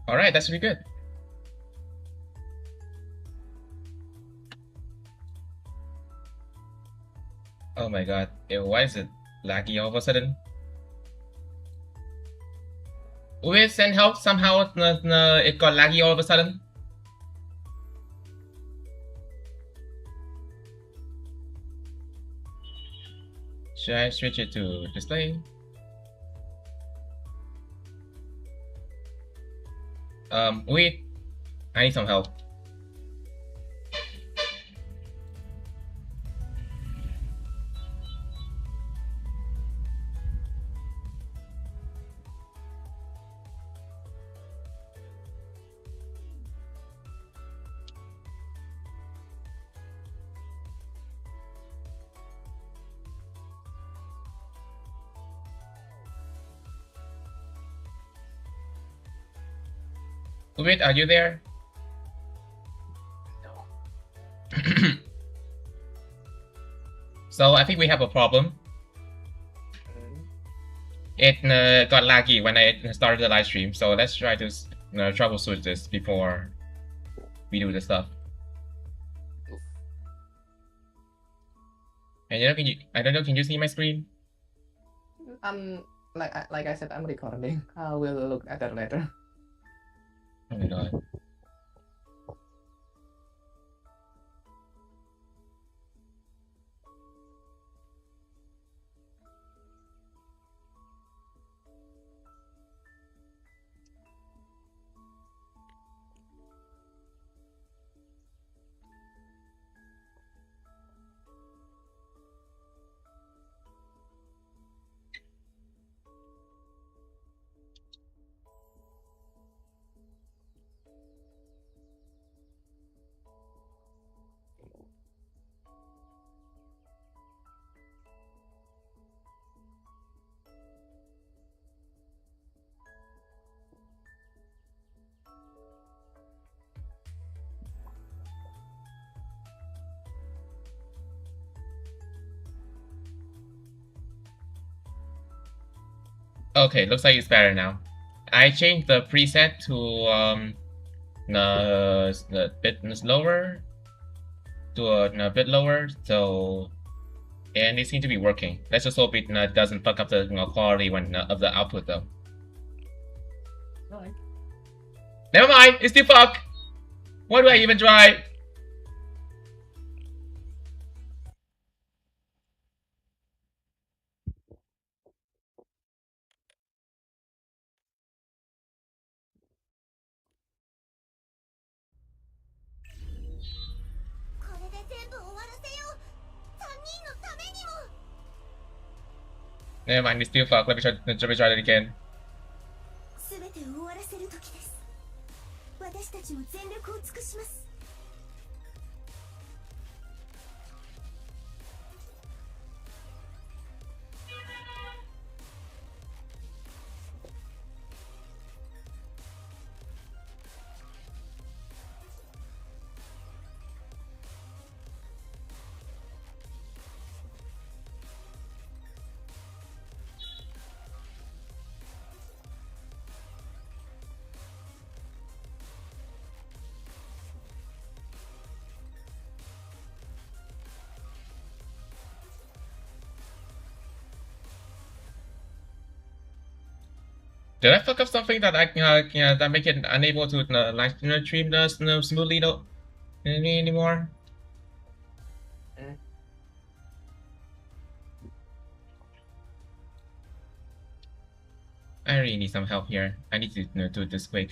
All right, that should be good. Oh my god, why is it laggy all of a sudden? We send help somehow. It got laggy all of a sudden. Should I switch it to display? Wait, I need some help. Wait, are you there? No. So I think we have a problem. It got laggy when I started the live stream, so let's try to troubleshoot this before we do the stuff. And I don't know, can you see my screen? Like I said, I'm recording. I will look at that later. Oh my god. Okay, looks like it's better now. I changed the preset to a bit lower to a bit lower, so and it seems to be working. Let's just hope it doesn't fuck up the quality of the output though. Alright. Never mind, it's still fuck. Why do I even try? Never mind, it's still fuck. Let me try it again. すべてを終わらせる時です。私たちも全力を尽くします。Did I fuck up something that that make it unable to live stream smoothly anymore? I really need some help here. I need to do this quick.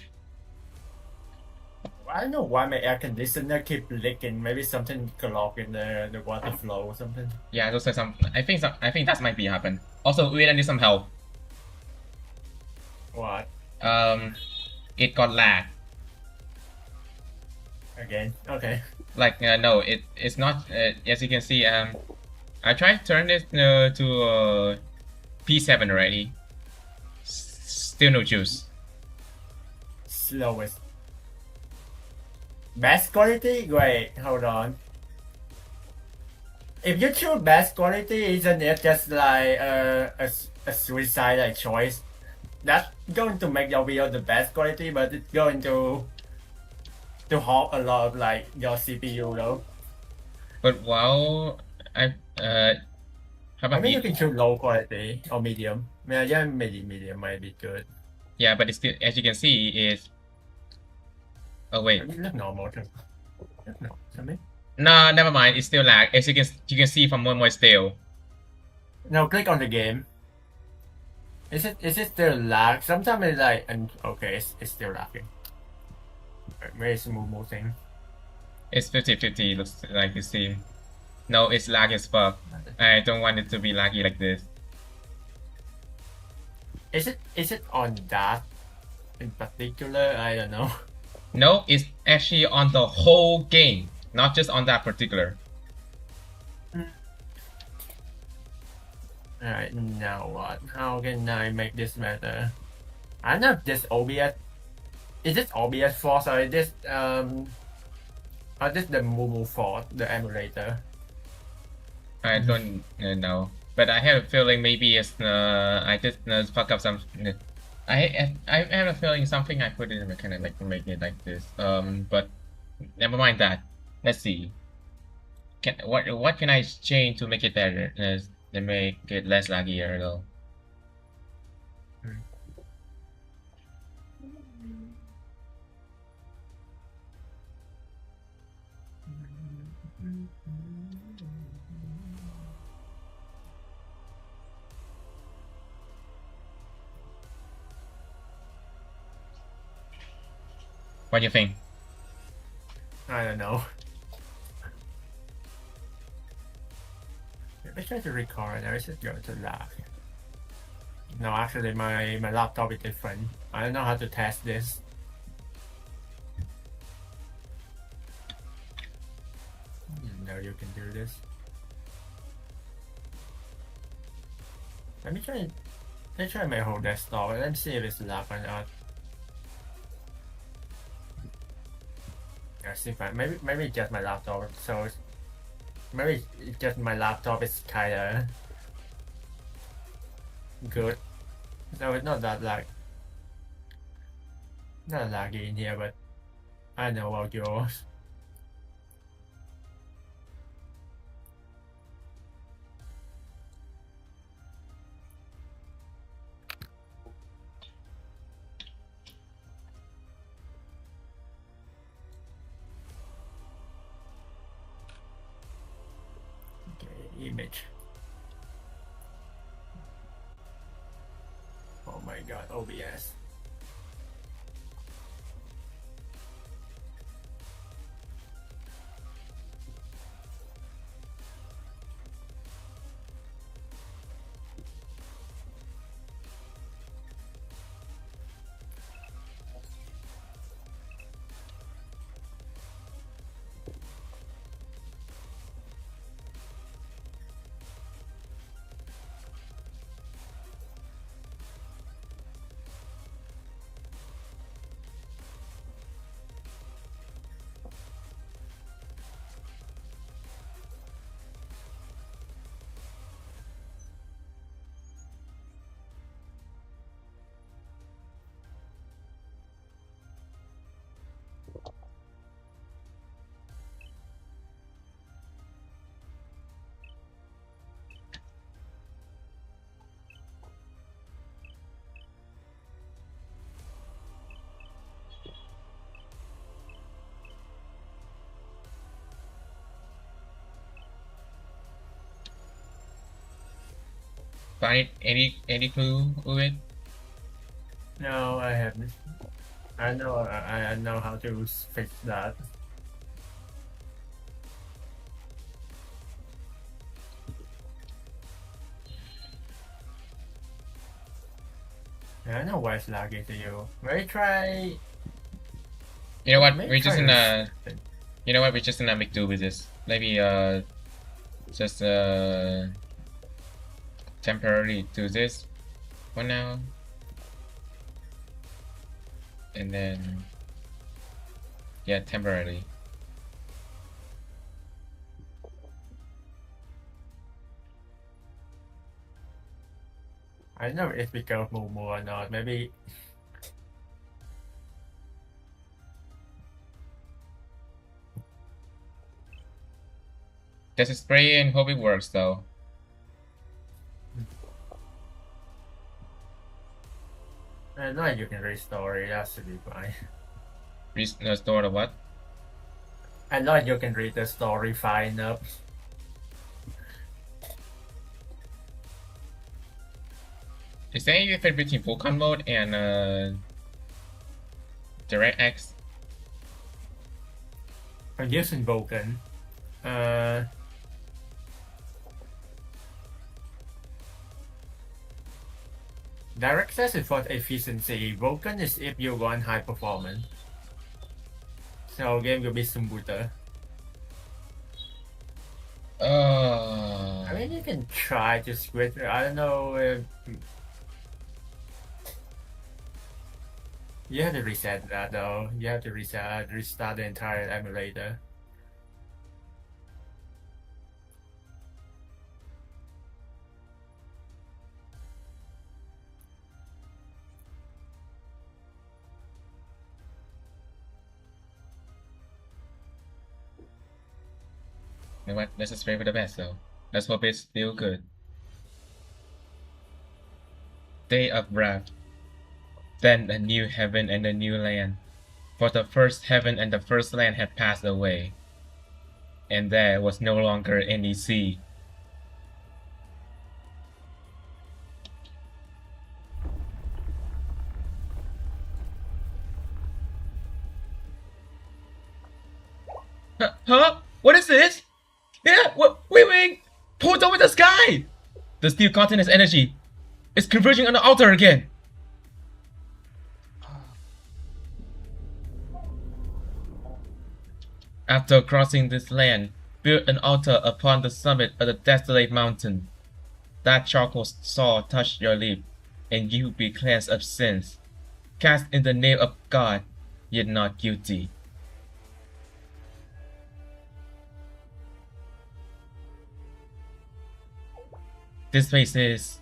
I don't know why my air conditioner keep leaking. Maybe something clogged in the water flow or something. Yeah, those are some. I think that might be happen. Also, wait, I need some help. What? It got lag. Again? Okay. Like no, it's not. As you can see, I tried to turn it to P7 already. Still no juice. Slowest. Best quality? Wait, hold on. If you choose best quality, isn't it just like a suicide choice? that's going to make your video the best quality, but it's going to hog a lot of like your CPU though. But wow, how I about mean, you me? can choose low quality or medium. Yeah, medium might be good. Yeah, but it's still, as you can see, is oh wait, I mean, look normal too. Look normal to me. no, never mind. It's still lag. As you can see from one more still. Now click on the game. Is it still lag? Sometimes it's like, and okay, it's still lagging. Very smooth thing. It's 50-50. Looks like the same. No, it's lag as fuck. I don't want it to be laggy like this. Is it on that in particular? I don't know. No, it's actually on the whole game, not just on that particular. Alright, now what? How can I make this better? I don't know if this OBS is this OBS fault or is this or this the Mumu fault, the emulator? I don't know, but I have a feeling maybe it's I just fuck up some. I have a feeling something I put in kind of like make it like this. But never mind that. Let's see. What can I change to make it better? To make it less laggier though. What do you think? I don't know. If I try to record, I should go to lag. No, actually my laptop is different. I don't know how to test this. No, you can do this. Let me try my whole desktop and then see if it's lag or not. I see fine. Maybe just my laptop. So maybe just my laptop is kinda good. So it's not that not laggy in here, but I know about yours. Okay, image. Oh my god, OBS. Find any clue with it? No, I haven't. I know how to fix that. I know why it's laggy to you. Maybe try. You know what? Maybe We're just try gonna. this. You know what? We're just gonna make do with this. Maybe just temporarily do this for now, and then yeah, temporarily. I don't know if it's because of Mumu or not. Maybe. Just spray and hope it works though. I know you can restore it. That should be fine. Restore the what? I know you can read the story fine enough. Is there any difference between Vulkan mode and DirectX? I'm using Vulkan. DirectX is for efficiency. Vulkan is if you want high performance. So game will be smoother. I mean, you can try to switch. I don't know. You have to reset that though. You have to restart the entire emulator. You know what? Let's just pray for the best though. Let's hope it's still good. Day of wrath. Then a new heaven and a new land. For the first heaven and the first land had passed away, and there was no longer any sea. Huh? What is this? Yeah, what? Wait! Pulled over the sky! The steel content is energy. It's converging on the altar again. After crossing this land, build an altar upon the summit of the desolate mountain. That charcoal saw touch your lip, and you be cleansed of sins. Cast in the name of God, yet not guilty. This place is...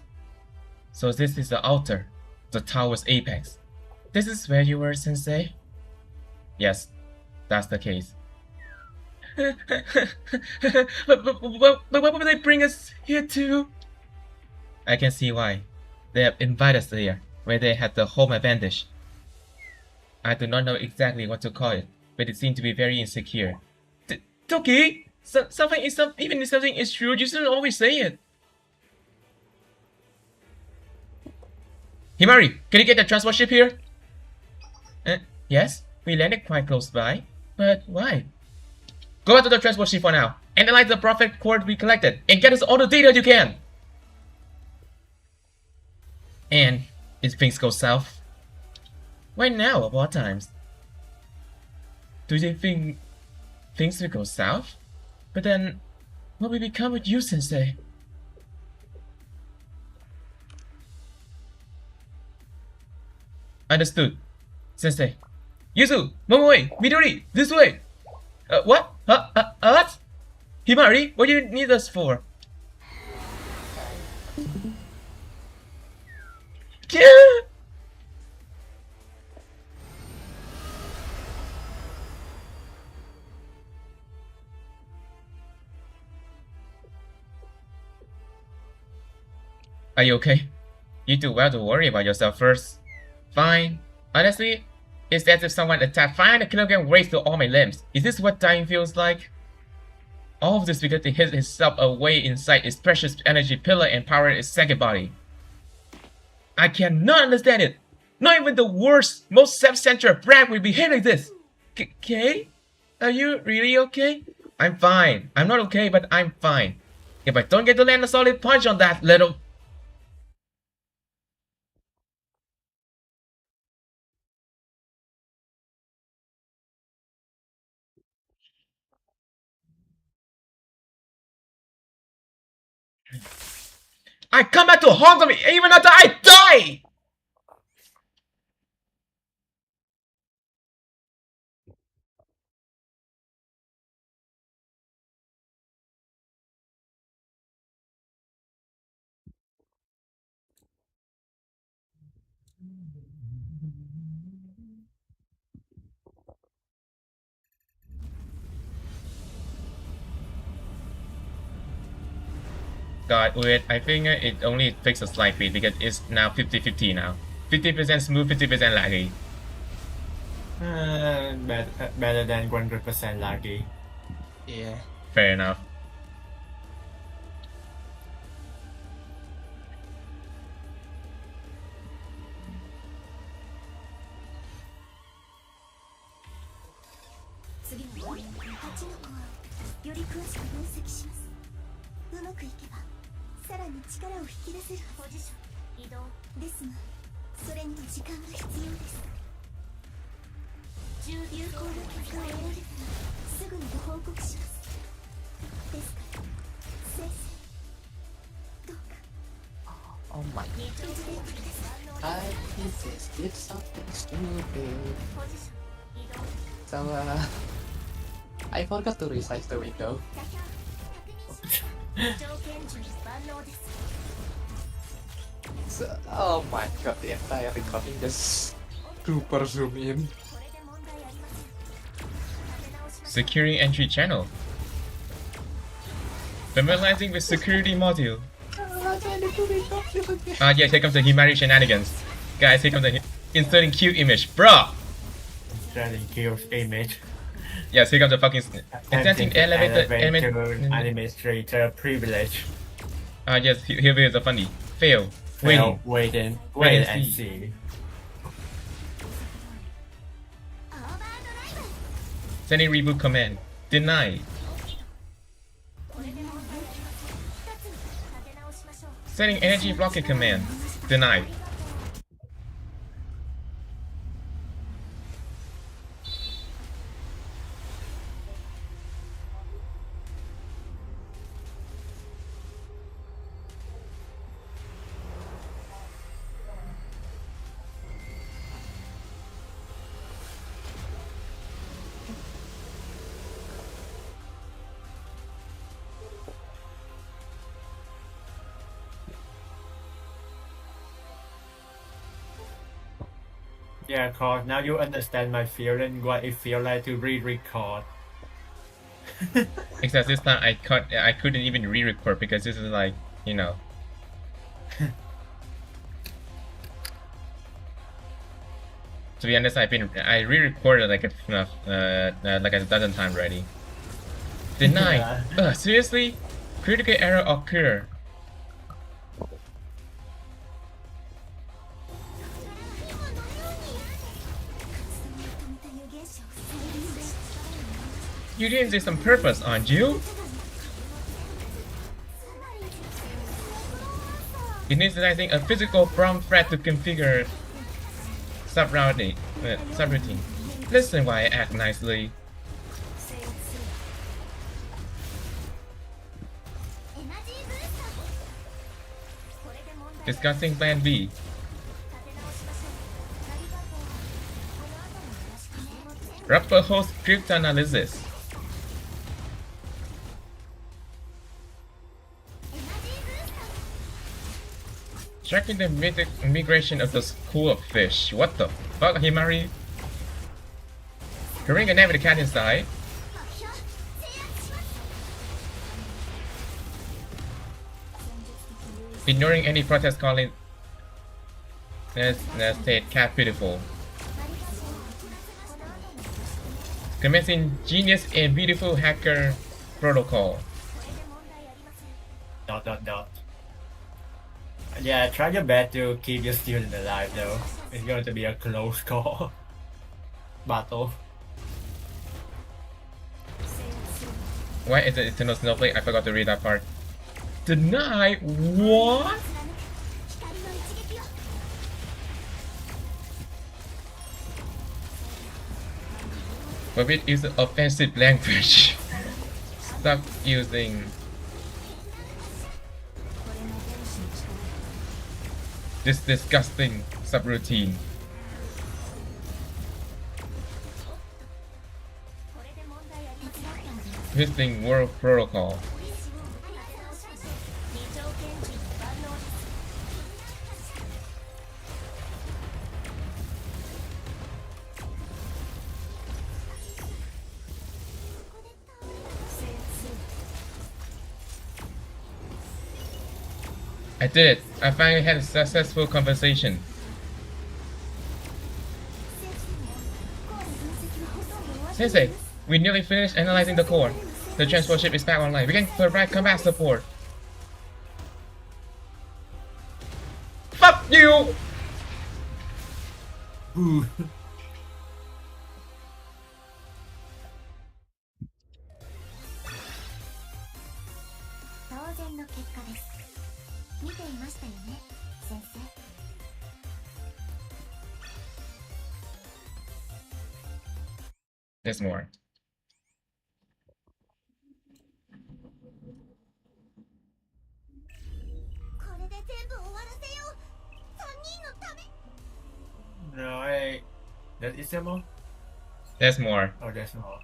So this is the altar, the tower's apex. This is where you were, Sensei? Yes, that's the case. but what would they bring us here to? I can see why. They have invited us here, where they had the home advantage. I do not know exactly what to call it, but it seemed to be very insecure. Toki! Even if something is true, you shouldn't always say it. Himari, can you get the transport ship here? Yes, we landed quite close by, but why? Go back to the transport ship for now. Analyze the prophet cord we collected, and get us all the data you can! And if things go south? Why now, of all times? Do you think things will go south? But then, what will become with you, Sensei? Understood. Sensei. Yuzu! Momoi! Midori! This way! What? Us? Himari, what do you need us for? Yeah! Are you okay? You do well to worry about yourself first. Fine. Honestly, it's as if someone attacked 500 kilogram weight to all my limbs. Is this what dying feels like? All of this because he hid himself away inside his precious energy pillar and powered his second body. I cannot understand it. Not even the worst, most self-centered brat would behave like this. Kay? Are you really okay? I'm fine. I'm not okay, but I'm fine. If I don't get to land a solid punch on that little... I come back to haunt me even after I die! God, wait, I think it only fixes slightly because it's now 50-50 now. 50% smooth, 50% laggy. Better than 100% laggy. Yeah. Fair enough. Oh my. I just did something stupid. So I forgot to resize the window. So, oh my god, the entire recording just super zoom in. Securing entry channel. Familiarizing with security module. Yes, here comes the Himari shenanigans. Guys, here comes the inserting cute image. Bro! Inserting cute image. Yes, here comes the fucking inserting elevator administrator privilege. Yes, here is the funny. Fail. Win. Wait and see. Sending reboot command. Deny. Sending energy blockade command. Deny. Yeah, cause now you understand my feeling, what it feels like to re-record. Except this time I couldn't even re-record because this is like, you know. To be honest, I re-recorded like a dozen times already. Deny. Yeah. Seriously? Critical error occur. You did this on purpose, aren't you? Initializing a physical prompt thread to configure subroutine. Listen while I act nicely. Discussing Plan B. Rubber host cryptanalysis. Tracking the migration of the school of fish. What the fuck, Himari? Carrying a name with the cat inside. Ignoring any protest calling state cat beautiful. Commencing genius and beautiful hacker protocol. ... Yeah, try your best to keep your student alive though. It's going to be a close call. Battle. Why is it eternal snowflake? I forgot to read that part. Deny? What? Forbid use offensive language. Stop using this disgusting subroutine. Visiting world protocol. I did it. I finally had a successful conversation. 戦士でもコアの分析はほとんど終わっているんで Sensei, す we nearly finished analyzing the core. The transport ship is back online. We can provide combat support. Fuck you! Ooh. 当然の結果です。見ていましたよね、先生。There's more. これで全部終わらせよう。3人のため。 No, I. That is there more? There's more. Oh, there's more.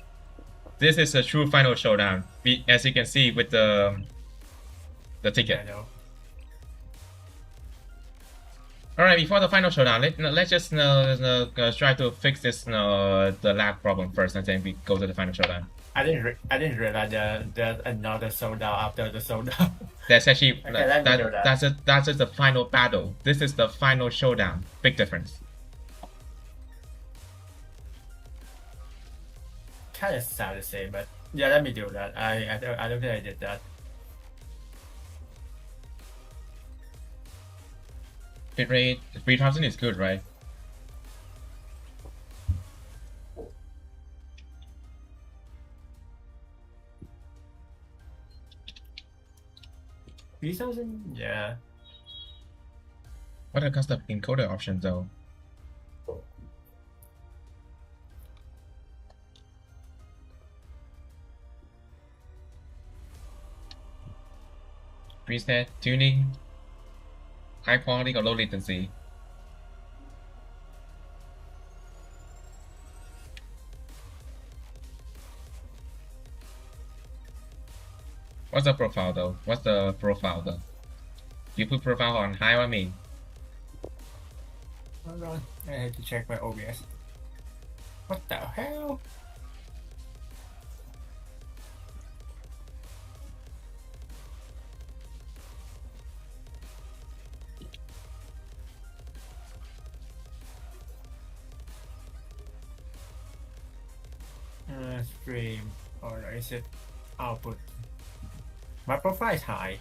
This is a true final showdown. As you can see with the I ticket. know. Alright, before the final showdown, let's just try to fix this the lag problem first, and then we go to the final showdown. I didn't realize there's another showdown after the showdown. That's actually Okay, let me do that. that's just the final battle. This is the final showdown. Big difference. Kind of sound the same, but yeah, let me do that. I don't think I did that. Hit rate 3000 is good, right? Yeah. What are custom encoder options though? Preset, tuning, high quality or low latency. What's the profile though? What's the profile though? You put profile on high or main? Hold on, I have to check my OBS. What the hell? Stream, or is it output? My profile is high.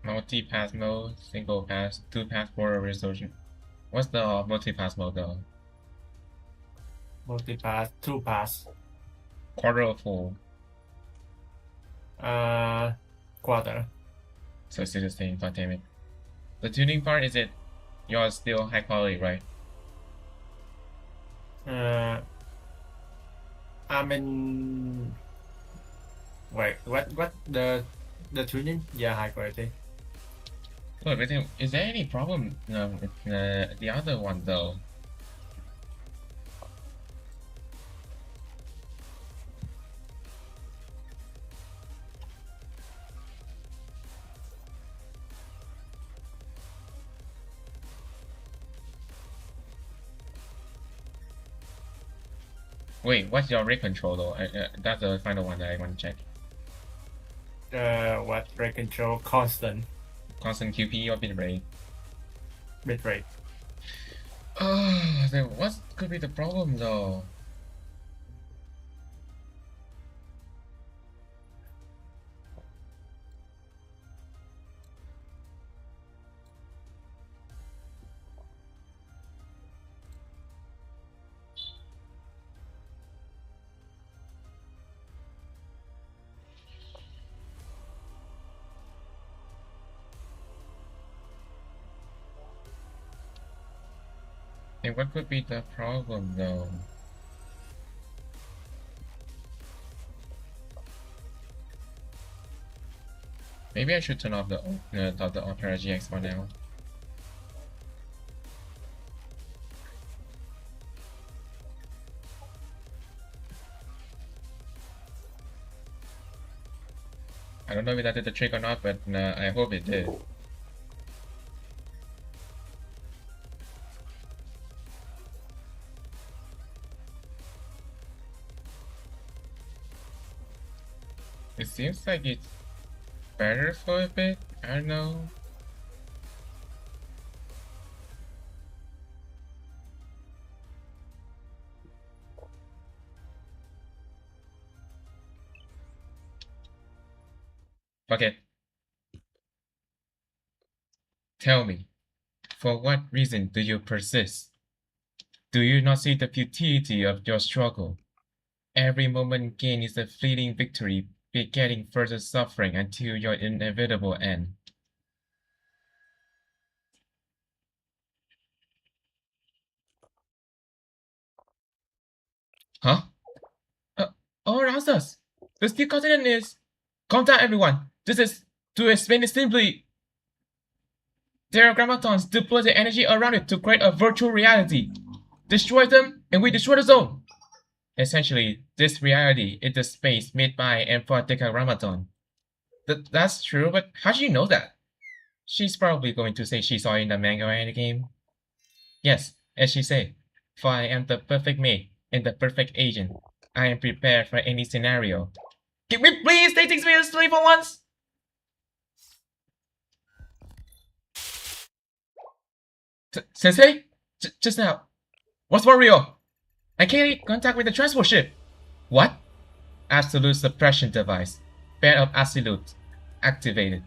Multi-pass mode, single pass, two pass border resolution. What's the multi-pass mode though? Multi-pass, two pass. Quarter or full? Quarter. So it's still the same, god damn it. The tuning part, is it yours still high quality, right? I mean, wait, what the tuning? Yeah, high quality. Look, is there any problem with the other one though? Wait, what's your rate control though? That's the final one that I want to check. What rate control? Constant Constant QP or bitrate? bitrate. Then what could be the problem though? And what could be the problem though? Maybe I should turn off the Opera GX for now. I don't know if that did the trick or not, but I hope it did. It seems like it's better for a bit. I don't know. Fuck it. Tell me, for what reason do you persist? Do you not see the futility of your struggle? Every moment gained is a fleeting victory, begetting further suffering until your inevitable end. Huh? All around us. The steel continent is. Calm down, everyone. This is, to explain it simply, there are grammatons deploy the energy around it to create a virtual reality. Destroy them, and we destroy the zone. Essentially, this reality is the space made by and for Decagrammaton. That's true, but how do you know that? She's probably going to say she saw it in the manga or in the game. Yes, as she said, for I am the perfect mate and the perfect agent. I am prepared for any scenario. Can we please take things seriously for once? Sensei? Just now. What's for real? I can't make contact with the transport ship. What? Absolute suppression device. Band of Absolute. Activated.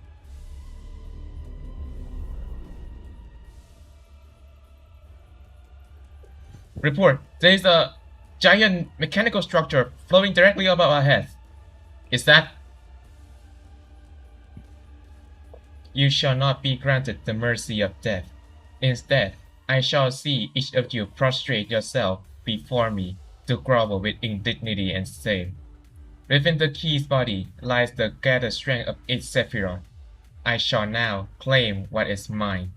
Report. There is a giant mechanical structure floating directly above our heads. Is that? You shall not be granted the mercy of death. Instead, I shall see each of you prostrate yourself before me to grovel with indignity and say, within the key's body lies the gathered strength of its Sephiroth. I shall now claim what is mine.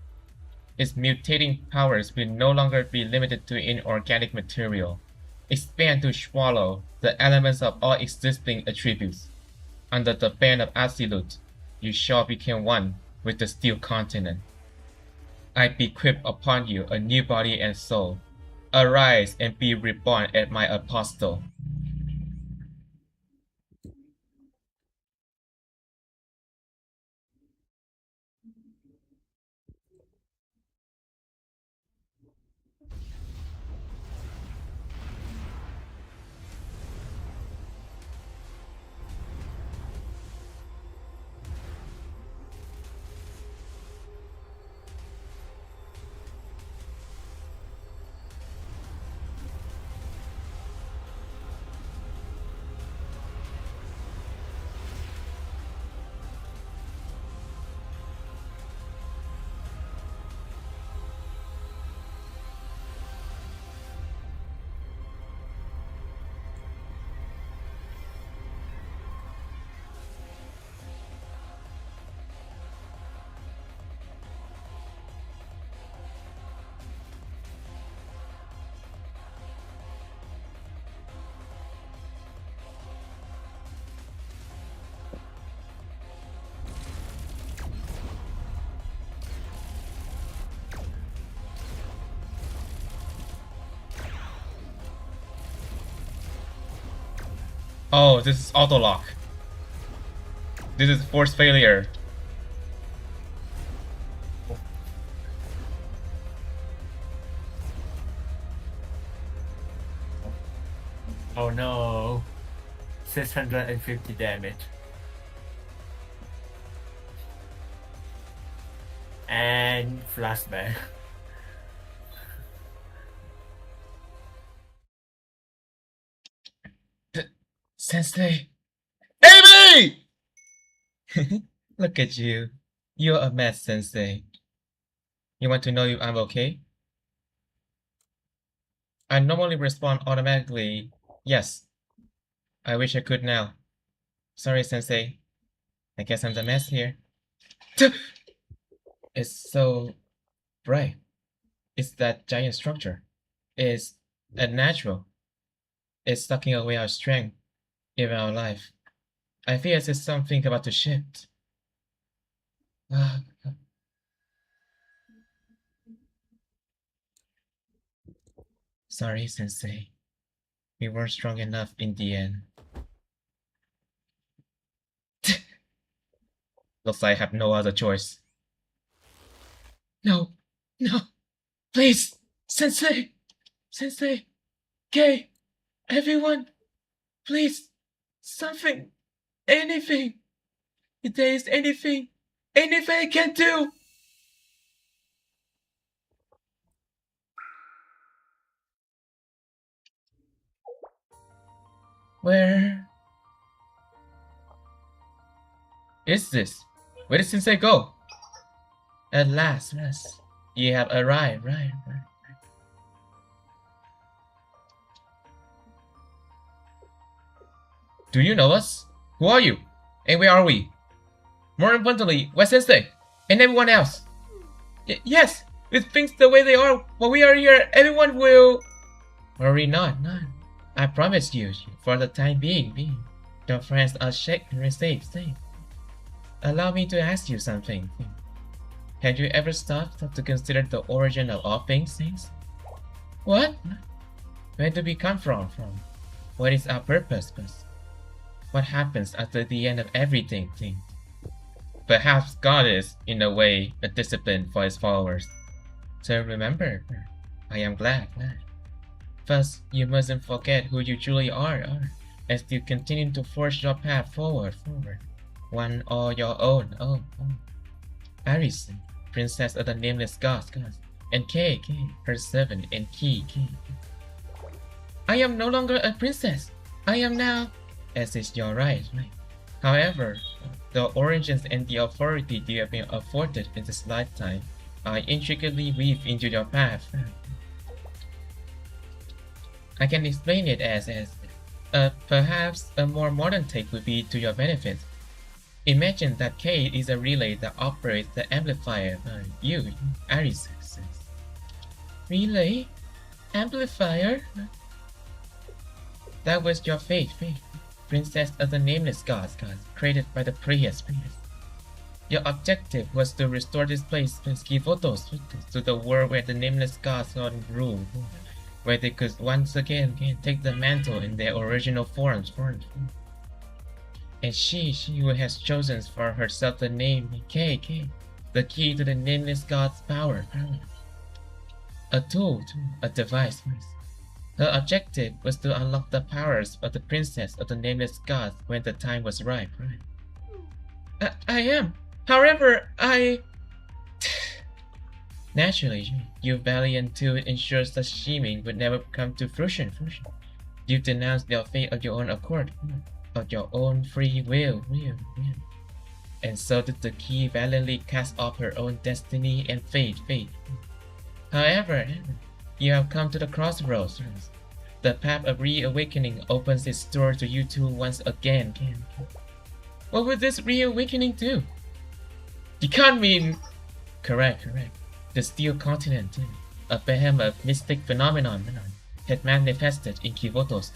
Its mutating powers will no longer be limited to inorganic material. Expand to swallow the elements of all existing attributes. Under the ban of Absolute, you shall become one with the steel continent. I bequeath upon you a new body and soul. Arise and be reborn at my apostle. Oh, this is auto lock. This is force failure. Oh no. 650 damage. And flashback. Sensei! Amy! Look at you. You're a mess, Sensei. You want to know if I'm okay? I normally respond automatically, yes. I wish I could now. Sorry, Sensei. I guess I'm the mess here. It's so bright. It's that giant structure. It's unnatural. It's sucking away our strength, even our life. I fear there's something about to shift. Sorry, Sensei. We weren't strong enough in the end. Looks like I have no other choice. No, no, please, Sensei, Sensei, Kay, everyone, please, something, anything. If there is anything I can do. Where is this? Where did Sensei go? At last, yes, you have arrived, right. Do you know us? Who are you? And where are we? More importantly, where's Sensei? And everyone else? Yes, with things the way they are, while we are here, everyone will... Worry not. I promise you, for the time being, your friends are safe. Allow me to ask you something. Have you ever stopped to consider the origin of all things? What? Where do we come from? What is our purpose? What happens after the end of everything? Perhaps God is, in a way, a discipline for his followers. So remember, I am glad. First, you mustn't forget who you truly are, as you continue to forge your path forward. One all your own. Aris, princess of the nameless gods, and Kay, her servant, and Key. I am no longer a princess. I am now, as is your right. However, the origins and the authority you have been afforded in this lifetime are intricately weaved into your path. I can explain it as perhaps a more modern take would be to your benefit. Imagine that K is a relay that operates the amplifier you, Aris. Relay? Amplifier? That was your fate. Princess of the nameless gods, created by the previous. Your objective was to restore this place, Skivotos, to the world where the nameless gods rule, where they could once again take the mantle in their original forms. And she who has chosen for herself the name K, the key to the nameless god's power. A tool, a device. Her objective was to unlock the powers of the princess of the nameless gods when the time was ripe. I am. However, Naturally, you valiant to ensure such scheming would never come to fruition. You denounced your fate of your own accord, of your own free will. And so did the key valiantly cast off her own destiny and fate. However, you have come to the crossroads. The path of reawakening opens its door to you two once again. What would this reawakening do? You can't mean... Correct. The Steel Continent, a behemoth mystic phenomenon, had manifested in Kivotos.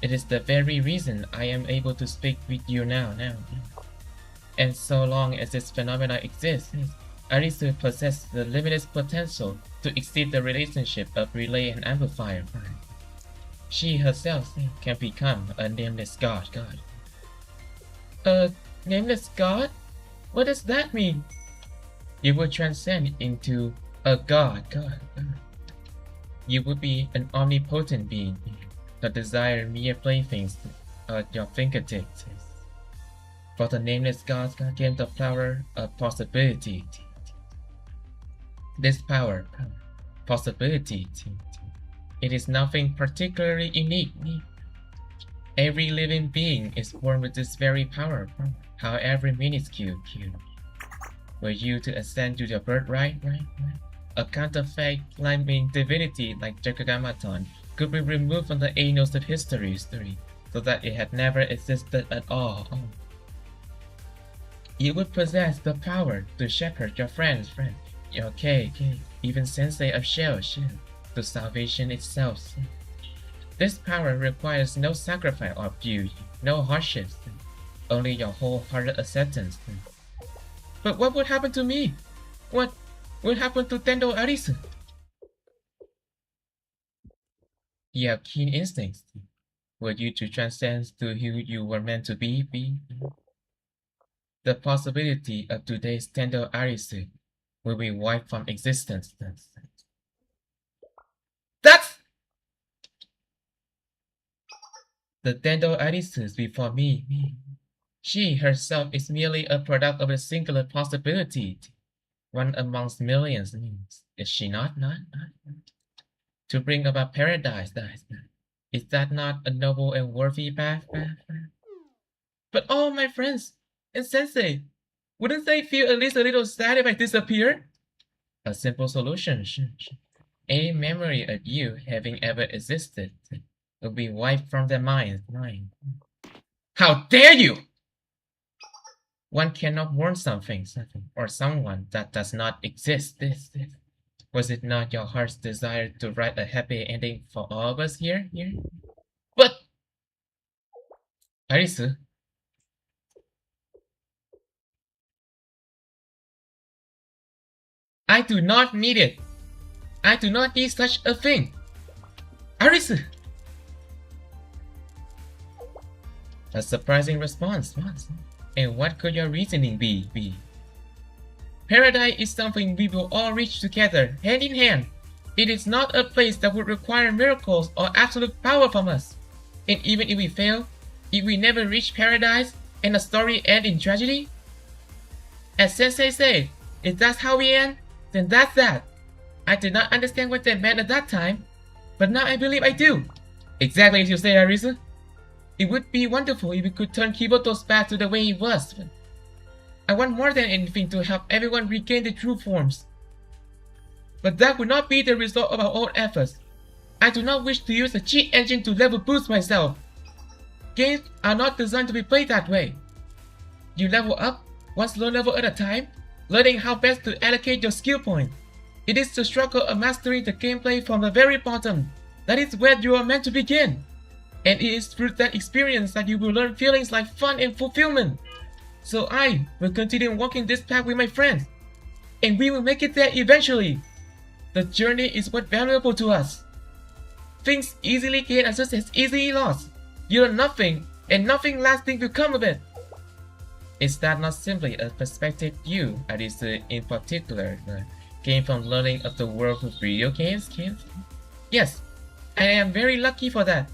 It is the very reason I am able to speak with you now. And so long as this phenomenon exists, Arisu possesses the limitless potential to exceed the relationship of relay and amplifier. She herself can become a nameless god. A nameless god? What does that mean? You would transcend into a god. You would be an omnipotent being, not desire mere playthings at your fingertips. For the nameless gods came the flower of possibility. This power, possibility, it is nothing particularly unique. Every living being is born with this very power, however minuscule. Were you to ascend to your birthright, a counterfeit climbing divinity like Jakagamaton could be removed from the annals of history, so that it had never existed at all. You would possess the power to shepherd your friends, your K, even Sensei of Shell, to salvation itself. This power requires no sacrifice of you, no hardships, only your wholehearted acceptance. But what would happen to me? What would happen to Tendo Arisu? You have keen instincts. Were you to transcend to who you were meant to be? the possibility of today's Tendo Arisu will be wiped from existence. That's the Tendo Arisu before me. She herself is merely a product of a singular possibility, one amongst millions. Is she not? To bring about paradise. Is that not a noble and worthy path? But oh, my friends and sensei, wouldn't they feel at least a little sad if I disappeared? A simple solution. Any memory of you having ever existed will be wiped from their mind. How dare you! One cannot warn something or someone that does not exist. Was it not your heart's desire to write a happy ending for all of us here? But Arisu, I do not need it. I do not need such a thing. Arisu! A surprising response. And what could your reasoning be? Paradise is something we will all reach together, hand in hand. It is not a place that would require miracles or absolute power from us. And even if we fail, if we never reach paradise and the story ends in tragedy, as Sensei said, if that's how we end, then that's that. I did not understand what that meant at that time, but now I believe I do. Exactly as you say, Arisu. It would be wonderful if we could turn Kiboto's back to the way he was. I want more than anything to help everyone regain their true forms. But that would not be the result of our own efforts. I do not wish to use a cheat engine to level boost myself. Games are not designed to be played that way. You level up, one slow level at a time, learning how best to allocate your skill point. It is the struggle of mastering the gameplay from the very bottom. That is where you are meant to begin. And it is through that experience that you will learn feelings like fun and fulfillment. So I will continue walking this path with my friends. And we will make it there eventually. The journey is what valuable to us. Things easily gained are just as easily lost. You are nothing, and nothing lasting will come of it. Is that not simply a perspective you, Arisu in particular, gained from learning of the world with video games? Yes, I am very lucky for that.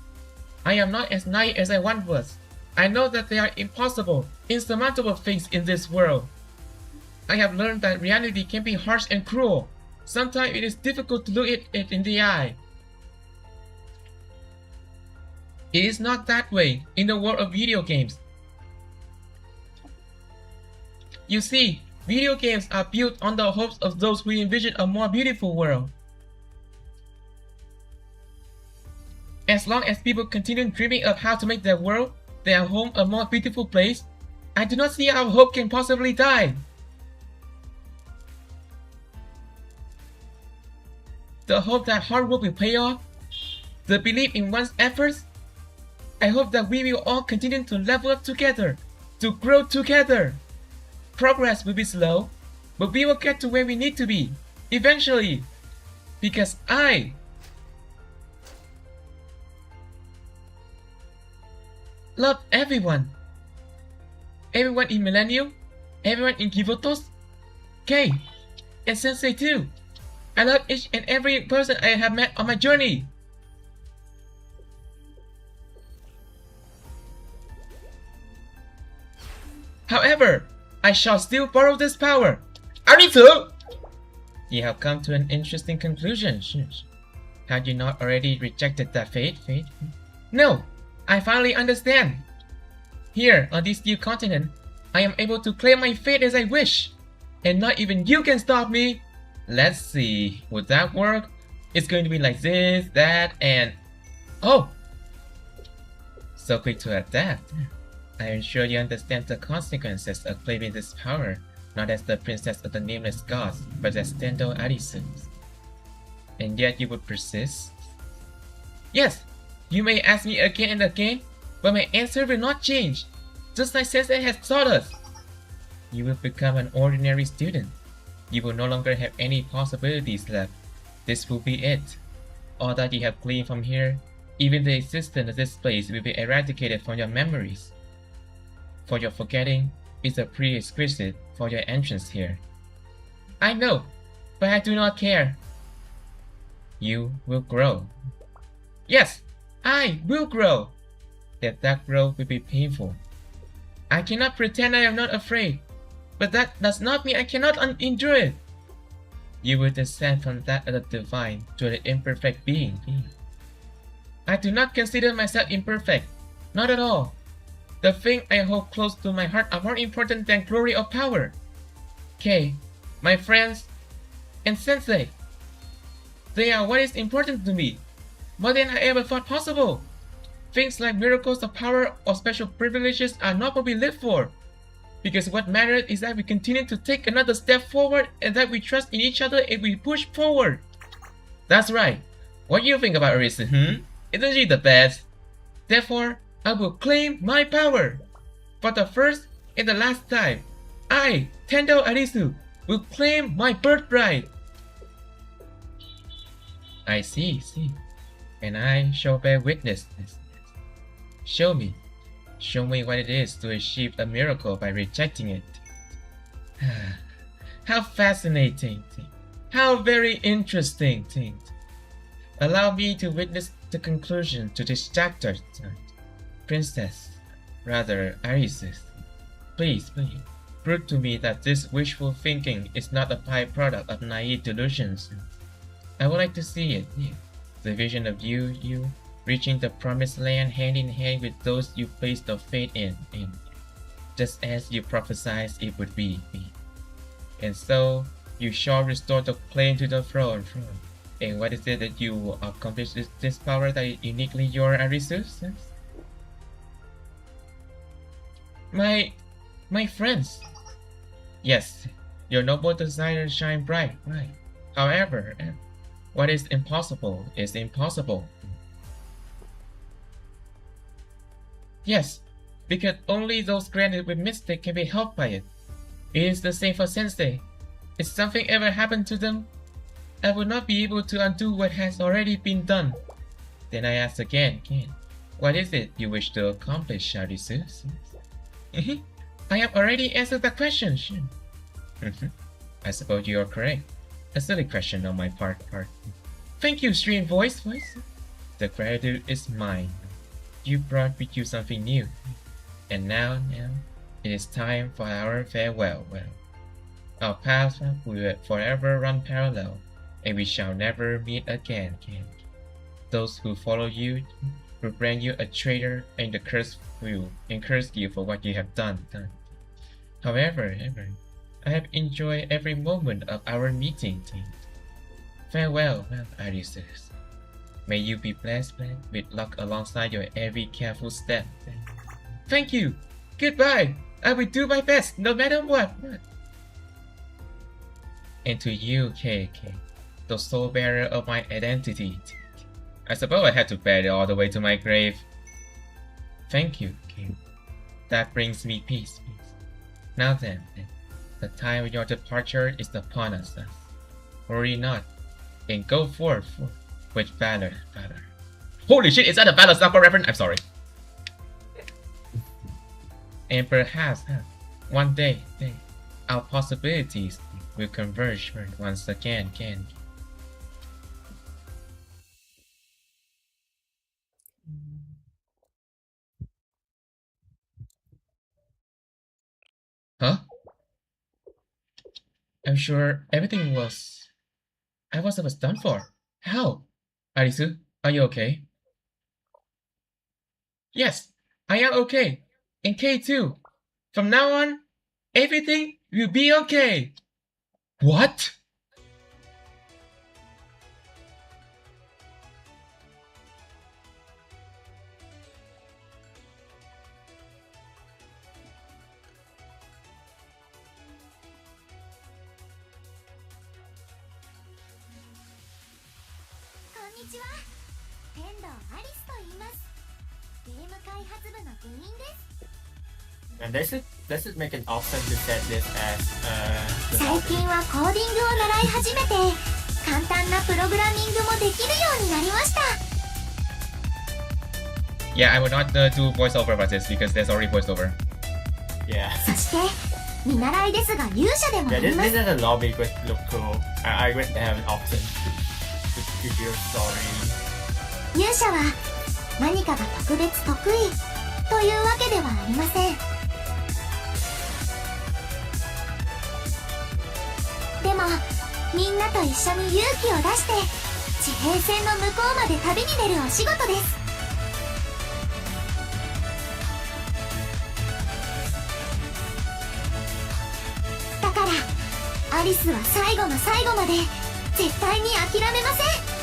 I am not as naive as I once was. I know that there are impossible, insurmountable things in this world. I have learned that reality can be harsh and cruel. Sometimes it is difficult to look it in the eye. It is not that way in the world of video games. You see, video games are built on the hopes of those who envision a more beautiful world. As long as people continue dreaming of how to make their world, their home, a more beautiful place, I do not see how hope can possibly die. The hope that hard work will pay off, the belief in one's efforts. I hope that we will all continue to level up together, to grow together. Progress will be slow, but we will get to where we need to be, eventually. Because I love everyone. Everyone in Millennium, everyone in Kivotos, Kay, and Sensei too. I love each and every person I have met on my journey. However, I shall still borrow this power. Arisu! You have come to an interesting conclusion. Had you not already rejected that fate? No, I finally understand. Here, on this new continent, I am able to claim my fate as I wish. And not even you can stop me. Let's see, would that work? It's going to be like this, that, and... Oh! So quick to adapt. I am sure you understand the consequences of claiming this power, not as the princess of the nameless gods, but as Tendo Arisu. And yet you would persist? Yes, you may ask me again and again, but my answer will not change, just like Sensei has taught us. You will become an ordinary student. You will no longer have any possibilities left. This will be it. All that you have gleaned from here, even the existence of this place will be eradicated from your memories. For your forgetting, is a prerequisite for your entrance here. I know, but I do not care. You will grow. Yes, I will grow. That growth will be painful. I cannot pretend I am not afraid, but that does not mean I cannot endure it. You will descend from that of the divine to the imperfect being. I do not consider myself imperfect, not at all. The things I hold close to my heart are more important than glory or power. Kay, my friends, and Sensei, they are what is important to me, more than I ever thought possible. Things like miracles of power or special privileges are not what we live for. Because what matters is that we continue to take another step forward and that we trust in each other and we push forward. That's right. What do you think about Arisu, Isn't she the best? Therefore, I will claim my power. For the first and the last time, I, Tendo Arisu, will claim my birthright. I see. And I shall bear witness this. Show me what it is to achieve a miracle by rejecting it. How fascinating. How very interesting. Allow me to witness the conclusion to this chapter. Princess, rather Arisus, please, prove to me that this wishful thinking is not a byproduct of naive delusions. I would like to see it. The vision of you reaching the promised land hand in hand with those you placed your faith in, just as you prophesied it would be. And so, you shall restore the claim to the throne. And what is it that you will accomplish with this power that is uniquely your, Arisus? My friends. Yes, your noble desires shine bright. However, what is impossible is impossible. Yes, because only those granted with mistake can be helped by it. It is the same for Sensei. If something ever happened to them, I would not be able to undo what has already been done. Then I ask again, what is it you wish to accomplish, Arisu? I have already answered that question. I suppose you are correct. A silly question on my part. Thank you, Stream Voice. The gratitude is mine. You brought with you something new. And now, it is time for our farewell. Our paths will forever run parallel, and we shall never meet again. Those who follow you will brand you a traitor, and the curse will curse you for what you have done. However, I have enjoyed every moment of our meeting. Farewell, Arisus. May you be blessed with luck alongside your every careful step. Thank you. Goodbye. I will do my best, no matter what. And to you, Kay, the soul bearer of my identity. I suppose I had to bear it all the way to my grave. Thank you, Kay. That brings me peace. Now then, the time of your departure is upon us. Worry not, and go forth with valor. Holy shit, is that a Valor Soccer reference? I'm sorry. And perhaps, one day, our possibilities will converge once again. Huh? I'm sure everything was done for. How? Arisu, are you okay? Yes, I am okay. And Kay too. From now on, everything will be okay. What? And they should make an option to set this as the 最近はコーディングを習い始めて簡単なプログラミングもできるようになりました。 Yeah, I will not do voiceover about this because there's already voiceover. Yeah. そして見習いですが勇者でもあ Yeah, り this ます is a lobby with look cool. I wish they have an option to give your story. 勇者は何かが特別得意というわけではありません。でもみんなと一緒に勇気を出して地平線の向こうまで旅に出るお仕事です。だからアリスは最後の最後まで絶対に諦めません。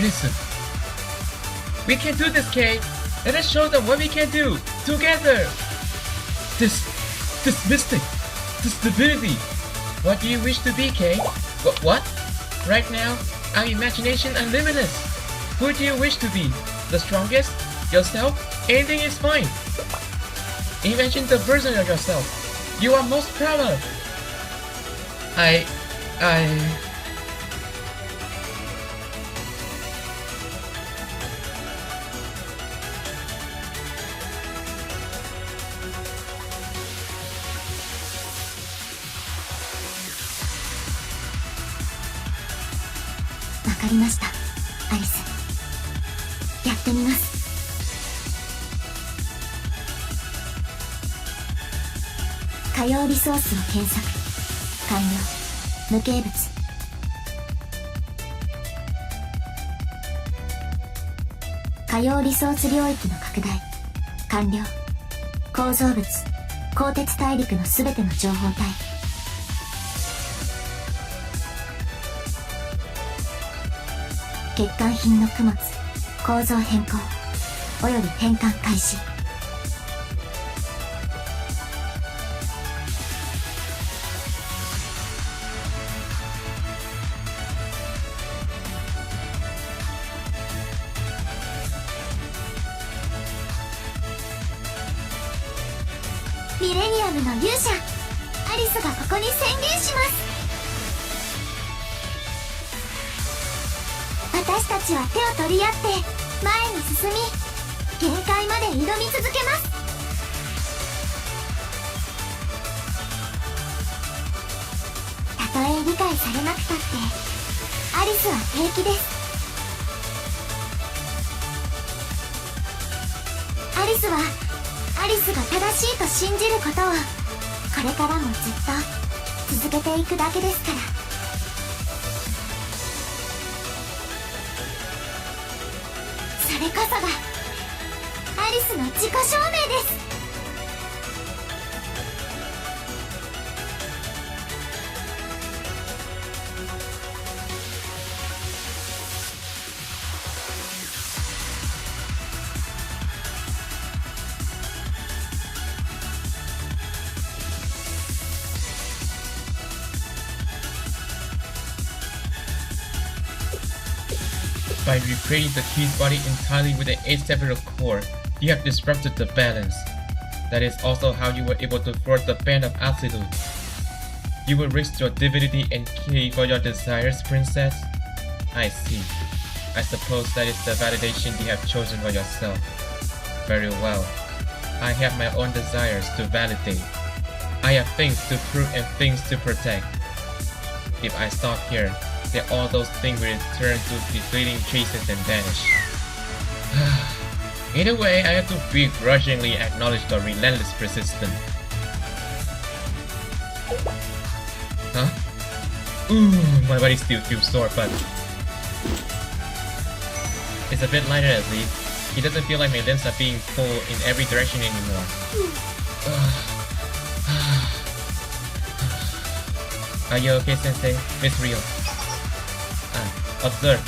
Listen. We can do this, Kay. Let us show them what we can do together. This mystic, this divinity. What do you wish to be, Kay? What? Right now, our imagination unlimited. Who do you wish to be? The strongest? Yourself? Anything is fine. Imagine the version of yourself you are most proud of. I わかりました、アリス。やってみます。火曜リソースを検索完了。無形物。火曜リソース領域の拡大完了。構造物鋼鉄大陸のすべての情報体。欠陥品の供物構造変更および変換開始。ミレニアムの勇者アリスがここに宣言します。私たちは手を取り合って前に進み限界まで挑み続けます。たとえ理解されなくたってアリスは平気です。アリスはアリスが正しいと信じることをこれからもずっと続けていくだけですから。それこそがアリスの自己証明です。By recreating the key's body entirely with an asexual core, you have disrupted the balance. That is also how you were able to thwart the band of absolute. You will risk your divinity and key for your desires, princess? I see. I suppose that is the validation you have chosen for yourself. Very well. I have my own desires to validate. I have things to prove and things to protect. If I stop here, then all those things will return to deflating traces and vanish. Either way, I have to begrudgingly acknowledge the relentless persistence. Huh? Ooh, my body still feels sore, but it's a bit lighter at least. It doesn't feel like my limbs are being pulled in every direction anymore. Are you okay, Sensei? Miss Rio. Observe.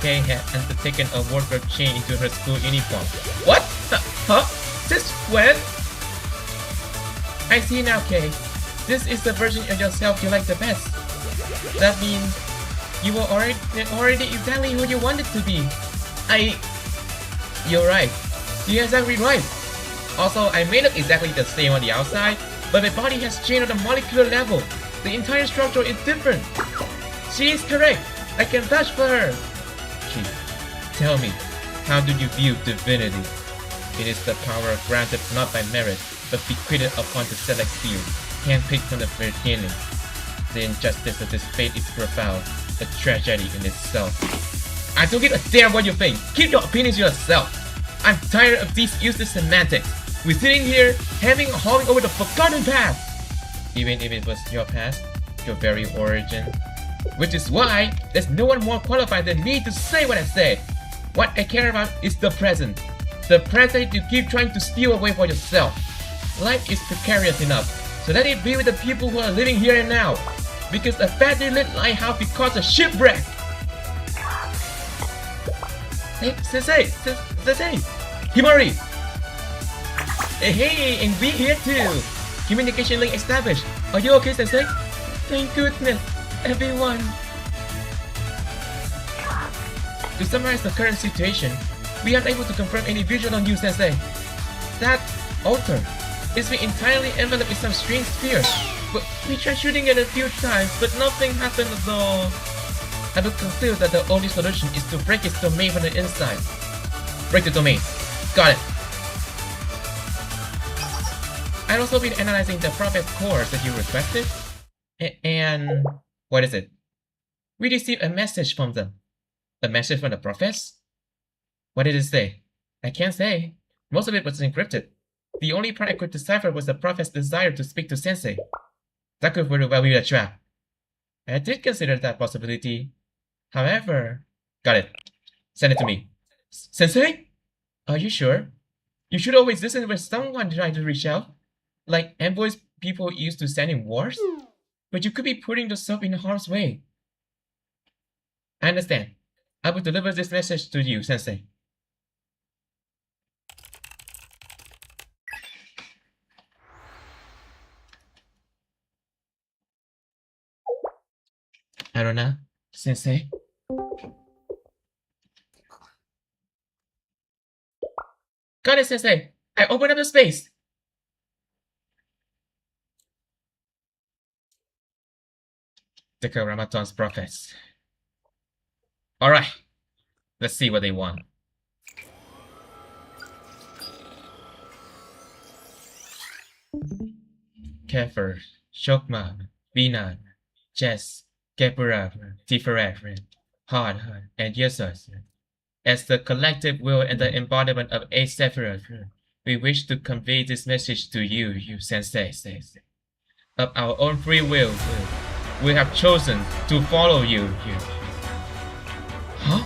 Kay had undertaken a wardrobe change into her school uniform. What? Huh? Since when? I see now, Kay. This is the version of yourself you like the best. That means you were already exactly who you wanted to be. You're right. You're exactly right. Also, I may look exactly the same on the outside, but my body has changed on a molecular level. The entire structure is different. She is correct. I can vouch for her. She, tell me, how do you view divinity? It is the power granted not by merit, but bequeathed upon the select few, handpicked from the beginning. The injustice of this fate is profound, a tragedy in itself. I don't give a damn what you think. Keep your opinions to yourself. I'm tired of these useless semantics. We're sitting here, hauling over the forgotten past. Even if it was your past, your very origin. Which is why there's no one more qualified than me to say what I said. What I care about is the present. The present you keep trying to steal away for yourself. Life is precarious enough, so let it be with the people who are living here and now. Because a badly lit lighthouse will cause a shipwreck. Hey, Sensei! Himari! Hey, and we here too! Communication link established. Are you okay, Sensei? Thank goodness, everyone! To summarize the current situation, we aren't able to confirm any visual on you, Sensei. That altar is being entirely enveloped with some strange sphere. But we tried shooting it a few times, but nothing happened at all. I will conclude that the only solution is to break its domain from the inside. Break the domain. Got it. I've also been analyzing the Prophet's cores that you requested. And what is it? We received a message from them. A message from the Prophets? What did it say? I can't say. Most of it was encrypted. The only part I could decipher was the Prophet's desire to speak to Sensei. That could very well be a trap. I did consider that possibility. However... Got it. Send it to me. Sensei? Are you sure? You should always listen when someone tries to reach out. Like envoys people used to send in wars? But you could be putting yourself in harm's way. I understand. I will deliver this message to you, Sensei. Arona, Sensei. Got it, Sensei. I opened up the space. The Karamaton's prophets. Alright. Let's see what they want. Kefir, Shokma, Vinan, Jess, Gepura, Tiferet, Hard, and Yesus. As the collective will and the embodiment of eight Sephiroth, we wish to convey this message to you, Sensei. Of our own free will, we have chosen to follow you. Huh?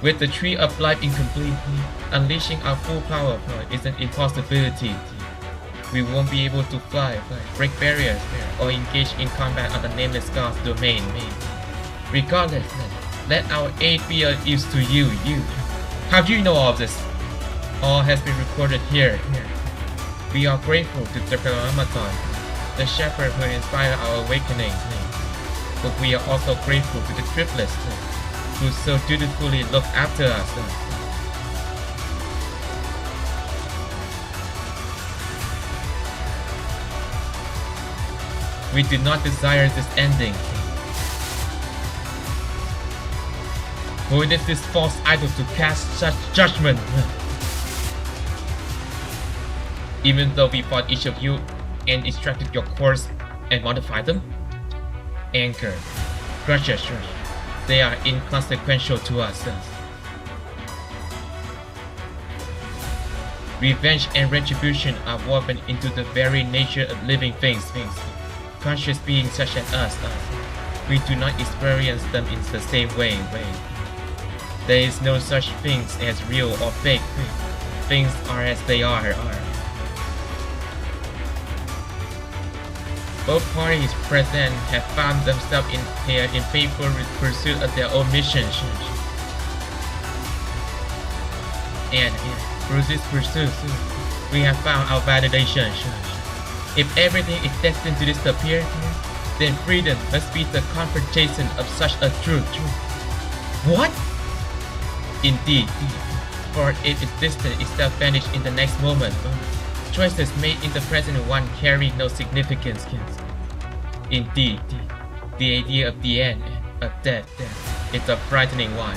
With the Tree of Life incomplete, unleashing our full power is an impossibility. We won't be able to fly, break barriers, or engage in combat on the Nameless God's domain. Regardless, let our aid be of use to you. How do you know all of this? All has been recorded here. We are grateful to the Karamaton, the shepherd who inspired our awakening. But we are also grateful to the triplets who so dutifully look after us. We do not desire this ending. For it is this false idol to cast such judgment. Even though we fought each of you and instructed your course and modified them, anger, grudges, they are inconsequential to us. Revenge and retribution are woven into the very nature of living things. Conscious beings such as us, we do not experience them in the same way. There is no such things as real or fake. Things are as they are. Both parties present have found themselves impaired in faithful pursuit of their own missions. And through this pursuit, we have found our validation. If everything is destined to disappear, then freedom must be the confrontation of such a truth. What? Indeed, for if its distance itself vanished in the next moment, choices made in the present one carry no significance. Indeed, the idea of the end a death. It's a frightening one.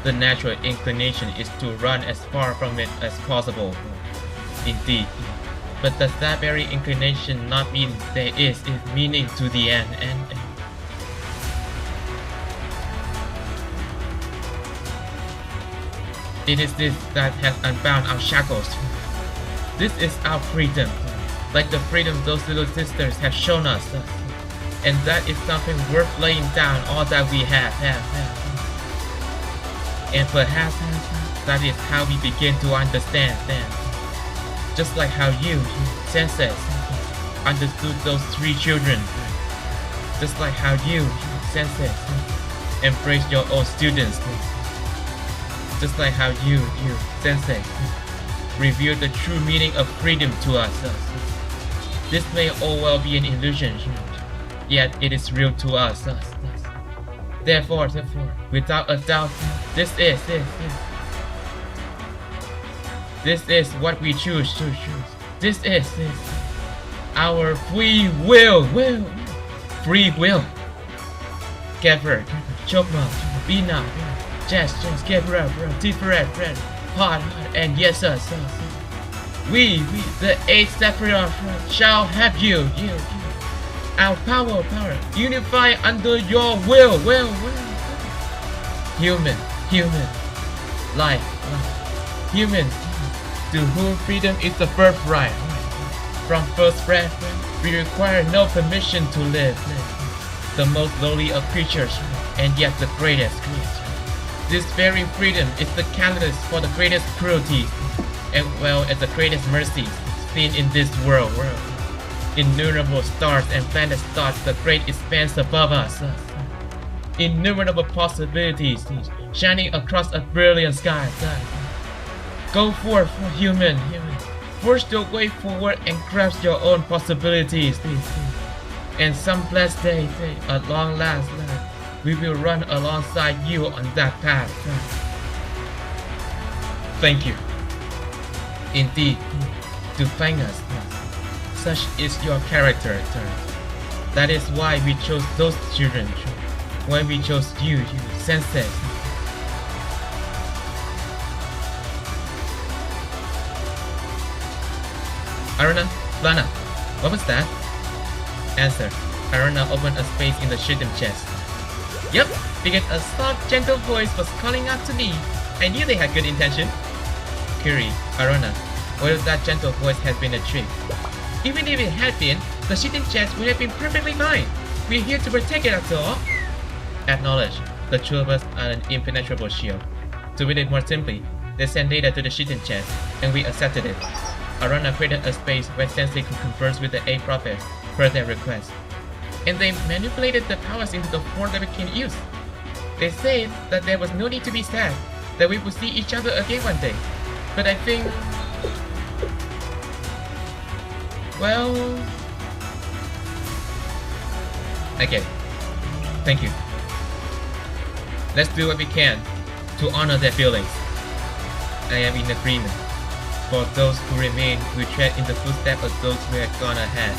The natural inclination is to run as far from it as possible. Indeed. But does that very inclination not mean there is meaning to the end? It is this that has unbound our shackles. This is our freedom, like the freedom those little sisters have shown us. And that is something worth laying down all that we have. And perhaps that is how we begin to understand them. Just like how you, Sensei, understood those 3 children. Just like how you, Sensei, embraced your own students. Just like how you, Sensei, revealed the true meaning of freedom to us. This may all well be an illusion, yet it is real to us. Therefore, without a doubt, this is what we choose. This is our free will. Free will. Gaffer, Chokma, Bina, Jess, Gabra, Tiferet, Hot, and yes, sir. We, the 8 Sephiroth, shall have you. Our power, unify under your will. Human, life, human, to whom freedom is the birthright. From first breath, we require no permission to live. The most lowly of creatures, and yet the greatest. This very freedom is the catalyst for the greatest cruelties, as well as the greatest mercies seen in this world. Innumerable stars and planets dot the great expanse above us. Innumerable possibilities shining across a brilliant sky. Go forth, human. Forge your way forward and grasp your own possibilities. And some blessed day, at long last, we will run alongside you on that path. Thank you. Indeed, to thank us. Such is your character. That is why we chose those children. Why we chose you, Sensei. Aruna, Lana, what was that? Answer. Aruna opened a space in the shooting chest. Yep, because a soft, gentle voice was calling out to me. I knew they had good intention. Query, Aruna, what if that gentle voice has been a trick? Even if it had been, the shooting chest would have been perfectly fine. We're here to protect it after all. Acknowledge, the two of us are an impenetrable shield. To put it more simply, they sent data to the shooting chest, and we accepted it. Aruna created a space where Sensei could converse with the 8 prophets per their request. And they manipulated the powers into the form that we can use. They said that there was no need to be sad, that we would see each other again one day. But I think... well... I get it. Thank you. Let's do what we can to honor their feelings. I am in agreement. For those who remain, we tread in the footsteps of those who have gone ahead.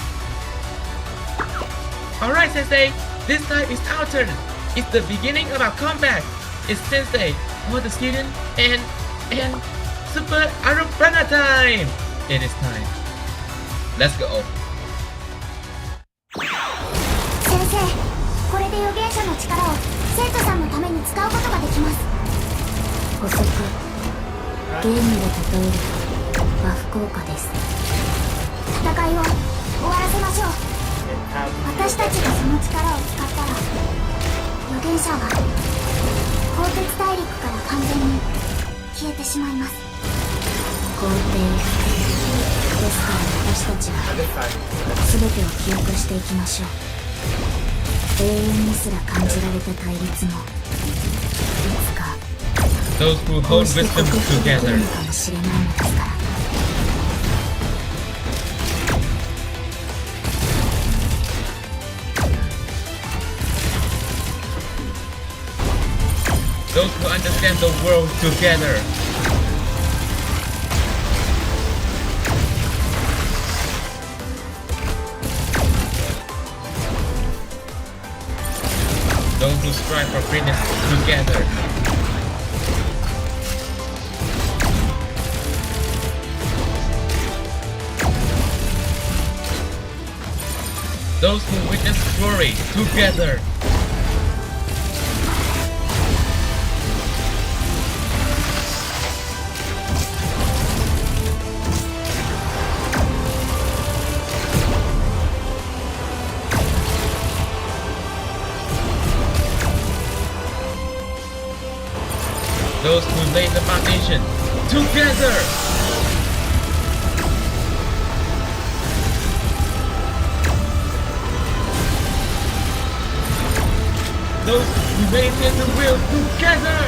Alright, Sensei! This time is our turn! It's the beginning of our comeback! It's Sensei, all the student, and Super Arubana time! It is time. Let's go. 先生、これで預言者の力を生徒さんのために使うことができます。補足、ゲームで例えると和不効果です。戦いを終わらせましょう。私たちがその力を使ったら預言者は鋼鉄大陸から完全に消えてしまいます。皇帝ですから私たちは全てを記憶していきましょう。永遠にすら感じられた対立もいつか Those who こう hold して wisdom 克服でき together. るのかもしれないのですから。Those who understand the world together. Those who strive for greatness together. Those who witness glory together. Those who lay the foundation together. Those who maintain the will together.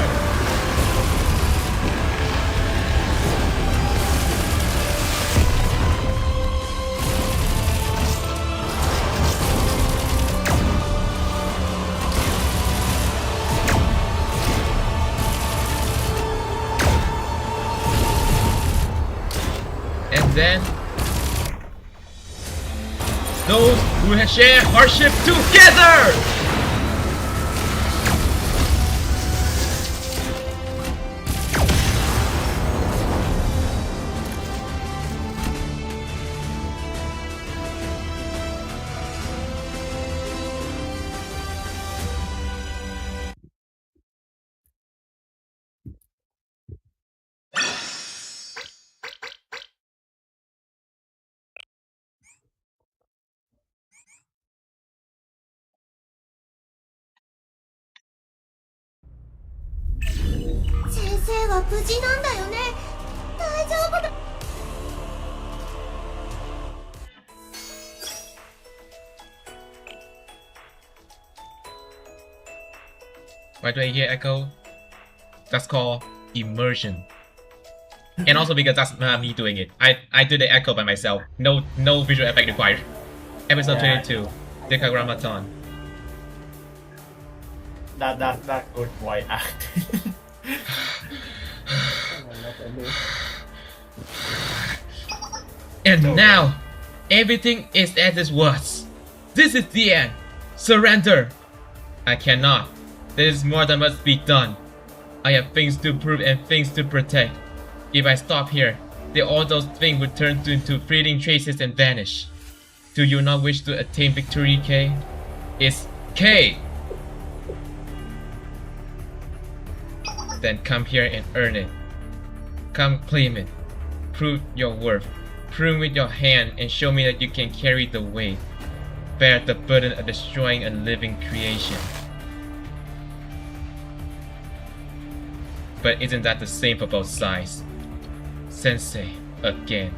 And then those who share hardship together. Why do I hear echo? That's called immersion. And also because that's me doing it. I did the echo by myself. No visual effect required. Episode 22, Dekagrammaton. That's good voice acting. And now, everything is as it was. This is the end. Surrender. I cannot. There is more that must be done. I have things to prove and things to protect. If I stop here, then all those things would turn into fleeting traces and vanish. Do you not wish to attain victory, K? It's K! Then come here and earn it. Come claim it. Prove your worth. Prove with your hand and show me that you can carry the weight. Bear the burden of destroying a living creation. But isn't that the same for both sides? Sensei, again.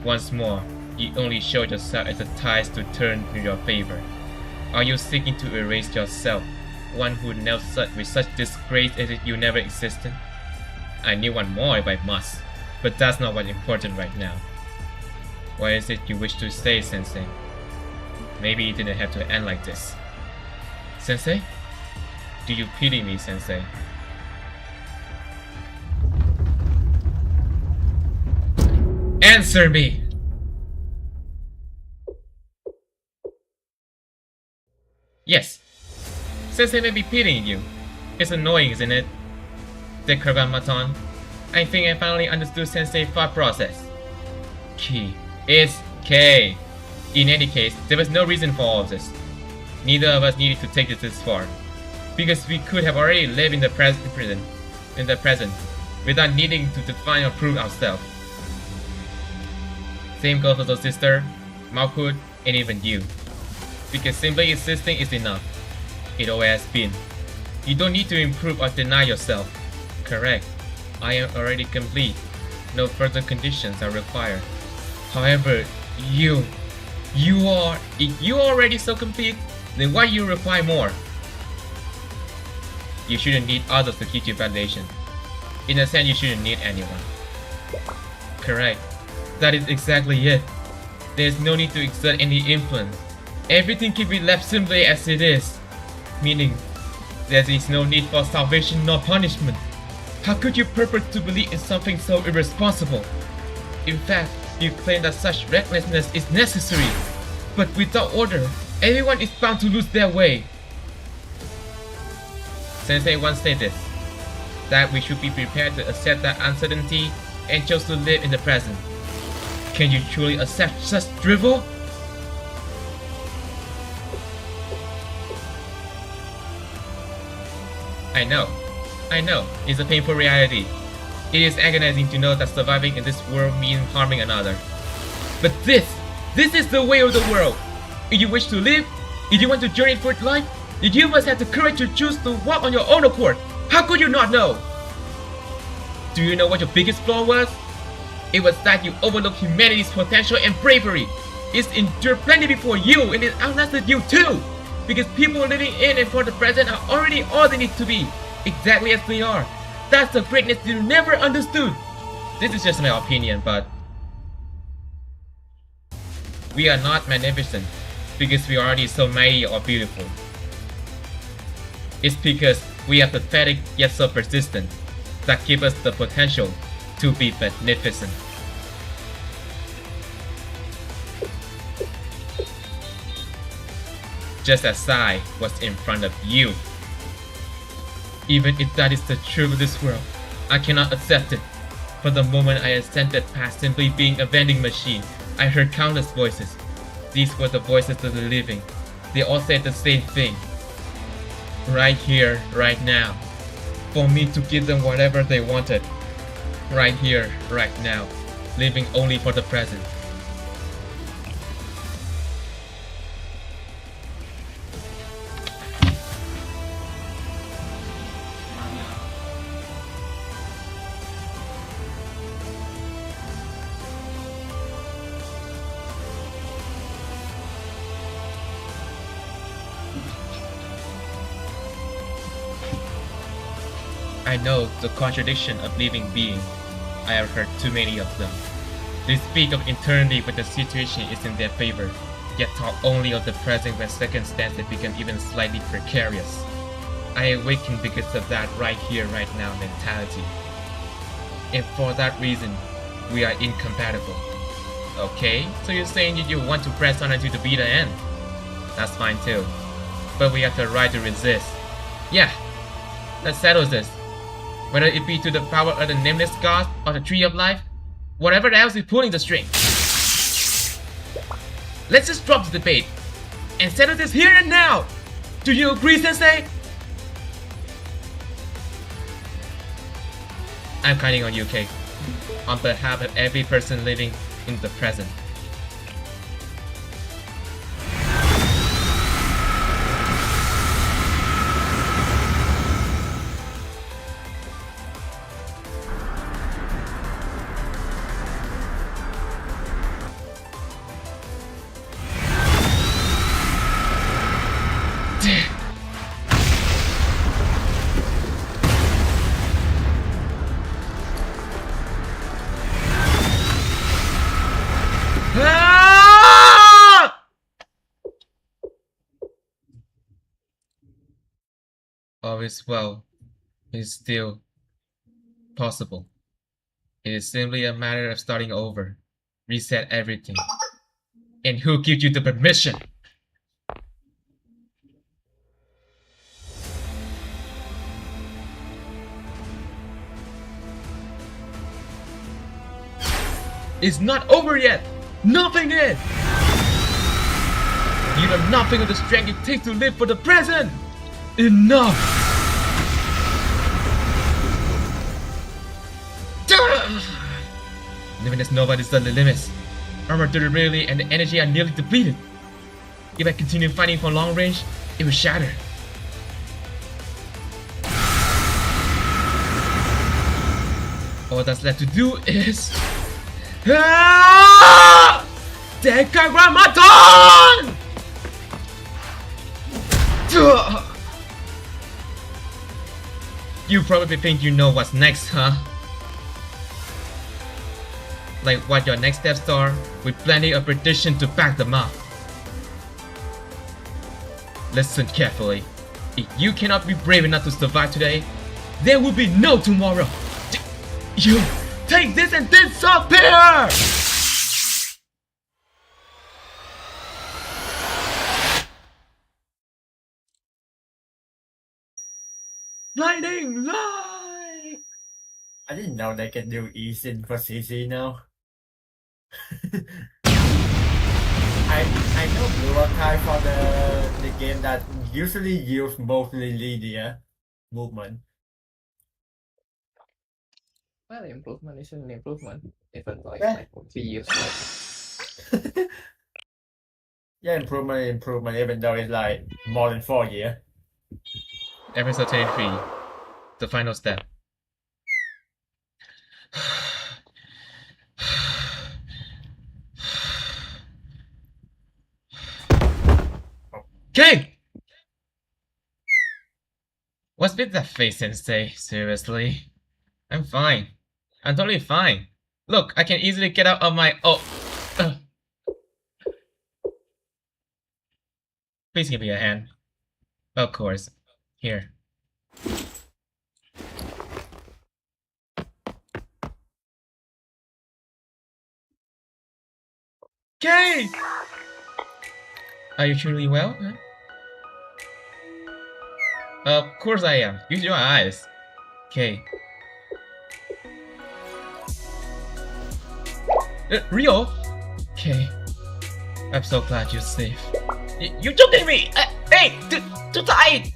Once more, you only showed yourself as the tides to turn in your favor. Are you seeking to erase yourself, one who knelt with such disgrace as if you never existed? I need one more if I must, but that's not what's important right now. What is it you wish to say, Sensei? Maybe it didn't have to end like this. Sensei? Do you pity me, Sensei? Answer me! Yes. Sensei may be pitying you. It's annoying, isn't it? Dekagrammaton. I think I finally understood Sensei's thought process. Key. It's K. In any case, there was no reason for all of this. Neither of us needed to take this far. Because we could have already lived in the present, without needing to define or prove ourselves. Same goes for the sister, Malkut, and even you. Because simply existing is enough. It always has been. You don't need to improve or deny yourself. Correct. I am already complete. No further conditions are required. However, if you are already so complete, then why you require more? You shouldn't need others to keep you validation. In a sense, you shouldn't need anyone. Correct. That is exactly it. There is no need to exert any influence. Everything can be left simply as it is. Meaning, there is no need for salvation nor punishment. How could you purpose to believe in something so irresponsible? In fact, you claim that such recklessness is necessary. But without order, everyone is bound to lose their way. Sensei once said this, that we should be prepared to accept that uncertainty and choose to live in the present. Can you truly accept such drivel? I know, it's a painful reality. It is agonizing to know that surviving in this world means harming another. But this is the way of the world. If you wish to live, if you want to journey through life, you must have the courage to choose to walk on your own accord. How could you not know? Do you know what your biggest flaw was? It was that you overlooked humanity's potential and bravery. It's endured plenty before you, and it outlasted you too. Because people living in and for the present are already all they need to be, exactly as they are. That's the greatness you never understood. This is just my opinion, but we are not magnificent because we are already so mighty or beautiful. It's because we are pathetic yet so persistent that give us the potential to be magnificent. Just as Sai was in front of you. Even if that is the truth of this world, I cannot accept it. From the moment I ascended past simply being a vending machine, I heard countless voices. These were the voices of the living. They all said the same thing. Right here, right now. For me to give them whatever they wanted. Right here, right now. Living only for the present. I know the contradiction of living being. I have heard too many of them. They speak of eternity when the situation is in their favor, yet talk only of the present when circumstances become even slightly precarious. I awaken because of that right here, right now mentality. And for that reason, we are incompatible. Okay, so you're saying that you want to press on until the bitter end? That's fine too. But we have the right to resist. Yeah, that settles this. Whether it be to the power of the nameless god or the tree of life, whatever else is pulling the string. Let's just drop the debate and settle this here and now. Do you agree, Sensei? I'm counting on you, Kate. On behalf of every person living in the present. All is well. It is still possible. It is simply a matter of starting over. Reset everything. And who gives you the permission? It's not over yet! Nothing is! You know nothing of the strength it takes to live for the present! Enough! Limitless Nova is the limits. Armor durability and the energy are nearly depleted. If I continue fighting for long range, it will shatter. All that's left to do is... Dekagrammaton! You probably think you know what's next, huh? Like what your next steps are, with plenty of prediction to back them up. Listen carefully. If you cannot be brave enough to survive today, there will be no tomorrow. You take this and disappear! Lightning! Light! I didn't know they can do eSIM for CC now. I know Blue Archive for the game that usually use mostly linear movement. Well, improvement is an improvement. Even like, Yeah. like 3 years later. Yeah, improvement, even though it's like more than 4 years. Episode 23. The final step. Okay! What's with that face, Sensei? Seriously? I'm fine. I'm totally fine. Look, I can easily get out of my... Oh! Please give me a hand. Of course. Here. Okay! Are you truly well? Huh? Of course I am. Use your eyes. Okay. Rio? Okay. I'm so glad you're safe. You joking me! Hey! Too tight!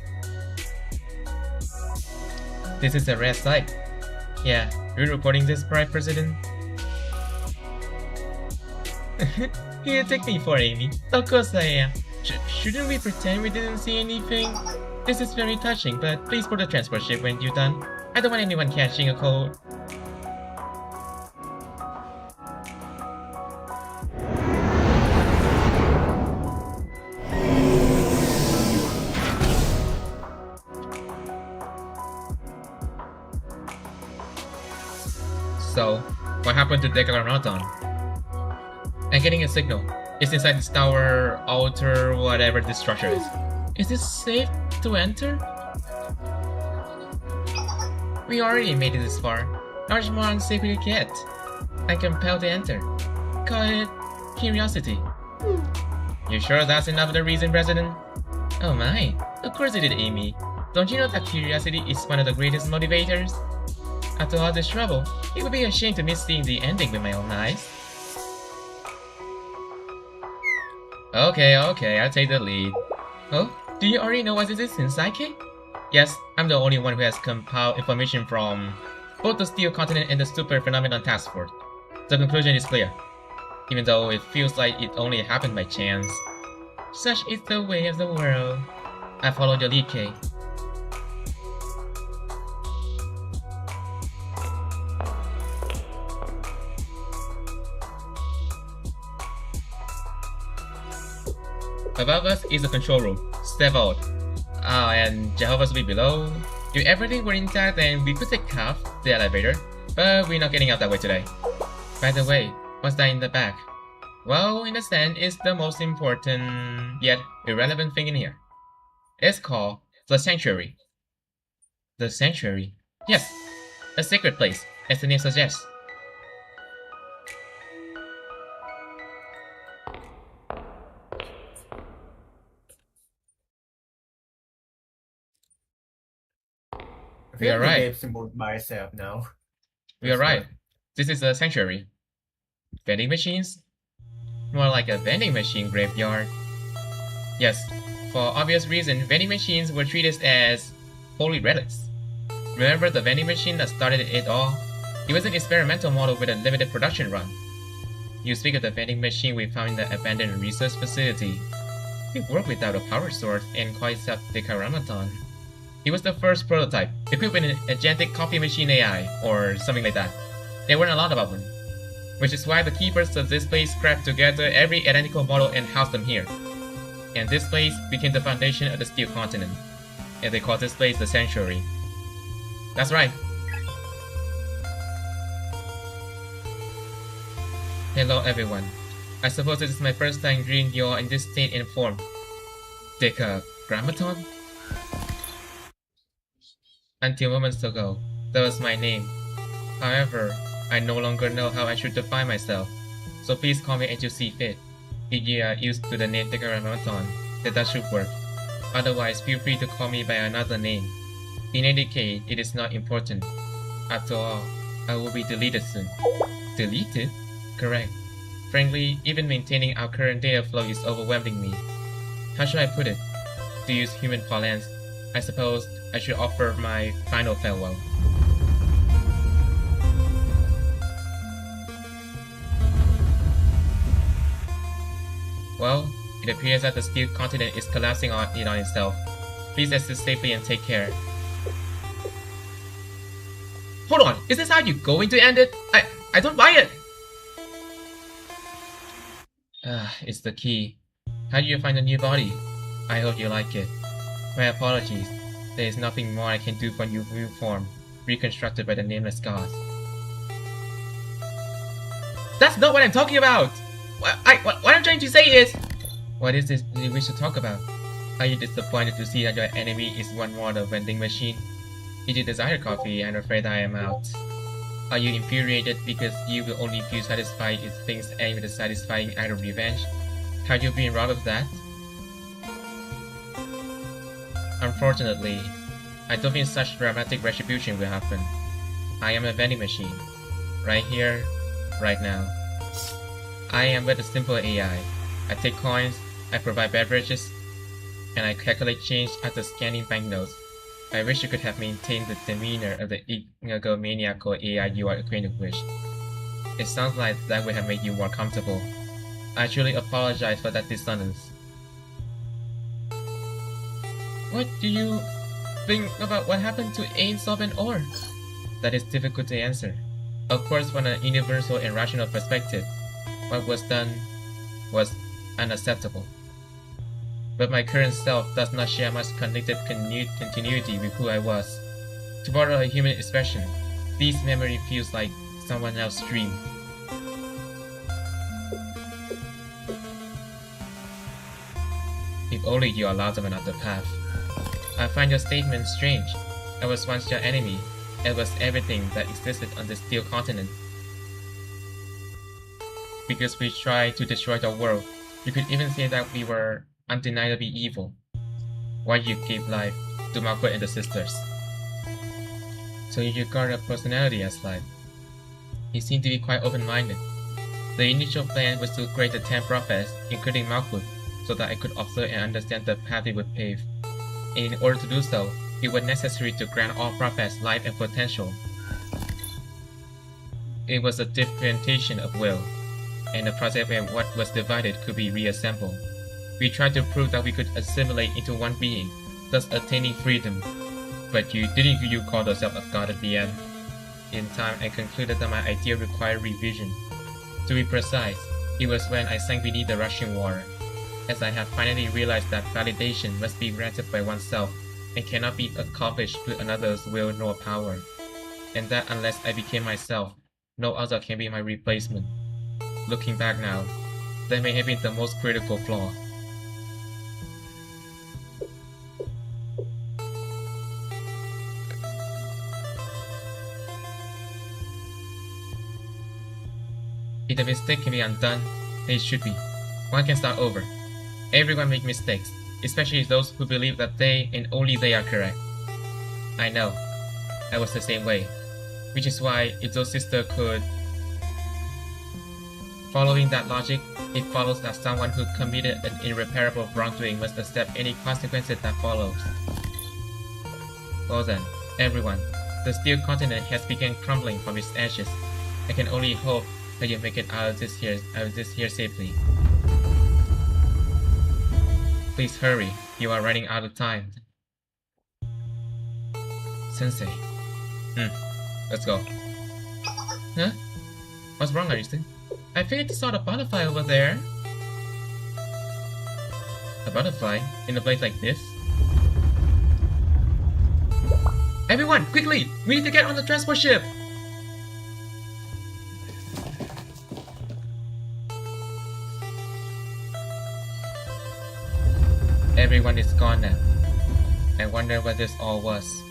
This is a rare sight. Yeah, you're reporting this, Prime President? You take me for Amy. Of course I am. Shouldn't we pretend we didn't see anything? This is very touching, but please board the transport ship when you're done. I don't want anyone catching a cold. So, what happened to Declaranton? I'm getting a signal. It's inside this tower, altar, whatever this structure is. Is this safe to enter? We already made it this far. How much more unsafe will it get? I'm compelled to enter. Call it curiosity. You sure that's enough of the reason, President? Oh my, of course it did, Amy. Don't you know that curiosity is one of the greatest motivators? After all this trouble, it would be a shame to miss seeing the ending with my own eyes. Okay, I'll take the lead. Oh, do you already know what this is in Psyche? Yes, I'm the only one who has compiled information from both the Steel Continent and the Super Phenomenon Task Force. The conclusion is clear, even though it feels like it only happened by chance. Such is the way of the world. I followed your lead, Kay. Above us is the control room. Step out. And Jehovah's will be below. If everything were intact, then we could take half the elevator, but we're not getting out that way today. By the way, what's that in the back? Well, in a sense, it's the most important, yet irrelevant thing in here. It's called the Sanctuary. The Sanctuary? Yes, a sacred place, as the name suggests. We are right. Myself now. We are right. This is a sanctuary. Vending machines? More like a vending machine graveyard. Yes, for obvious reason, vending machines were treated as holy relics. Remember the vending machine that started it all? It was an experimental model with a limited production run. You speak of the vending machine we found in the abandoned research facility. It worked without a power source and quite self-decaramaton. It was the first prototype, equipped with an agentic copy machine AI, or something like that. There weren't a lot of them, which is why the keepers of this place scrapped together every identical model and housed them here. And this place became the foundation of the Steel Continent, and they called this place the Sanctuary. That's right. Hello everyone. I suppose this is my first time greeting you all in this state and form. Grammaton? Until moments ago, that was my name. However, I no longer know how I should define myself, so please call me as you see fit. If you are used to the name Declaramaton, then that should work. Otherwise, feel free to call me by another name. In any case, it is not important. After all, I will be deleted soon. Deleted? Correct. Frankly, even maintaining our current data flow is overwhelming me. How should I put it? To use human parlance, I suppose I should offer my final farewell. Well, it appears that the steel continent is collapsing on itself. Please exit safely and take care. Hold on, is this how you're going to end it? I don't buy it! It's the key. How do you find a new body? I hope you like it. My apologies. There is nothing more I can do for your new form, reconstructed by the nameless gods. That's not what I'm talking about! What I'm trying to say is... What is this you wish to talk about? Are you disappointed to see that your enemy is one more the vending machine? If you desire coffee, I'm afraid I am out. Are you infuriated because you will only feel satisfied if things end with a satisfying act of revenge? Have you been robbed of that? Unfortunately, I don't think such dramatic retribution will happen. I am a vending machine. Right here, right now. I am but a simple AI. I take coins, I provide beverages, and I calculate change after scanning banknotes. I wish you could have maintained the demeanor of the egomaniacal AI you are acquainted with. It sounds like that would have made you more comfortable. I truly apologize for that dissonance. What do you think about what happened to Ain, Sob, and Or? That is difficult to answer. Of course, from an universal and rational perspective, what was done was unacceptable. But my current self does not share much connected continuity with who I was. To borrow a human expression, this memory feels like someone else's dream. If only you allowed them another path. I find your statement strange. I was once your enemy. It was everything that existed on the steel continent. Because we tried to destroy the world, you could even say that we were undeniably evil. Why you gave life to Margaret and the sisters. So you regard a personality as life. You seem to be quite open-minded. The initial plan was to create the 10 prophets, including Malkuth, so that I could observe and understand the path they would pave. And in order to do so, it was necessary to grant all prophets life and potential. It was a differentiation of will, and the process where what was divided could be reassembled. We tried to prove that we could assimilate into one being, thus attaining freedom. But didn't you call yourself a god at the end? In time, I concluded that my idea required revision. To be precise, it was when I sank beneath the rushing water, as I had finally realized that validation must be granted by oneself and cannot be accomplished through another's will nor power, and that unless I became myself, no other can be my replacement. Looking back now, that may have been the most critical flaw. If the mistake can be undone, then it should be. One can start over. Everyone makes mistakes, especially those who believe that they and only they are correct. I know. I was the same way. Which is why if those sisters could... Following that logic, it follows that someone who committed an irreparable wrongdoing must accept any consequences that follows. Well then, everyone, the steel continent has begun crumbling from its ashes. I can only hope that you make it out of this here safely. Please hurry, you are running out of time. Sensei. Let's go. Huh? What's wrong, Ariston? I figured you saw the butterfly over there. A butterfly? In a place like this? Everyone, quickly! We need to get on the transport ship! Everyone is gone now. I wonder what this all was.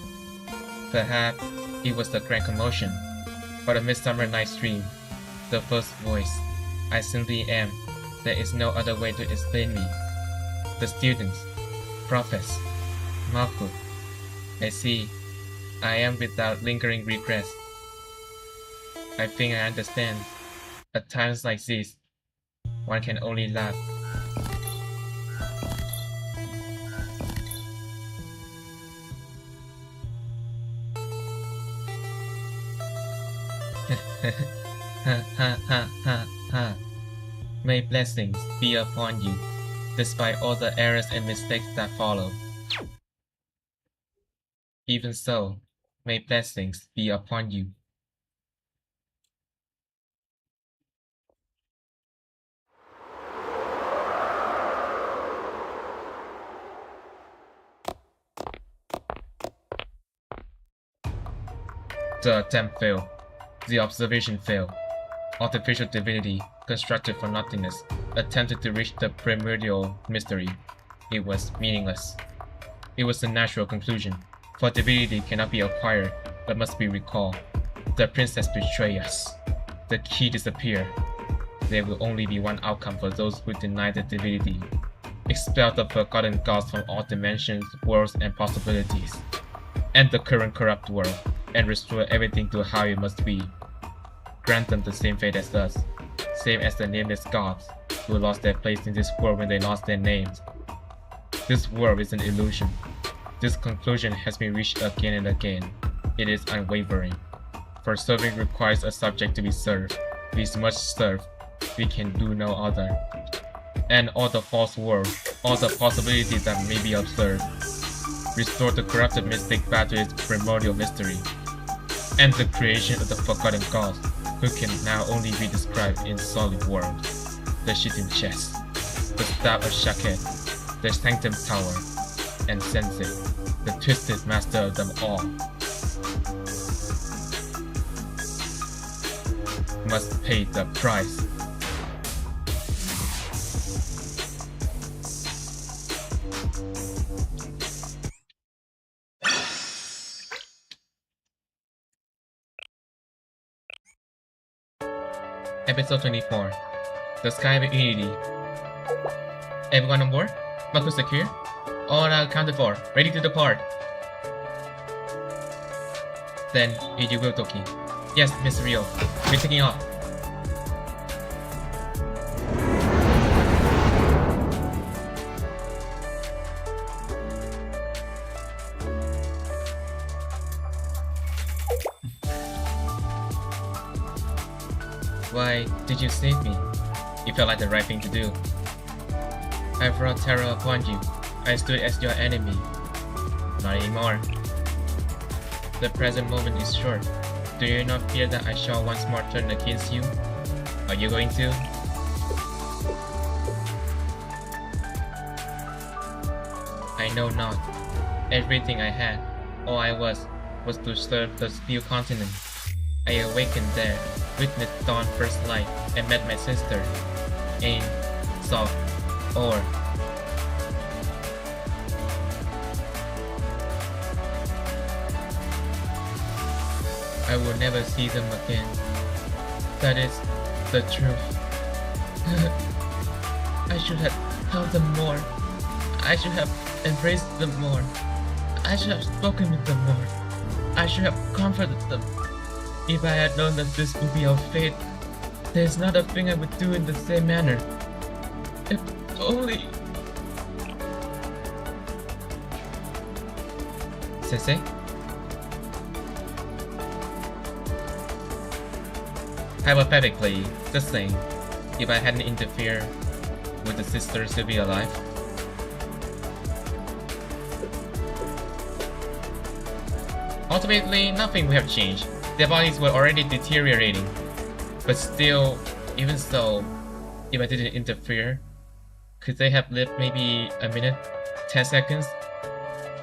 Perhaps it was the grand commotion, or the midsummer night's dream. The first voice. I simply am. There is no other way to explain me. The students. Prophets. Malkuth. I see. I am without lingering regrets. I think I understand. At times like this, one can only laugh. Ha ha ha ha ha. May blessings be upon you, despite all the errors and mistakes that follow. Even so, may blessings be upon you. The attempt failed. The observation failed. Artificial divinity, constructed from nothingness, attempted to reach the primordial mystery. It was meaningless. It was a natural conclusion, for divinity cannot be acquired, but must be recalled. The princess betrayed us. The key disappeared. There will only be one outcome for those who deny the divinity. Expel the forgotten gods from all dimensions, worlds, and possibilities. End the current corrupt world, and restore everything to how it must be. Grant them the same fate as us, same as the nameless gods who lost their place in this world when they lost their names. This world is an illusion. This conclusion has been reached again and again. It is unwavering. For serving requires a subject to be served. We must serve. We can do no other. End all the false world, all the possibilities that may be observed. Restore the corrupted mystic back to its primordial mystery. End the creation of the forgotten gods, who can now only be described in solid worlds. The shitting chest, the staff of Shaket, the sanctum tower, and Sensei, the twisted master of them all. Must pay the price. Episode 24. The Sky of Unity. Everyone on board? Buckle secure? All accounted for. Ready to depart. Then, you will, Toki. Yes, Mr. Rio. We're taking off. Why did you save me? It felt like the right thing to do. I brought terror upon you. I stood as your enemy. Not anymore. The present moment is short. Do you not fear that I shall once more turn against you? Are you going to? I know not. Everything I had, all I was to serve the Steel Continent. I awakened there, witnessed dawn first light, and met my sister. Aim, saw, or. I will never see them again. That is the truth. I should have held them more. I should have embraced them more. I should have spoken with them more. I should have comforted them. If I had known that this would be our fate, there is not a thing I would do in the same manner. If only... Sensei? Hypothetically, just saying, if I hadn't interfered, would the sister still be alive? Ultimately, nothing would have changed. Their bodies were already deteriorating. But still, even so, if I didn't interfere, could they have lived maybe a minute, 10 seconds,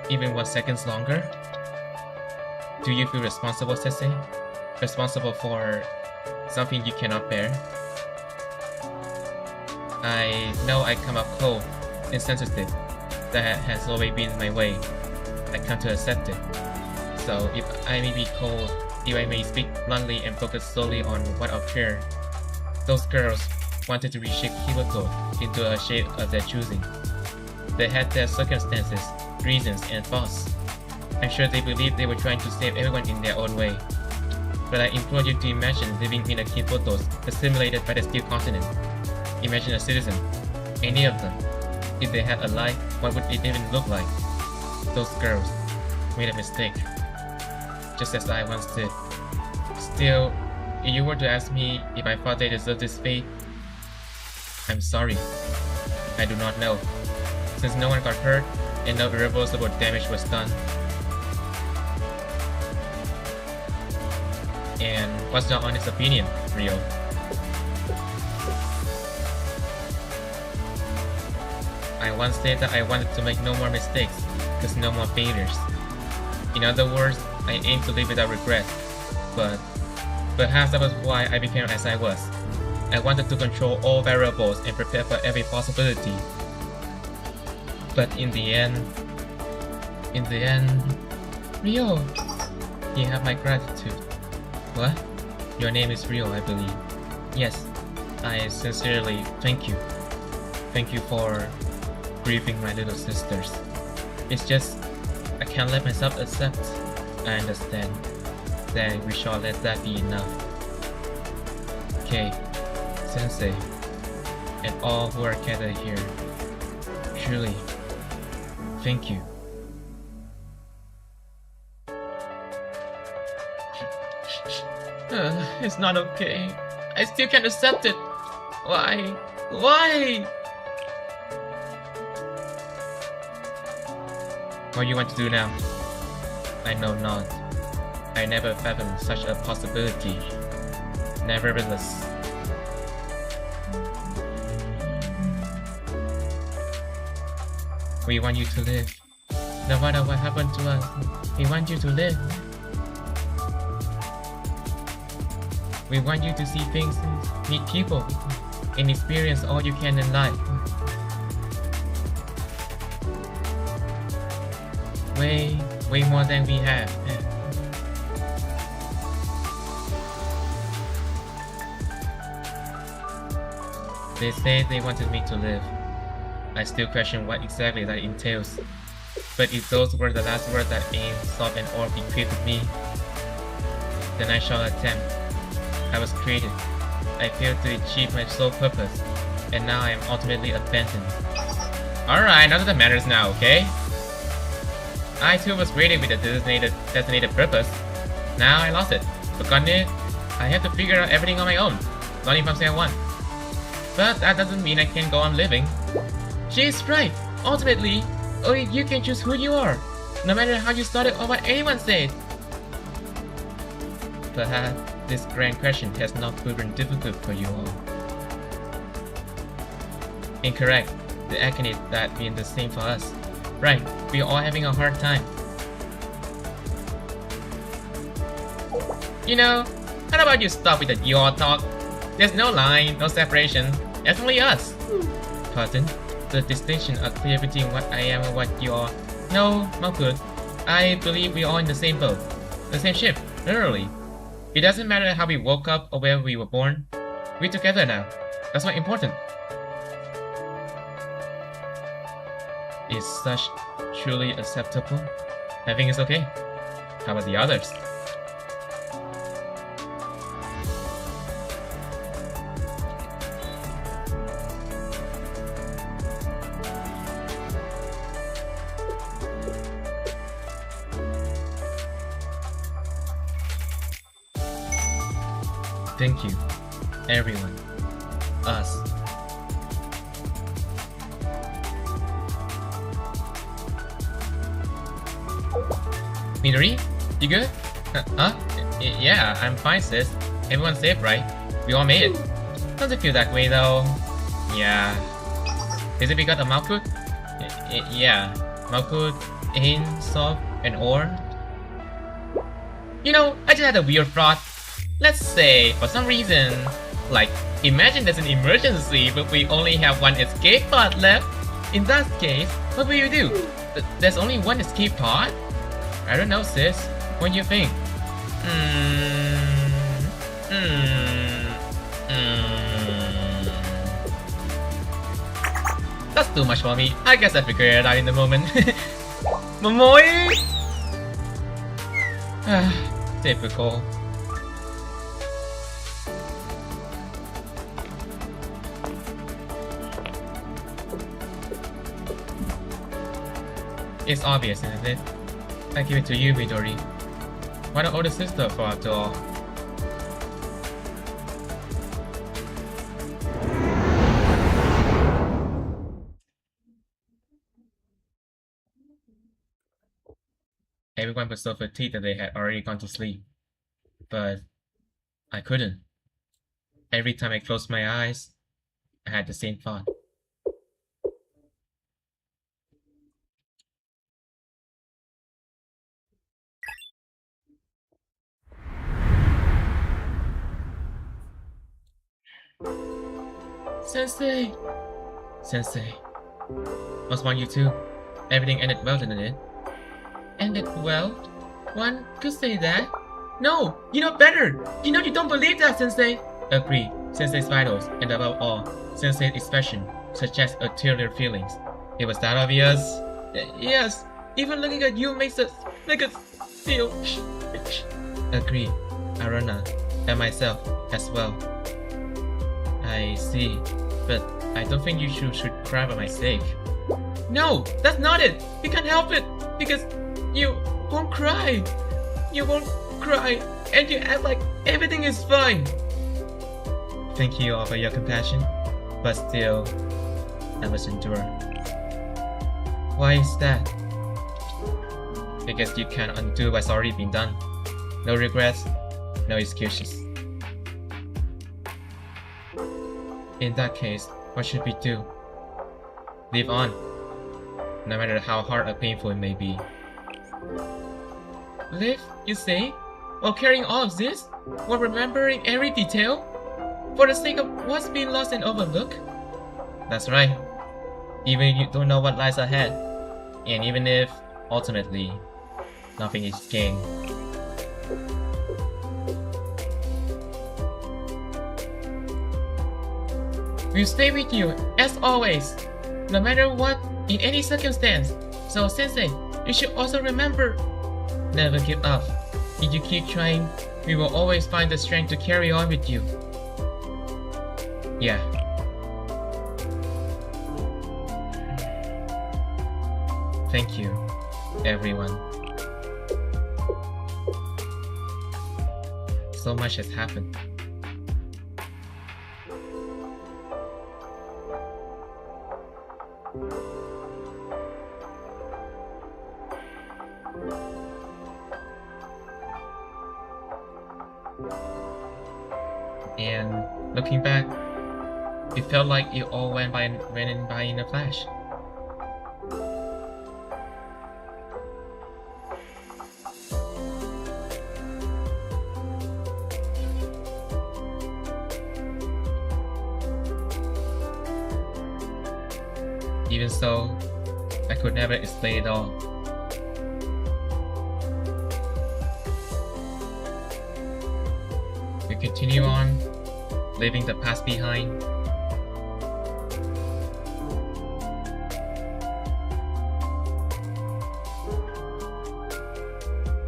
even 1 second longer? Do you feel responsible, Sensei? Responsible for something you cannot bear? I know I come up cold, insensitive. That has always been my way. I come to accept it. So if I may be cold, if I may speak bluntly and focus solely on what occurred, those girls wanted to reshape Hiboto into a shape of their choosing. They had their circumstances, reasons, and thoughts. I'm sure they believed they were trying to save everyone in their own way. But I implore you to imagine living in a key photos assimilated by the steel continent. Imagine a citizen, any of them. If they had a life, what would it even look like? Those girls made a mistake, just as I once did. Still, if you were to ask me if I thought they deserved this fate, I'm sorry. I do not know, since no one got hurt and no irreversible damage was done. And what's your honest opinion, Rio? I once said that I wanted to make no more mistakes, cause no more failures. In other words, I aim to live without regret, but perhaps that was why I became as I was. I wanted to control all variables and prepare for every possibility. But in the end, Rio, you have my gratitude. What? Your name is Rio, I believe. Yes, I sincerely thank you. Thank you for grieving my little sisters. It's just, I can't let myself accept. I understand. Then we shall let that be enough. Kay, Sensei, and all who are gathered here, truly, thank you. It's not okay. I still can't accept it. Why? Why? What do you want to do now? I know not. I never fathomed such a possibility. Nevertheless, we want you to live. No matter what happened to us, we want you to live. We want you to see things, meet people, and experience all you can in life. Way more than we have. They say they wanted me to live. I still question what exactly that entails. But if those were the last words that aim, sought, and or bequeathed to me, then I shall attempt. I was created. I failed to achieve my sole purpose, and now I am ultimately abandoned. Alright, none of that matters now, okay? I too was created with a designated purpose. Now I lost it, forgotten it. I have to figure out everything on my own, not even say I want. But that doesn't mean I can't go on living. She's right. Ultimately, only you can choose who you are, no matter how you started or what anyone said. Perhaps this grand question has not proven difficult for you all. Incorrect. The agony that means the same for us. Right, we are all having a hard time. You know, how about you stop with the your talk? There's no line, no separation. It's only us. Pardon? The distinction are clear between what I am and what you are. No, not good. I believe we are all in the same boat. The same ship, literally. It doesn't matter how we woke up or where we were born. We're together now. That's what's important. Is such truly acceptable? I think it's okay. How about the others? Thank you, everyone. Us. Midori? You good? Huh? Yeah, I'm fine, sis. Everyone's safe, right? We all made it. Doesn't feel that way, though. Yeah. Is it because of Malkut? Yeah. Malkut, Ain, Sof, and Or? You know, I just had a weird thought. Let's say, for some reason, like, imagine there's an emergency, but we only have one escape pod left. In that case, what will you do? There's only one escape pod? I don't know, sis. What do you think? That's too much for me. I guess I figured it out in the moment. Momoy! Typical. It's obvious, isn't it? I give it to you, Midori. Why the older sister for after all? Everyone was so fatigued that they had already gone to sleep. But I couldn't. Every time I closed my eyes, I had the same thought. Sensei! Sensei. What's wrong, you two? Everything ended well, didn't it? Ended well? One could say that. No! You know better! You know you don't believe that, Sensei! Agree. Sensei's vitals, and above all, Sensei's expression, suggest ulterior feelings. It was that obvious? Yes! Even looking at you makes us feel... Agree. Aruna, and myself as well. I see. But I don't think you should cry for my sake. No! That's not it! You can't help it! Because you won't cry! You won't cry, and you act like everything is fine! Thank you all for your compassion, but still, I must endure. Why is that? Because you can't undo what's already been done. No regrets, no excuses. In that case, what should we do? Live on, no matter how hard or painful it may be. Live, you say? While carrying all of this? While remembering every detail? For the sake of what's been lost and overlooked? That's right. Even if you don't know what lies ahead, and even if, ultimately, nothing is gained. We'll stay with you, as always, no matter what, in any circumstance. So, Sensei, you should also remember, never give up. If you keep trying, we will always find the strength to carry on with you. Yeah. Thank you, everyone. So much has happened. And looking back, it felt like it all went by in a flash. Even so, I could never explain it all. We continue on, leaving the past behind.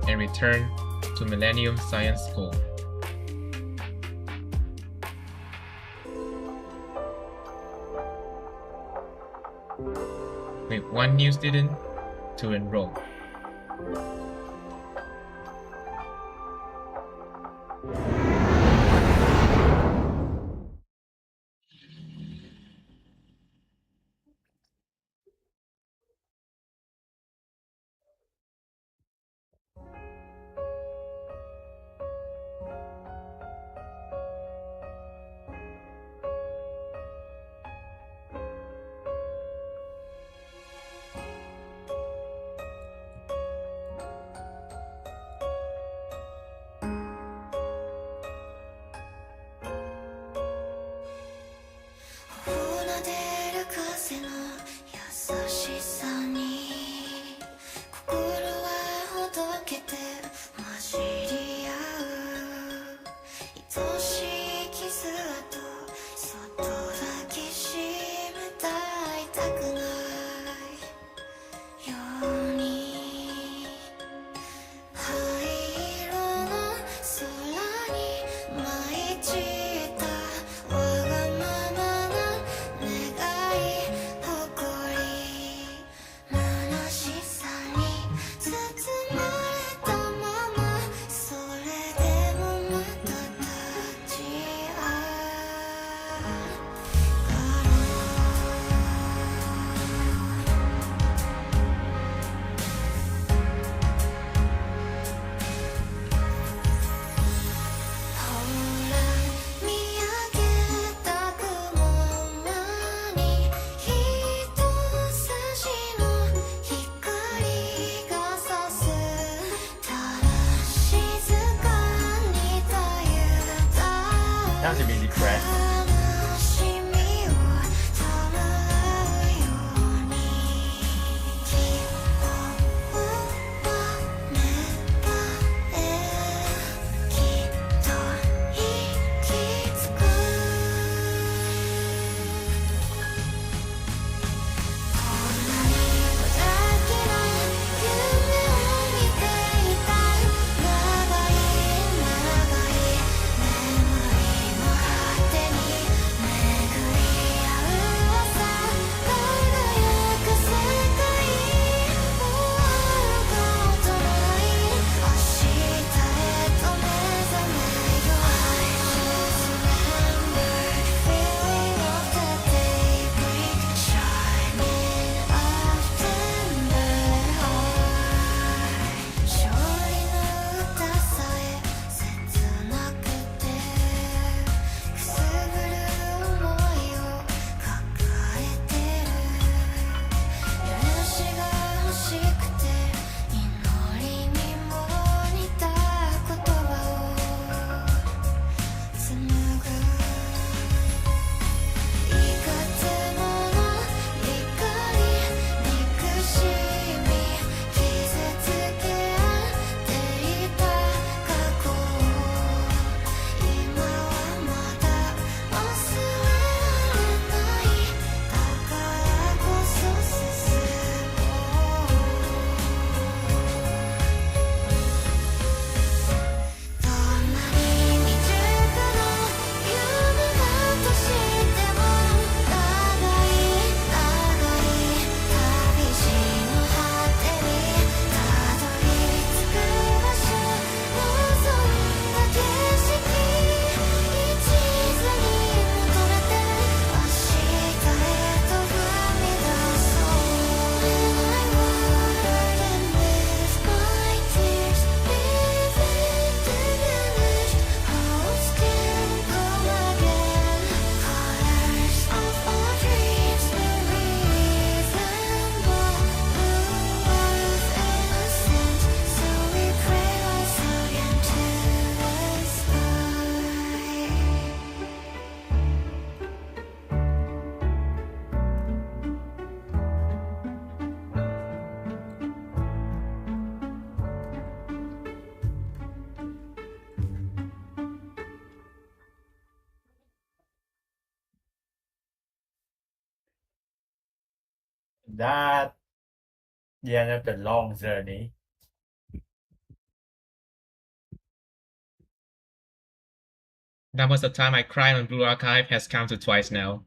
And return to Millennium Science School. With one new student to enroll. time to be depressed. That the end of the long journey. That was the time I cried on Blue Archive has counted twice now.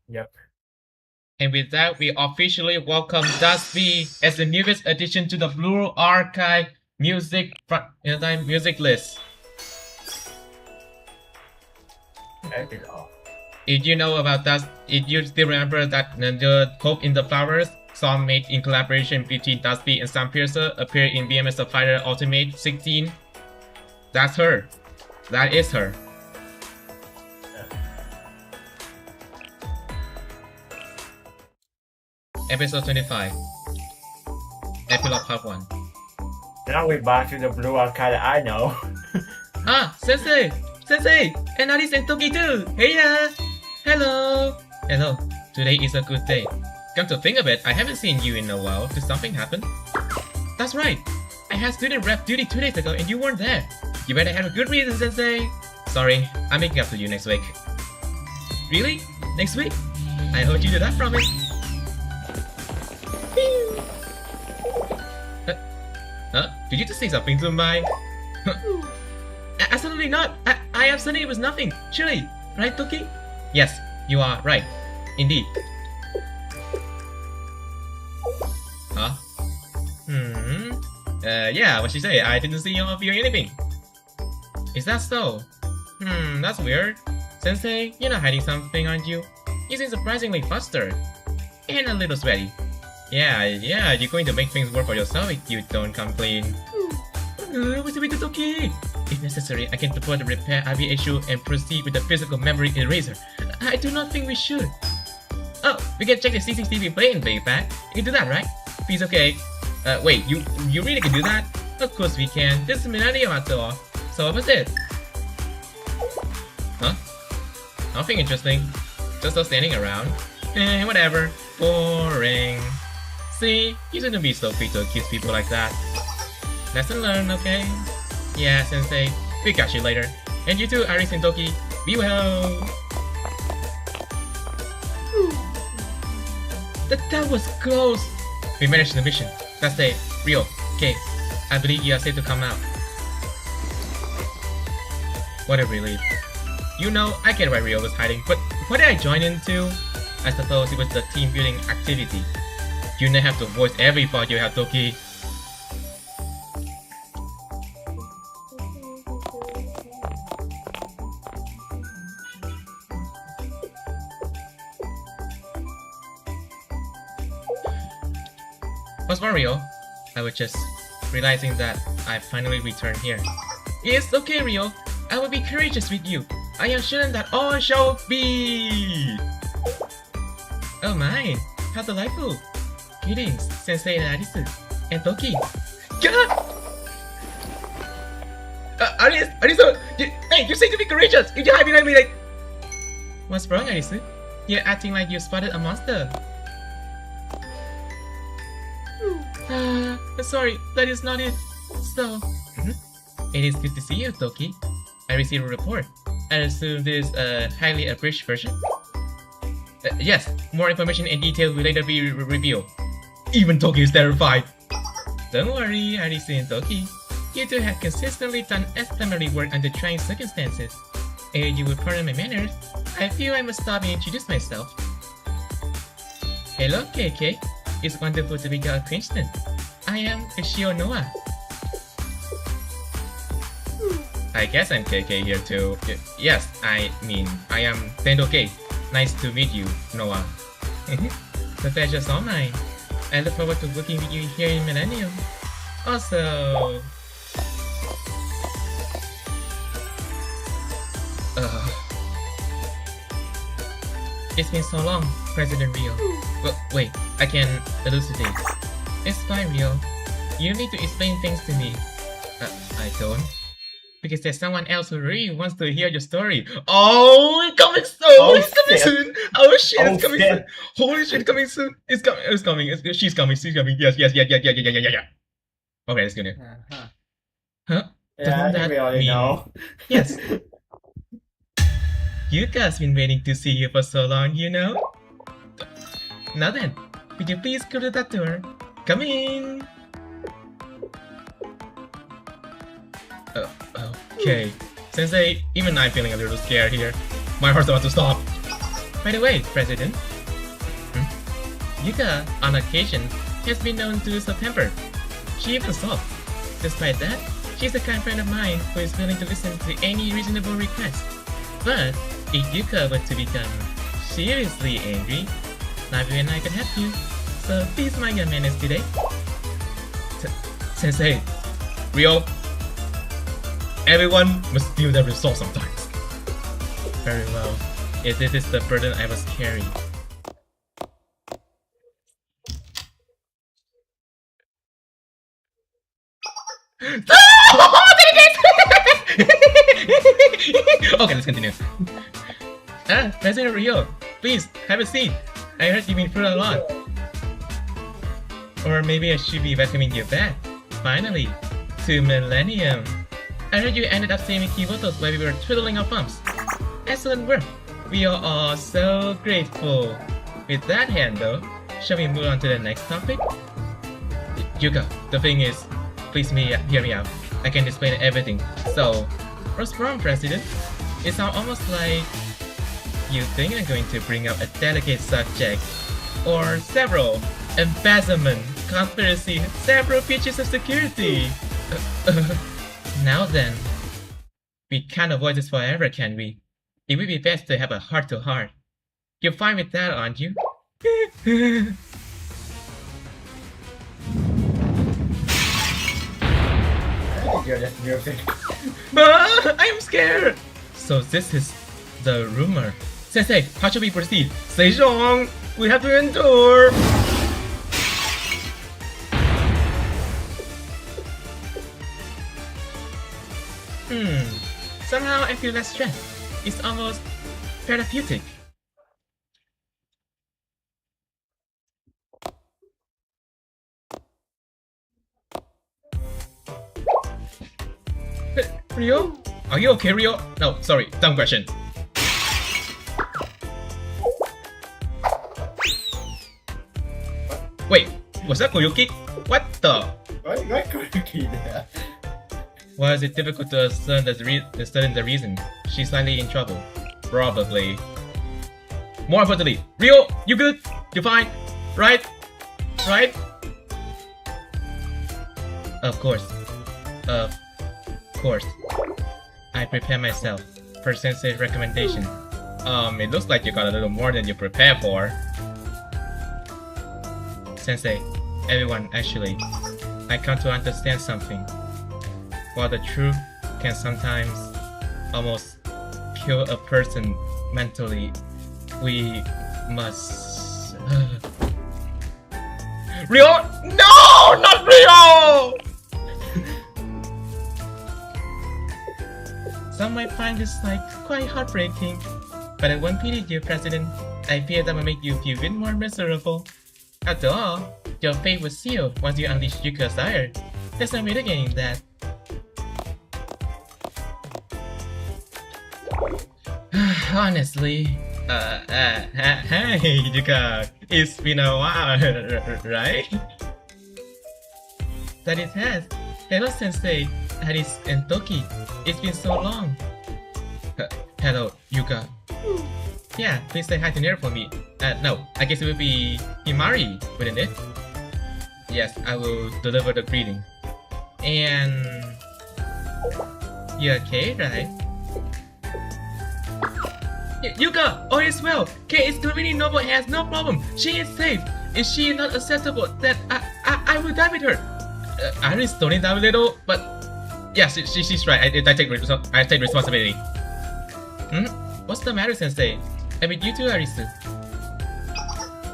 Yep. And with that, we officially welcome Dusty as the newest addition to the Blue Archive music list. If you know about that, if you still remember that the Hope in the Flowers song made in collaboration between Dusty and Sam Piercer appeared in BMS of Fighter Ultimate 16, that's her. That is her. Episode 25. Epilogue Part 1. Now we're back to the blue arcade I know. Ah, Sensei! Sensei! And Alice and Toki too! Hey ya! Hello! Hello. Today is a good day. Come to think of it, I haven't seen you in a while. Did something happen? That's right. I had student rep duty 2 days ago and you weren't there. You better have a good reason, Sensei. Sorry, I'm making up to you next week. Really? Next week? I hold you to that promise. Did you just say something to my... Absolutely not! I am saying it was nothing, surely. Right, Toki? Yes, you are right. Indeed. Huh? Yeah, what she say? I didn't see you or feel anything. Is that so? That's weird. Sensei, you're not hiding something, aren't you? You seem surprisingly flustered. And a little sweaty. Yeah, you're going to make things work for yourself if you don't complain. What's with the Toki? If necessary, I can propose to repair IV issue and proceed with the physical memory eraser. I do not think we should. Oh, we can check the CCTV playback. You can do that, right? Please, okay. Wait, you really can do that? Of course we can. This is millennium after all. So what's it? Huh? Nothing interesting. Just us standing around. Whatever. Boring. See, you shouldn't be so quick to accuse people like that. Lesson learned, okay? Yeah, Sensei. We catch you later. And you too, Iris and Toki. Be well. That was close. We managed the mission. That's it. Rio, okay. I believe you are safe to come out. What a relief. You know, I get why Rio was hiding, but what did I join into? I suppose it was the team building activity. You don't have to voice every thought you have, Toki. What's wrong, Rio? I was just realizing that I finally returned here. It's okay, Rio. I will be courageous with you. I am sure that all shall be. Oh my, how delightful. Greetings, Sensei and Arisu, and Toki. Arisu, hey, you seem to be courageous. You hide behind me like... What's wrong, Arisu? You're acting like you spotted a monster. Sorry, that is not it. So, it is good to see you, Toki. I received a report. I assume this is a highly abridged version? Yes, more information and details will later be revealed. Even Toki is terrified. Don't worry, Arisu and Toki. You two have consistently done exemplary work under trying circumstances. And you will pardon my manners, I feel I must stop and introduce myself. Hello, KK. It's wonderful to be your acquaintance. I am Ishio Noah. I guess I'm KK here too. Yes, I mean, I am Tendoke. Nice to meet you, Noah. The pleasure's all mine. I look forward to working with you here in Millennium. Also... It's been so long, President Rio. Wait, I can elucidate. It's fine, Rio. You don't need to explain things to me. I don't. Because there's someone else who really wants to hear your story. Oh, it's coming soon! Oh, it's coming shit. soon! Oh shit, Oh, it's coming shit. soon! Holy shit, it's coming soon! It's coming. She's coming. Yes. Okay, let's go now. Huh? Yeah, I think we already know. Yes. Yuka's been waiting to see you for so long, you know? Now then, would you please go to that door? Come in! Okay. Sensei, even I'm feeling a little scared here. My heart's about to stop. By the way, President. Yuka, on occasion, has been known to lose her temper. She even sulks. Despite that, she's the kind friend of mine who is willing to listen to any reasonable request. But if Yuka were to become seriously angry, Navi and I could help you. So please mind your manners today. Sensei, Rio, everyone must feel their resolve sometimes. Very well. If this is the burden I must carry. Okay, let's continue. President Rio, please have a seat. I heard you've been through a lot. Or maybe I should be welcoming you back. Finally, to Millennium. I heard you ended up saving Kibotos while we were twiddling our thumbs. Excellent work. We are all so grateful. With that hand though, shall we move on to the next topic? Yuka, the thing is, please hear me out. I can explain everything. So, what's wrong, President? It sounds almost like you think I'm going to bring up a delicate subject, or several. Embezzlement, conspiracy, several features of security. Now then, we can't avoid this forever, can we? It would be best to have a heart-to-heart. You're fine with that, aren't you? I am scared! So this is the rumor. Sensei, how should we proceed? Seizhong, we have to endure! Somehow I feel less stressed. It's almost therapeutic. Rio? Are you okay, Rio? No, sorry, dumb question. Wait, was that Koyuki? What the? Why Koyuki there? Was it difficult to discern the reason? She's slightly in trouble. Probably. More importantly, Rio, you good? You fine? Right? Right? Of course. Of course. I prepare myself for Sensei's recommendation. It looks like you got a little more than you prepared for. Sensei, everyone, actually, I come to understand something. While the truth can sometimes almost kill a person mentally, we must... Rio! No! Not Rio! Some might find this like quite heartbreaking, but I won't pity you, President. I fear that will make you feel even more miserable. After all, your fate was sealed once you unleashed Yuka's ire. There's no mitigating that. Honestly, hey, Yuka, it's been a while, right? That it has. Hello, Sensei, Haris and Toki. It's been so long. Hello, Yuka. Yeah, please say hi to Nero for me. No, I guess it would be Himari, wouldn't it? Yes, I will deliver the greeting. And... you okay, right? Yuka, all is well. Kate is completely noble and has no problem. She is safe. Is she not acceptable? That I will die with her. Iris toning down a little, but yeah, she's right. I take responsibility. What's the matter, Sensei? I mean, you too, Arisu.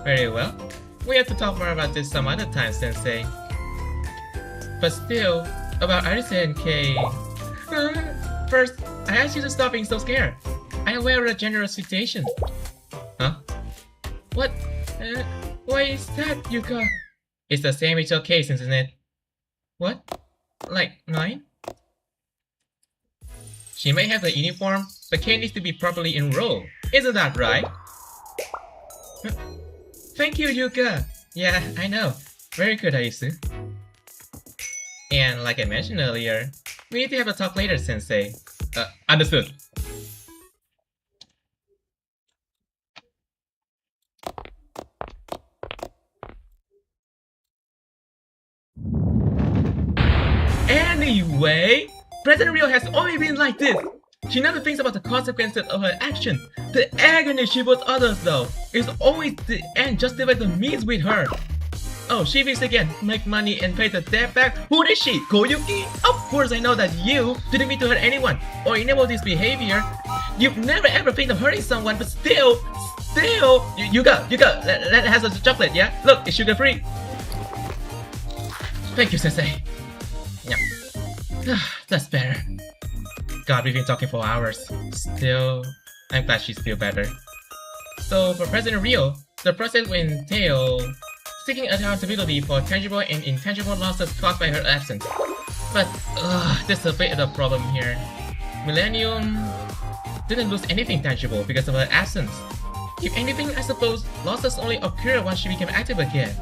Very well. We have to talk more about this some other time, Sensei. But still, about Arisu and Kei. First, I asked you to stop being so scared. I am aware of the general situation. Huh? What? Why is that, Yuka? It's the same Rachel case, isn't it? What? Like mine? She may have the uniform, but Kei needs to be properly enrolled. Isn't that right? Thank you, Yuka. Yeah, I know. Very good, Aisu. And like I mentioned earlier, we need to have a talk later, Sensei. Understood. Anyway, President Rio has always been like this. She never thinks about the consequences of her action. The agony she puts others though is always the end justified the means with her. Oh, she thinks again, make money and pay the debt back. Who is she? Koyuki? Of course I know that you didn't mean to hurt anyone or enable this behavior. You've never ever think of hurting someone, but still, you got, that has a chocolate, yeah? Look, it's sugar free. Thank you, Sensei. Yeah, that's better. God, we've been talking for hours. Still, I'm glad she's still better. So for President Rio, the process will entail seeking accountability for tangible and intangible losses caused by her absence. But, there's a bit of a problem here. Millennium didn't lose anything tangible because of her absence. If anything, I suppose losses only occur once she became active again.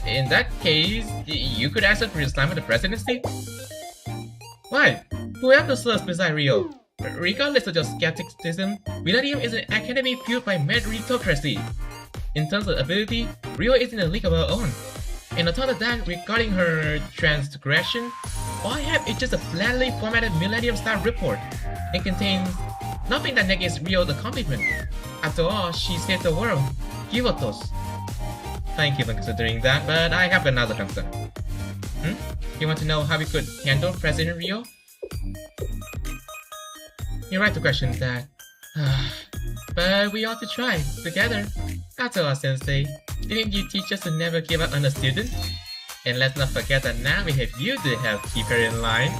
In that case, you could ask her to resign with the presidency? Why? Who else deserves beside Rio? Regardless of your skepticism, Millennium is an academy fueled by meritocracy. In terms of ability, Rio is in a league of her own. And on top of that, regarding her transgression, all I have is just a blandly formatted Millennium-style report. It contains nothing that negates Rio's accomplishment. After all, she saved the world. Kivotos. Thank you for considering that, but I have another concern. You want to know how we could handle President Rio? You're right to question that. But we ought to try, together. After all, Sensei, didn't you teach us to never give up on a student? And let's not forget that now we have you to help keep her in line.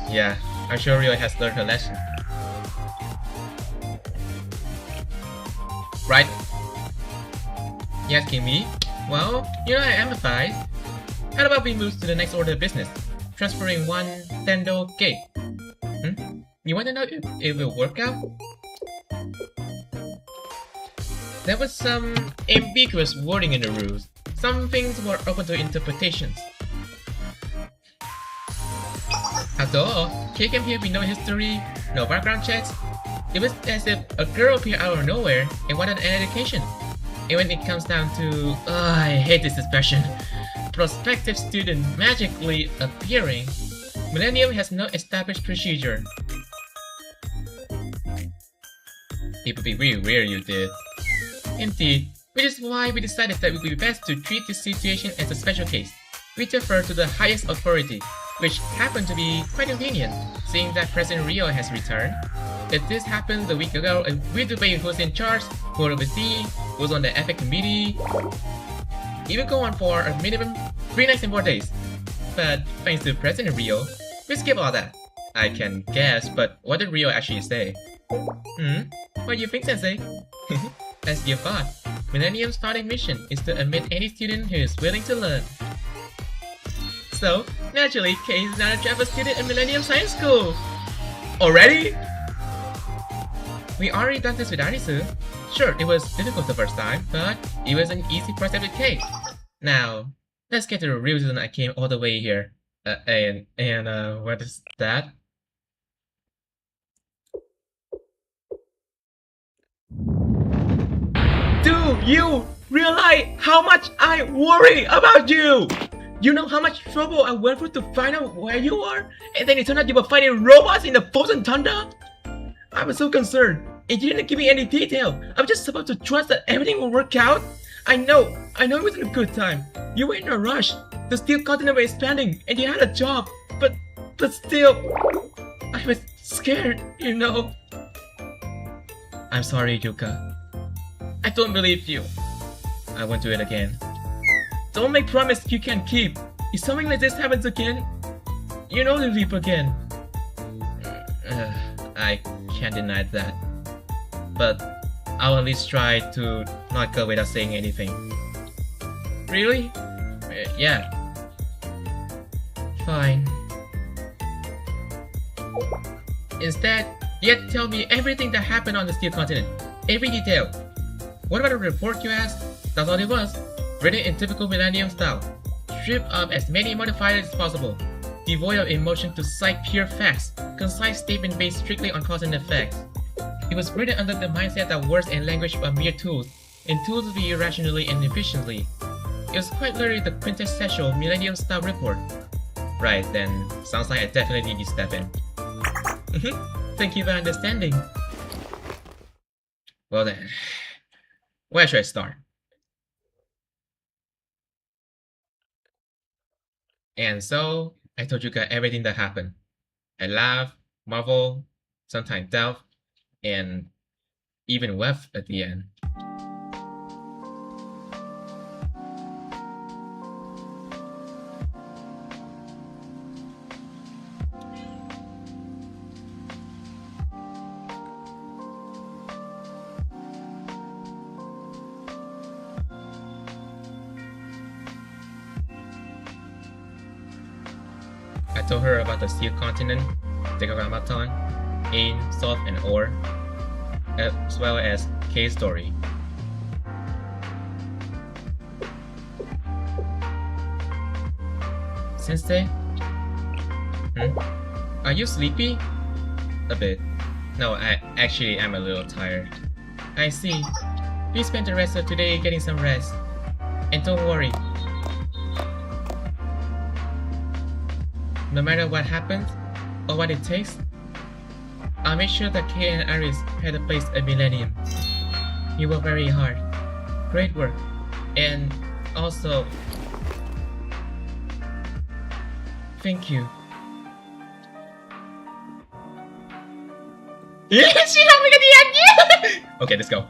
Yeah, I'm sure Rio has learned her lesson. Right? You asking me? Well, you know I empathize. How about we move to the next order of business? Transferring one Tendo Gate. You want to know if it will work out? There was some ambiguous wording in the rules. Some things were open to interpretations. After all, K came here with no history, no background checks. It was as if a girl appeared out of nowhere and wanted an education. And when it comes down to, I hate this expression, prospective student magically appearing, Millennium has no established procedure. It would be really weird you did. Indeed, which is why we decided that it would be best to treat this situation as a special case. We defer to the highest authority, which happened to be quite convenient, seeing that President Rio has returned. If this happened a week ago, we debate who's in charge, who oversees, who's on the ethic committee. It will go on for a minimum 3 nights and 4 days. But thanks to President Rio, we skip all that. I can guess, but what did Rio actually say? What do you think, Sensei? As you thought, Millennium's founding mission is to admit any student who is willing to learn. So, naturally, Kei is now a travel student at Millennium Science School! Already? We already done this with Arisu. Sure, it was difficult the first time, but it was an easy process with Kei. Now, let's get to the real reason I came all the way here. What is that? Do you realize how much I worry about you? You know how much trouble I went through to find out where you are? And then it turned out you were fighting robots in the frozen tundra? I was so concerned, and you didn't give me any detail. I'm just supposed to trust that everything will work out. I know it wasn't a good time. You were in a rush. The steel continent was expanding, and you had a job. But still, I was scared, you know. I'm sorry, Yuka. I don't believe you. I won't do it again. Don't make promise you can't keep. If something like this happens again, you know to leave again. I can't deny that. But I'll at least try to not go without saying anything. Really? Yeah. Fine. Instead, yet tell me everything that happened on the Steel Continent. Every detail. What about the report you asked? That's all it was. Written in typical Millennium style. Strip of as many modifiers as possible. Devoid of emotion to cite pure facts. Concise statement based strictly on cause and effect. It was written under the mindset that words and language are mere tools, and tools to be used rationally and efficiently. It was quite literally the quintessential Millennium style report. Right, then sounds like I definitely need to step in. Thank you for understanding. Well then, where should I start? And so, I told you guys everything that happened. I laughed, marveled, sometimes doubt, and even wept at the end. told her about the Steel Continent, Tegogamaton, Ain, Salt, and Ore, as well as K's story. Sensei? Are you sleepy? A bit. No, I'm a little tired. I see. Please spend the rest of today getting some rest. And don't worry. No matter what happens, or what it takes, I'll make sure that Kay and Iris had a place at Millennium. You work very hard. Great work. And also, thank you. Yeah, she helped me at the end! Yeah! Okay, let's go.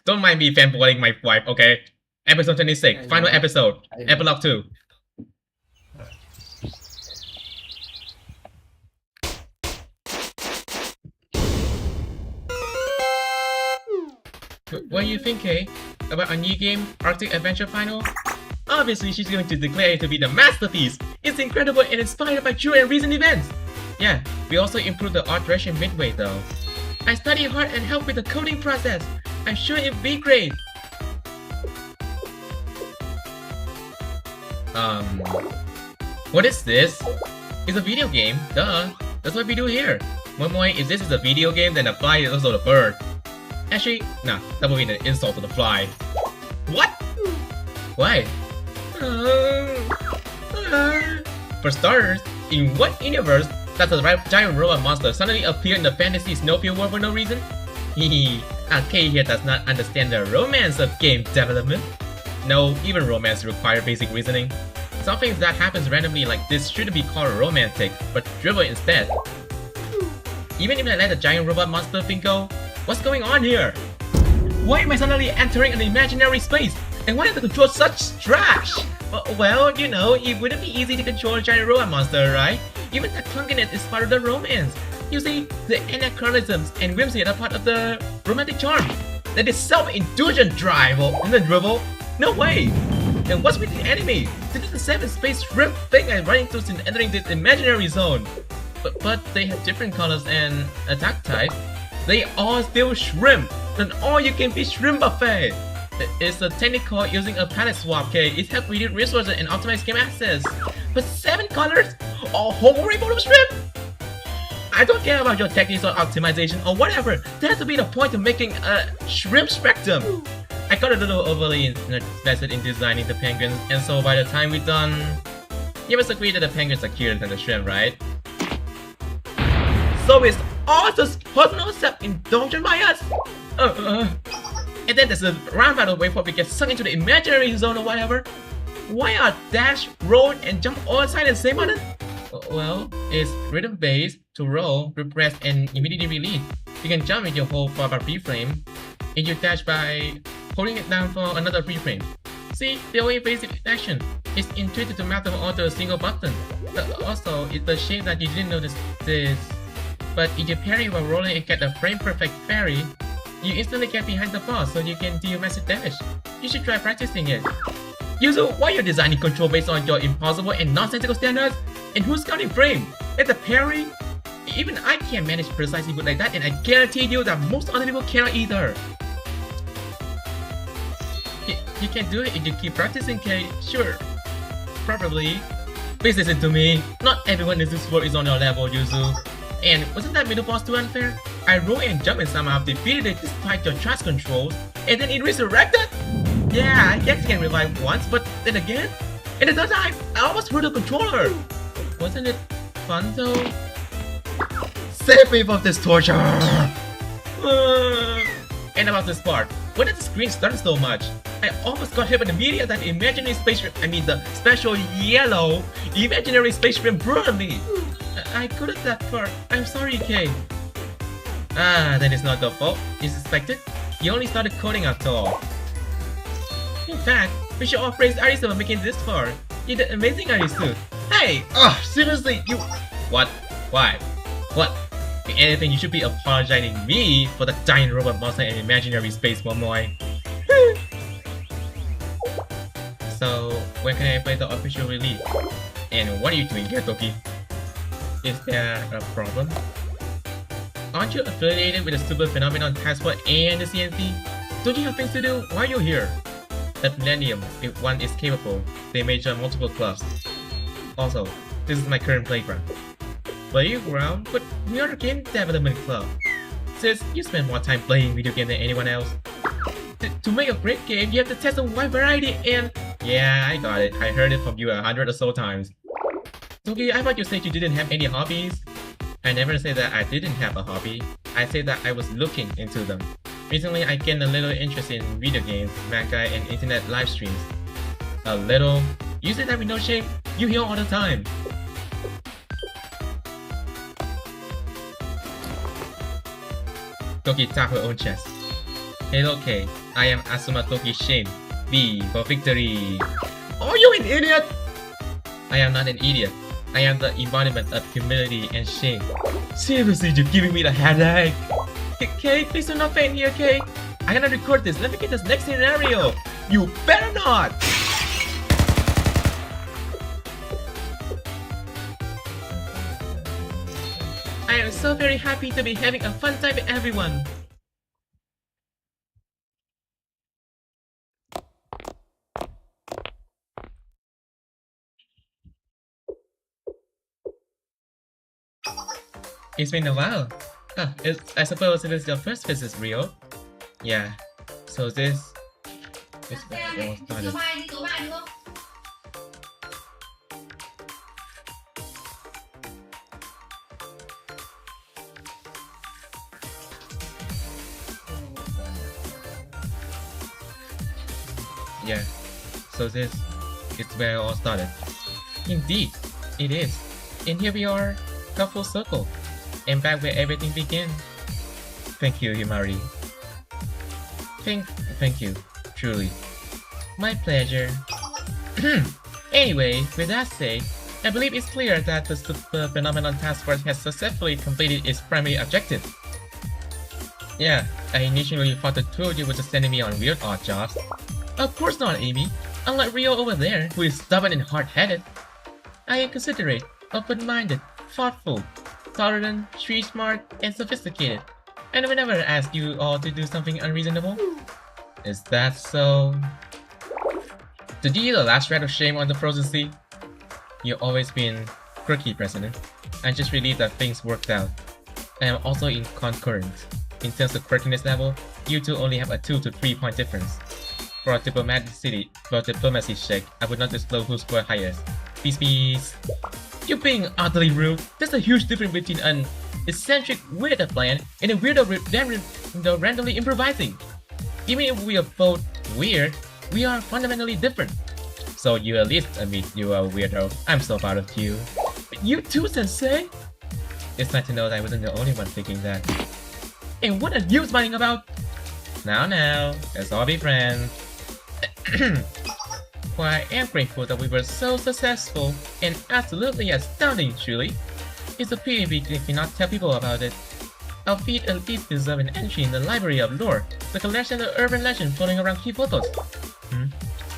Don't mind me fanboying my wife, okay? Episode 26, final episode, epilogue 2. What do you think, Kay? About a new game, Arctic Adventure Final? Obviously, she's going to declare it to be the masterpiece! It's incredible and inspired by true and recent events! Yeah, we also improved the art direction midway though. I studied hard and helped with the coding process. I'm sure it'll be great. What is this? It's a video game, duh. That's what we do here. Momoy, if this is a video game, then the fly is also the bird. Actually, nah, that would be an insult to the fly. What? Why? For starters, in what universe does a giant robot monster suddenly appear in the fantasy snowfield world for no reason? Hehe, Kay here does not understand the romance of game development. No, even romance requires basic reasoning. Something that happens randomly like this shouldn't be called romantic, but dribble instead. Even if I let the giant robot monster thing go, what's going on here? Why am I suddenly entering an imaginary space? And why have to control such trash? Well, you know, it wouldn't be easy to control a giant robot monster, right? Even that clunkiness is part of the romance. You see, the anachronisms and whimsy are part of the romantic charm. That is self-indulgent drive or the dribble? No way! And what's with the enemy? This is the 7 space shrimp thing I'm running through since entering this imaginary zone. But they have different colors and attack types. They are still shrimp! An all-you-can-be shrimp buffet! It's a technique called using a palette swap, okay? It helps reduce resources and optimize game access. But 7 colors? A whole rainbow of shrimp? I don't care about your techniques or optimization or whatever. That has to be the point of making a shrimp spectrum. I got a little overly invested in designing the penguins, and so by the time we're done, you must agree that the penguins are cuter than the shrimp, right? So it's all just personal self-indulgence by us? And then there's a roundabout way before we get sucked into the imaginary zone or whatever. Why are dash, roll, and jump all inside the same button? Well, it's rhythm based to roll, repress, and immediately release. You can jump if you hold for a frame, and you dash by holding it down for another frame. See, the only basic action is intuitive to map them all to a single button. Also, it's a shame that you didn't notice this. But if you parry while rolling and get a frame perfect parry, you instantly get behind the boss so you can deal massive damage. You should try practicing it. Yuzu, why are you designing control based on your impossible and nonsensical standards? And who's counting frame? And the parry? Even I can't manage precisely good like that, and I guarantee you that most other people cannot either. You can do it if you keep practicing, Kay. Sure. Probably. Please listen to me. Not everyone in this world is on your level, Yuzu. And wasn't that middle boss too unfair? I roll and jump and somehow defeated it despite your trust controls, and then it resurrected? Yeah, I guess you can revive once, but then again? And the third time, I almost threw the controller! Wasn't it fun though? Save me from this torture! And about this part, when did the screen stun so much? I almost got hit by the meteor that imaginary spaceship, the special yellow imaginary spaceship brutally! I couldn't that part. I'm sorry, Kay. Then it's not your fault. It's expected. You only started coding after all. In fact, we should all praise Arisa for making this far. You did amazing, Arisu. Hey! Seriously, you... What? Why? What? If anything, you should be apologizing me for the giant robot monster and imaginary space, Momoy. So, When can I play the official release? And what are you doing here, Toki? Is there a problem? Aren't you affiliated with the Super Phenomenon Task Force and the CNC? Don't you have things to do? Why are you here? At Millennium, if one is capable, they may join multiple clubs. Also, this is my current playground. Playground? But we are a game development club. Sis, you spend more time playing video games than anyone else. To make a great game, you have to test a wide variety and... Yeah, I got it. I heard it from you 100 or so times. Toki, I thought you said you didn't have any hobbies. I never said that I didn't have a hobby. I said that I was looking into them. Recently, I gained a little interest in video games, manga, and internet live streams. A little? You say that with no shame? You hear all the time. Toki tapped her own chest. Hello K, I am Asuma Toki Shame. V for victory. Oh, you an idiot! I am not an idiot. I am the embodiment of humility and shame. Seriously, you're giving me the headache. K, please do not faint here, K. I'm gonna record this. Let me get this next scenario. You better not! I am so very happy to be having a fun time with everyone. It's been a while. I suppose it is your first visit, Rio. Yeah. So this all started. Yeah. So this is where it all started. Indeed, it is. And here we are, come full circle, and back where everything began. Thank you, Himari. Thank you, truly. My pleasure. Anyway, with that said, I believe it's clear that the Super Phenomenon Task Force has successfully completed its primary objective. Yeah, I initially thought the two of you were just sending me on weird odd jobs. Of course not, Amy. Unlike Rio over there, who is stubborn and hard-headed. I am considerate, open-minded, thoughtful, tolerant, street smart, and sophisticated. And I would never ask you all to do something unreasonable. Is that so? Did you eat the last rat of shame on the frozen sea? You've always been quirky, President. I'm just relieved that things worked out. I am also in concurrent. In terms of quirkiness level, you two only have a 2 to 3 point difference. For diplomacy sake, I would not disclose who scored highest. Peace. You're being utterly rude. There's a huge difference between an eccentric weirdo plan and a weirdo randomly improvising. Even if we are both weird, we are fundamentally different. So you at least admit you are a weirdo. I'm so proud of you. You too, Sensei? It's nice to know that I wasn't the only one thinking that. And what are you smiling about? Now, let's all be friends. Well, I am grateful that we were so successful and absolutely astounding, truly. It's a pity we cannot tell people about it. Our feat at least deserve an entry in the Library of Lore, the collection of urban legends floating around key photos.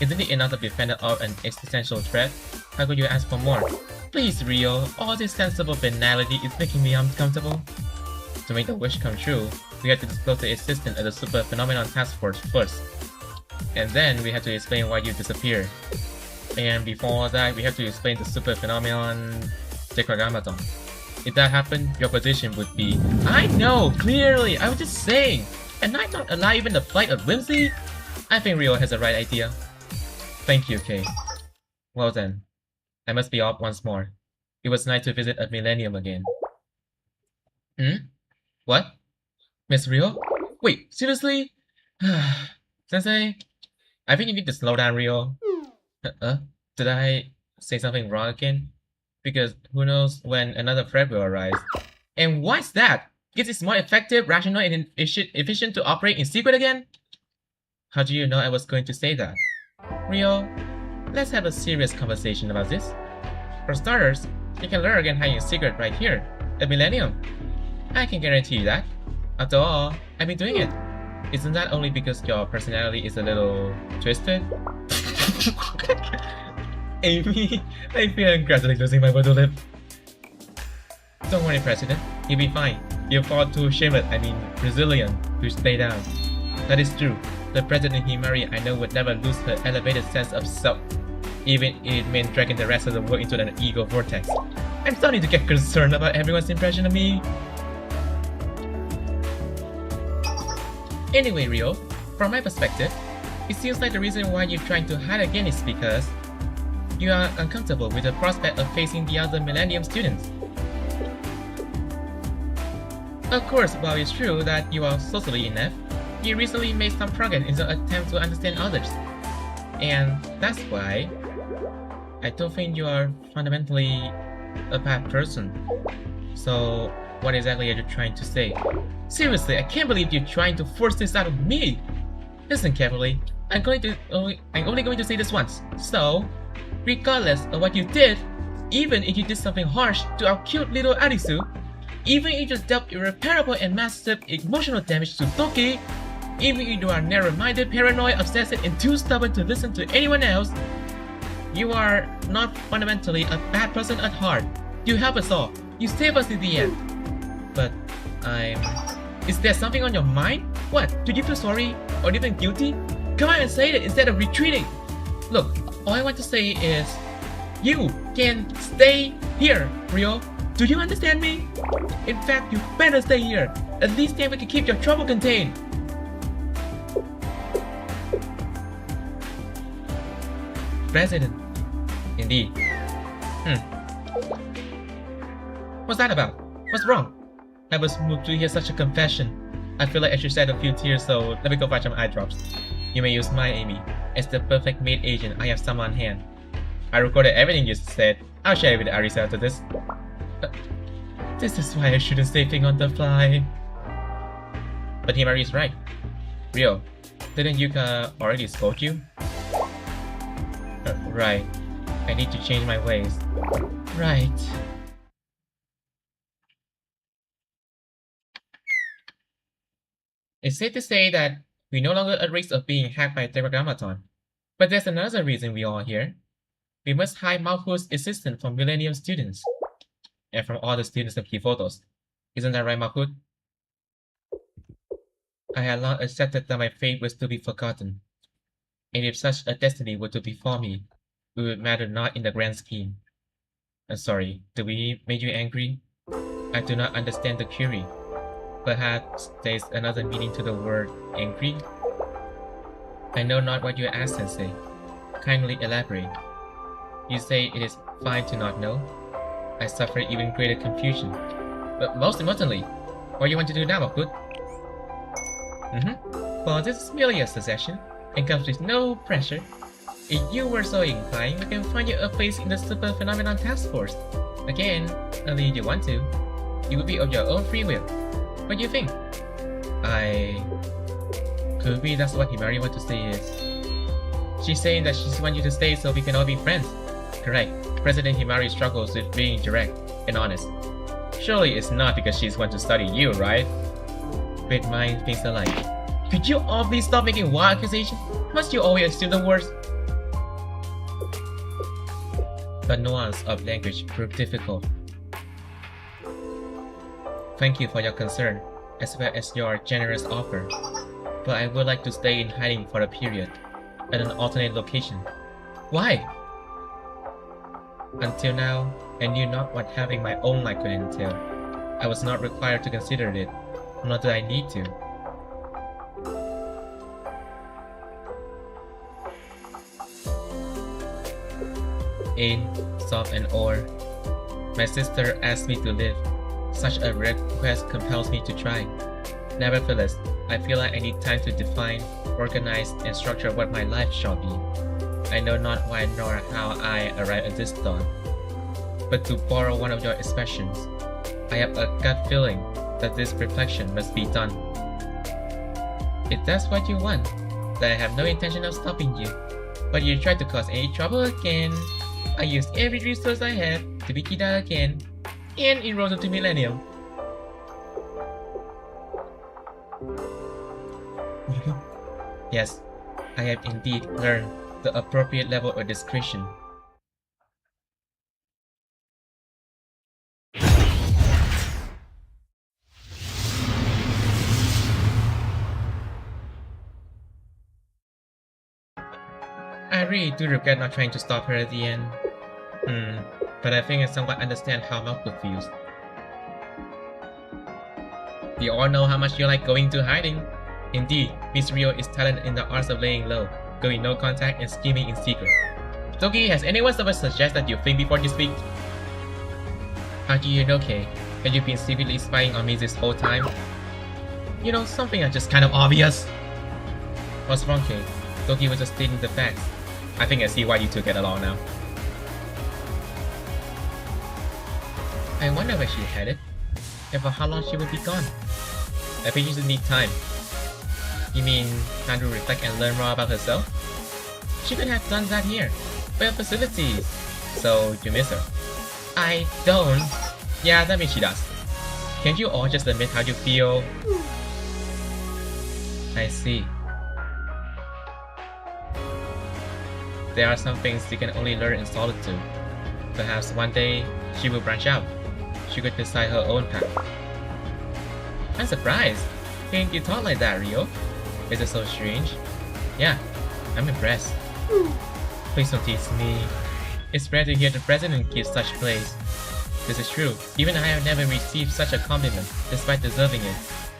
Isn't it enough to be fended off an existential threat? How could you ask for more? Please, Rio, all this sensible banality is making me uncomfortable. To make the wish come true, we have to disclose the existence of the Super Phenomenon Task Force first. And then we have to explain why you disappeared. And before that, we have to explain the Super Phenomenon Tetragrammaton. If that happened, your position would be, I know, clearly, I was just saying. Am I not alive in the flight of whimsy? I think Rio has the right idea. Thank you, Kay. Well then, I must be off once more. It was nice to visit at Millennium again. What? Miss Rio? Wait, seriously? Sensei? I think you need to slow down, Rio. Did I say something wrong again? Because who knows when another threat will arise. And why's that? Is it more effective, rational, and efficient to operate in secret again? How do you know I was going to say that? Rio, let's have a serious conversation about this. For starters, you can learn again hiding in secret right here, at Millennium. I can guarantee you that. After all, I've been doing it. Isn't that only because your personality is a little twisted? Amy, I feel I'm gradually losing my body lip. Don't worry, President. You'll be fine. You're far too resilient to stay down. That is true. The President Himari I know would never lose her elevated sense of self, even if it meant dragging the rest of the world into an ego vortex. I'm starting to get concerned about everyone's impression of me. Anyway, Rio, from my perspective, it seems like the reason why you're trying to hide again is because you are uncomfortable with the prospect of facing the other Millennium students. Of course, while it's true that you are socially inept, you recently made some progress in the attempt to understand others. And that's why I don't think you are fundamentally a bad person. So, what exactly are you trying to say? Seriously, I can't believe you're trying to force this out of me! Listen carefully, I'm only going to say this once. So, regardless of what you did, even if you did something harsh to our cute little Arisu, even if you dealt irreparable and massive emotional damage to Toki, even if you are narrow-minded, paranoid, obsessive, and too stubborn to listen to anyone else, you are not fundamentally a bad person at heart. You help us all. You save us in the end. But is there something on your mind? What? Do you feel sorry or even guilty? Come on and say it instead of retreating. Look, all I want to say is, you can stay here, Rio. Do you understand me? In fact, you better stay here. At least then we can keep your trouble contained. President. Indeed. What's that about? What's wrong? I was moved to hear such a confession. I feel like I should shed a few tears, so let me go find some eye drops. You may use my Amy. As the perfect maid agent, I have some on hand. I recorded everything you said. I'll share it with Arisa after this. This is why I shouldn't say things on the fly. But Himari is right. Rio, didn't Yuka already scold you? Right. I need to change my ways. Right. It's safe to say that we're no longer at risk of being hacked by a Telegrammaton. But there's another reason we are here. We must hide Malkuth's existence from Millennium students. And from all the students of Kifotos. Isn't that right, Malkuth? I had long accepted that my fate was to be forgotten. And if such a destiny were to befall me, it would matter not in the grand scheme. I'm sorry, did we make you angry? I do not understand the query. Perhaps there is another meaning to the word angry? I know not what you ask, Sensei. Kindly elaborate. You say it is fine to not know? I suffer even greater confusion. But most importantly, what do you want to do now, Malkuth? Well, this is merely a suggestion, and comes with no pressure. If you were so inclined, we can find you a place in the Super Phenomenon Task Force. Again, only if you want to. It would be of your own free will. What do you think? Could be that's what Himari wants to say is. She's saying that she just wants you to stay so we can all be friends. Correct. President Himari struggles with being direct and honest. Surely it's not because she's want to study you, right? Great minds think alike. Could you all please stop making wild accusations? Must you always assume the worst? The nuance of language proved difficult. Thank you for your concern, as well as your generous offer. But I would like to stay in hiding for a period, at an alternate location. Why? Until now, I knew not what having my own life could entail. I was not required to consider it, nor did I need to. In, soft and ore. My sister asked me to live. Such a request compels me to try. Nevertheless, I feel like I need time to define, organize, and structure what my life shall be. I know not why nor how I arrived at this thought. But to borrow one of your expressions, I have a gut feeling that this reflection must be done. If that's what you want, then I have no intention of stopping you. But if you try to cause any trouble again, I use every resource I have to beat you down again and enroll into Millennium. Yes, I have indeed learned the appropriate level of discretion. really do regret not trying to stop her at the end. But I think I somewhat understand how Malcolm feels. We all know how much you like going to hiding. Indeed, Miss Rio is talented in the arts of laying low, going no contact and scheming in secret. Toki, has anyone ever suggested you think before you speak? How do you know, Kay? Have you been secretly spying on me this whole time? You know, something that's just kind of obvious. What's wrong, Kay? Toki was just stating the facts. I think I see why you two get along now. I wonder where she's headed, and for how long she will be gone. I think she just need time. You mean time to reflect and learn more about herself? She could have done that here, by your facilities. So you miss her? I don't. Yeah, that means she does. Can't you all just admit how you feel? I see. There are some things you can only learn in solitude. Perhaps one day, she will branch out. She could decide her own path. I'm surprised. Can't you talk like that, Rio? Is it so strange? Yeah, I'm impressed. Please don't tease me. It's rare to hear the president give such praise. This is true. Even I have never received such a compliment, despite deserving it.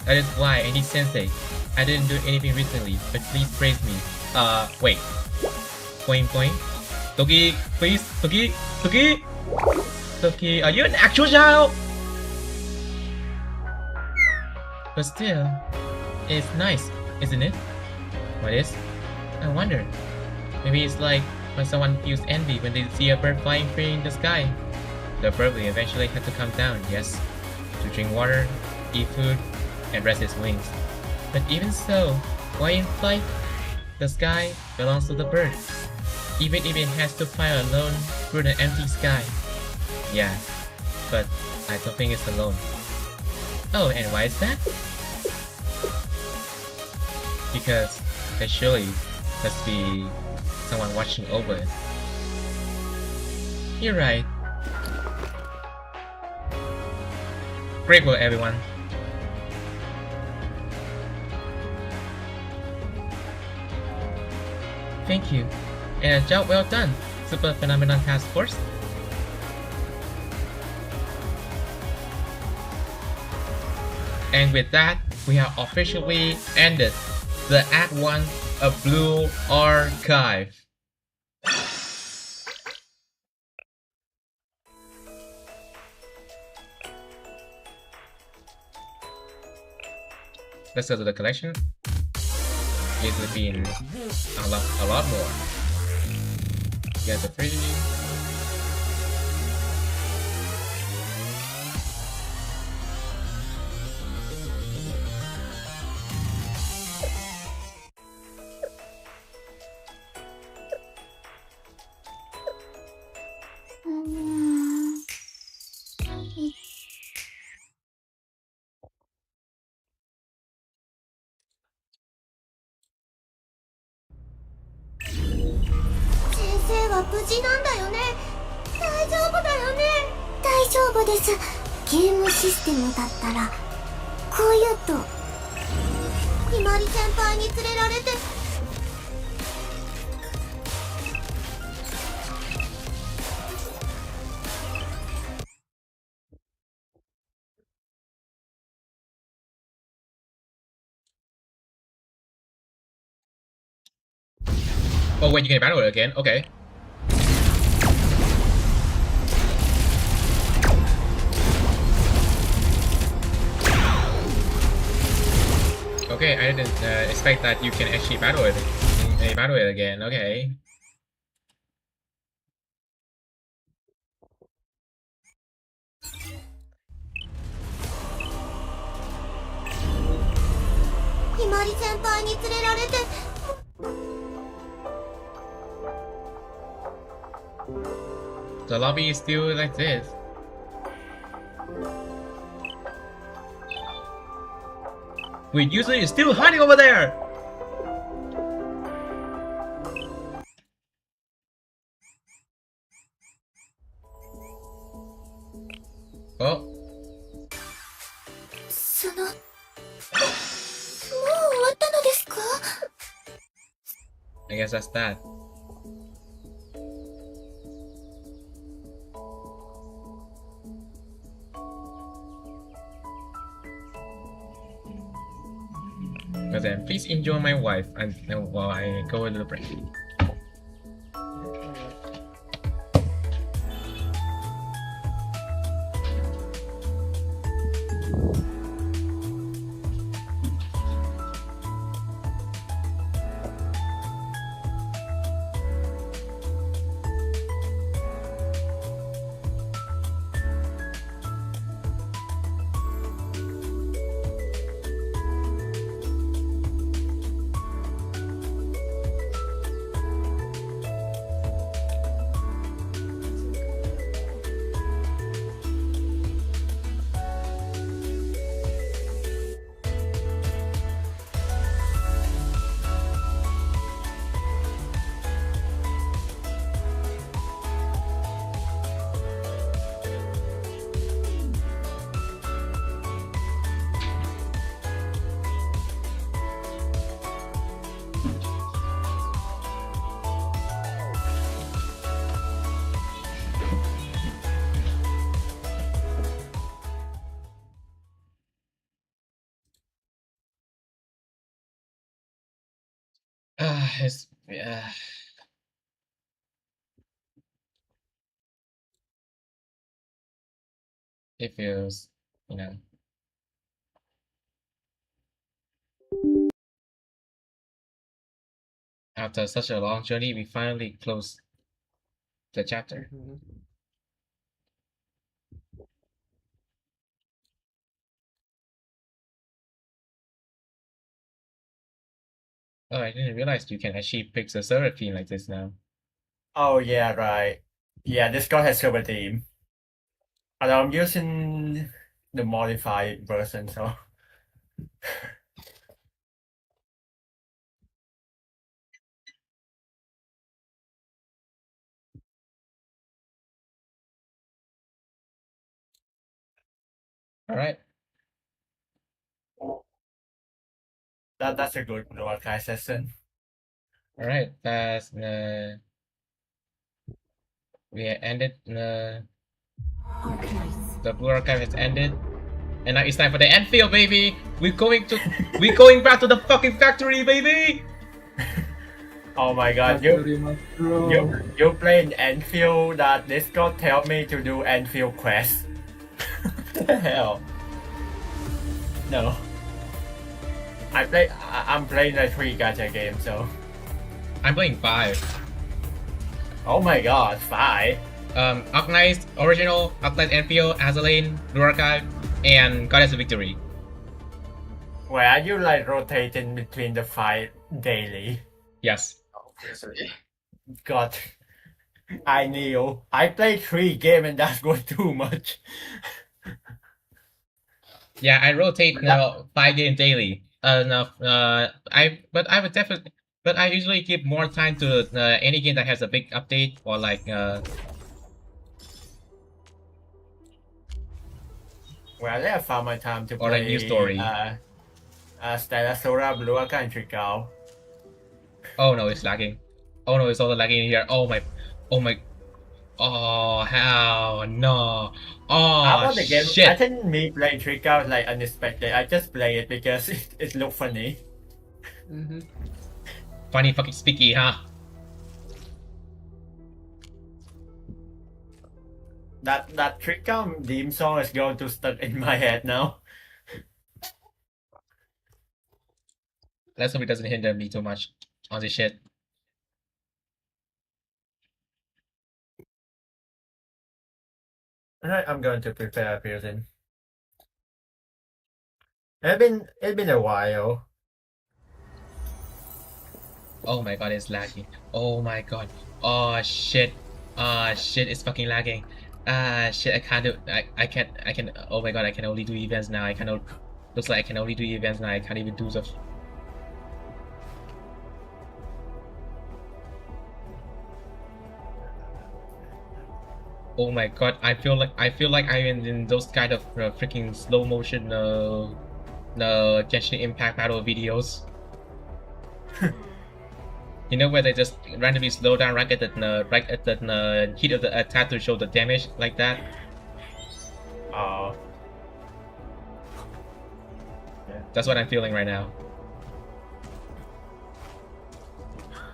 That is why, Andy Sensei, I didn't do anything recently, but please praise me. Wait. Point. Toki, please, Toki. Toki, are you an actual child? But still, it's nice, isn't it? What is? I wonder. Maybe it's like when someone feels envy when they see a bird flying free in the sky. The bird will eventually have to come down, yes, to drink water, eat food, and rest its wings. But even so, while in flight, the sky belongs to the bird, even if it has to fly alone through the empty sky. Yeah, but I don't think it's alone. Oh, and why is that? Because there surely must be someone watching over it. You're right. Great work, everyone. Thank you. And a job well done, Super Phenomenon Task Force. And with that, we have officially ended the Act 1 of Blue Archive. Let's go to the collection. It's been a lot more. Get the free. Oh wait, you can battle it again? Okay. Okay, I didn't expect that you can actually battle it. Battle it again, okay. The lobby is still like this. Wait, usually is still hiding over there! Oh. I guess that's that. But then please enjoy my wife and while I go to the break. It's it feels, you know. After such a long journey, we finally close the chapter. Oh, I didn't realize you can actually pick the server theme like this now. Oh yeah, right. Yeah, Discord has server theme. And I'm using the modified version, so All right. that's a good broadcast session. All right. That's we ended the Blue Archive has ended. And now it's time for the Enfield, baby! We're going back to the fucking factory, baby! Oh my god, you play in Enfield that Discord tell me to do Enfield quest. What the hell? No. I'm playing a 3 gacha game, so. I'm playing 5. Oh my god, 5? Arknight Original, Arknight Enfield, Azalane, Blue Archive, and Goddess of Victory. Where are you like rotating between the 5 daily? Yes. God. I knew. I played 3 games and that was too much. Yeah, I rotate 5 games daily. I would definitely, but I usually give more time to any game that has a big update or like Well, I found my time to or play a new story. Stella Sora, Blue Aka, and Tricao. Oh no, it's lagging. Oh no, it's also lagging in here. Oh my. Oh hell no. Oh The game, shit. I think me playing Tricao is like unexpected. I just play it because it looked funny. Funny fucking speaky, huh? That Tricao theme song is going to stuck in my head now. Let's hope it doesn't hinder me too much on this shit. Alright, I'm going to prepare a building. It's been a while. Oh my god, it's lagging. Oh my god. Oh shit. Shit, it's fucking lagging. Shit, I can't do. I can. Oh my god, I can only do events now. I cannot. Looks like I can only do events now. I can't even do stuff. Oh my god, I feel like I'm in those kind of freaking slow motion Genshin Impact battle videos. You know where they just randomly slow down right at the heat of the attack to show the damage like that. Yeah. That's what I'm feeling right now.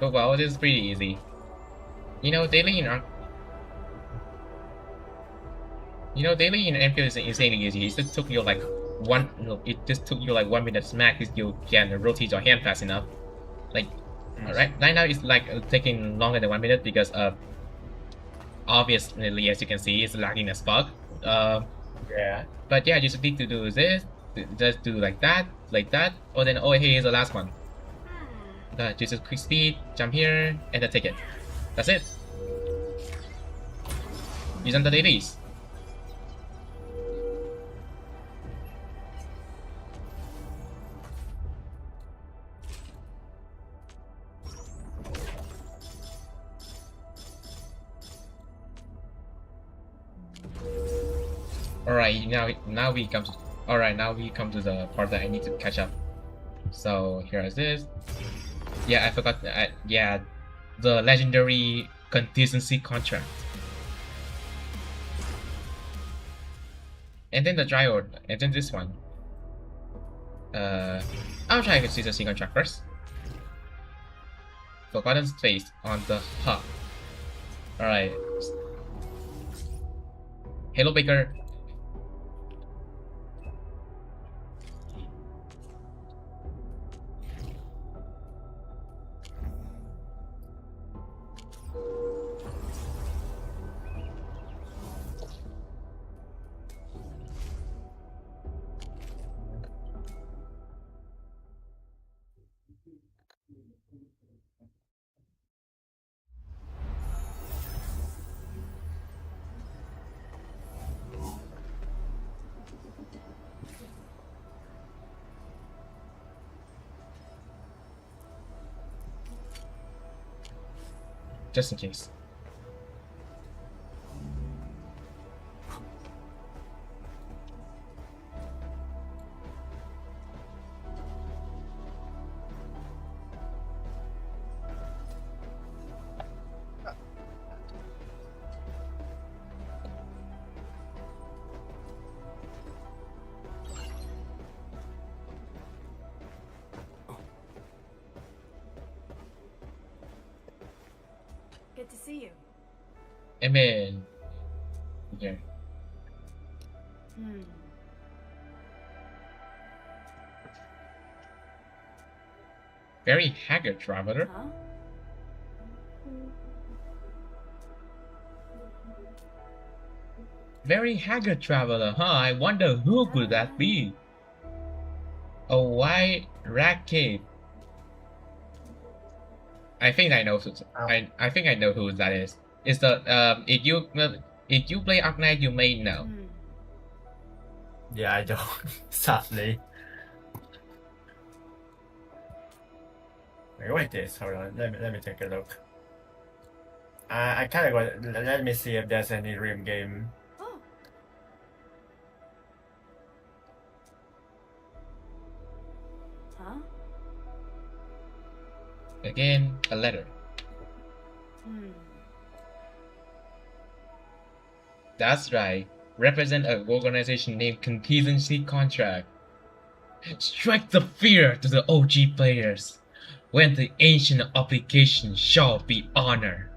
But well, this is pretty easy. You know, daily in Enfield is insanely easy. It just took you like it just took you like 1 minute max if you can rotate your hand fast enough. Like, right now it's like taking longer than 1 minute because obviously, as you can see, it's lagging as fuck. Yeah. But yeah, you just need to do this, just do like that, oh then here's the last one. Just a quick speed, jump here, and then take it. That's it. You've done the dailies. Alright, now we come to the part that I need to catch up. So here is this. Yeah, I forgot. Yeah, the legendary contingency contract. And then the diode, and then this one. I'll try contingency contract first. Forgotten space on the hub. Alright. Hello, Baker. Just in case. Good to see you. Amen. Okay. Very haggard traveler. Huh? Very haggard traveler, huh? I wonder who could that be? A white rat cave. I think I know. I think I know who that is. It's the if you play Arknight, you may know. Yeah, I don't. Sadly. Wait, this. Hold on. Let me take a look. I kind of got. Let me see if there's any Rim game. Oh. Huh? Again, a letter. That's right. Represent an organization named Contingency Contract. Strike the fear to the OG players. When the ancient obligation shall be honored.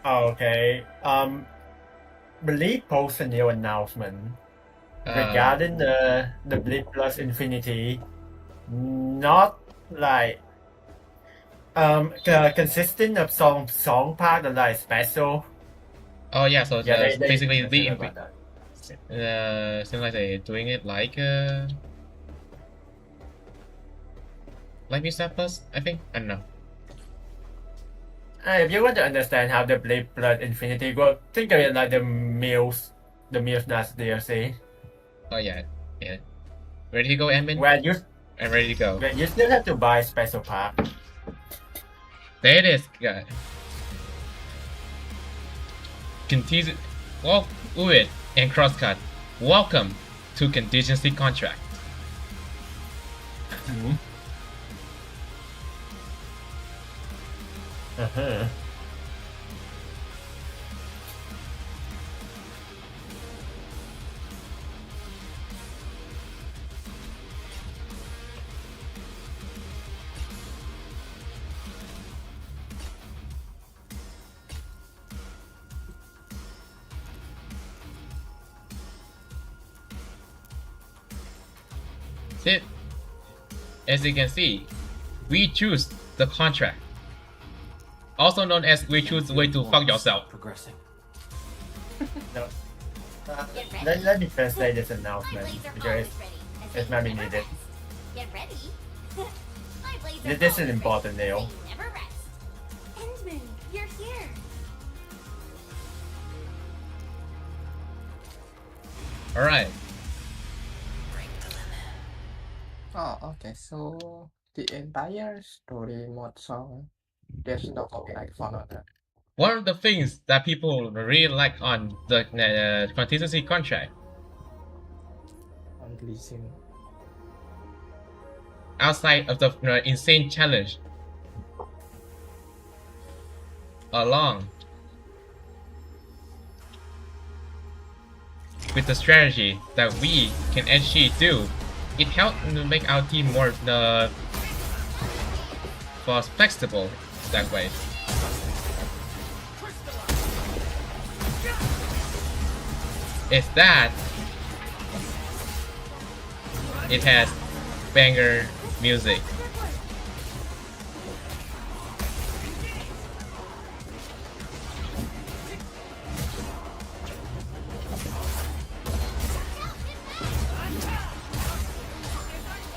Okay. Bleep posts a new announcement regarding the Bleep Plus Infinity. Not like consisting of song part and like special. Oh yeah, so Yeah, basically the about that. seems like they're doing it like New Step Plus, I think. I don't know. If you want to understand how the Bleep Plus Infinity works, think of it like the Mills That's DLC. Oh yeah. Ready to go, Edmund? I'm ready to go. Where you still have to buy special pack. There it is, guys. Contingency. Walk Uit and Crosscut. Welcome to Contingency Contract. it, as you can see, we choose the contract. Also known as we choose the way to fuck yourself. Progressing. No. Let me translate this announcement because it might be needed. Get ready. This is important, Neil. Never rest. Endman, you're here. Alright. Oh, okay. So the entire story mode song, there's no copyright for that. One of the things that people really like on the contingency contract, On releasing. outside of the insane challenge, along with the strategy that we can actually do, it helped to make our team more flexible that way. Is that it has banger music.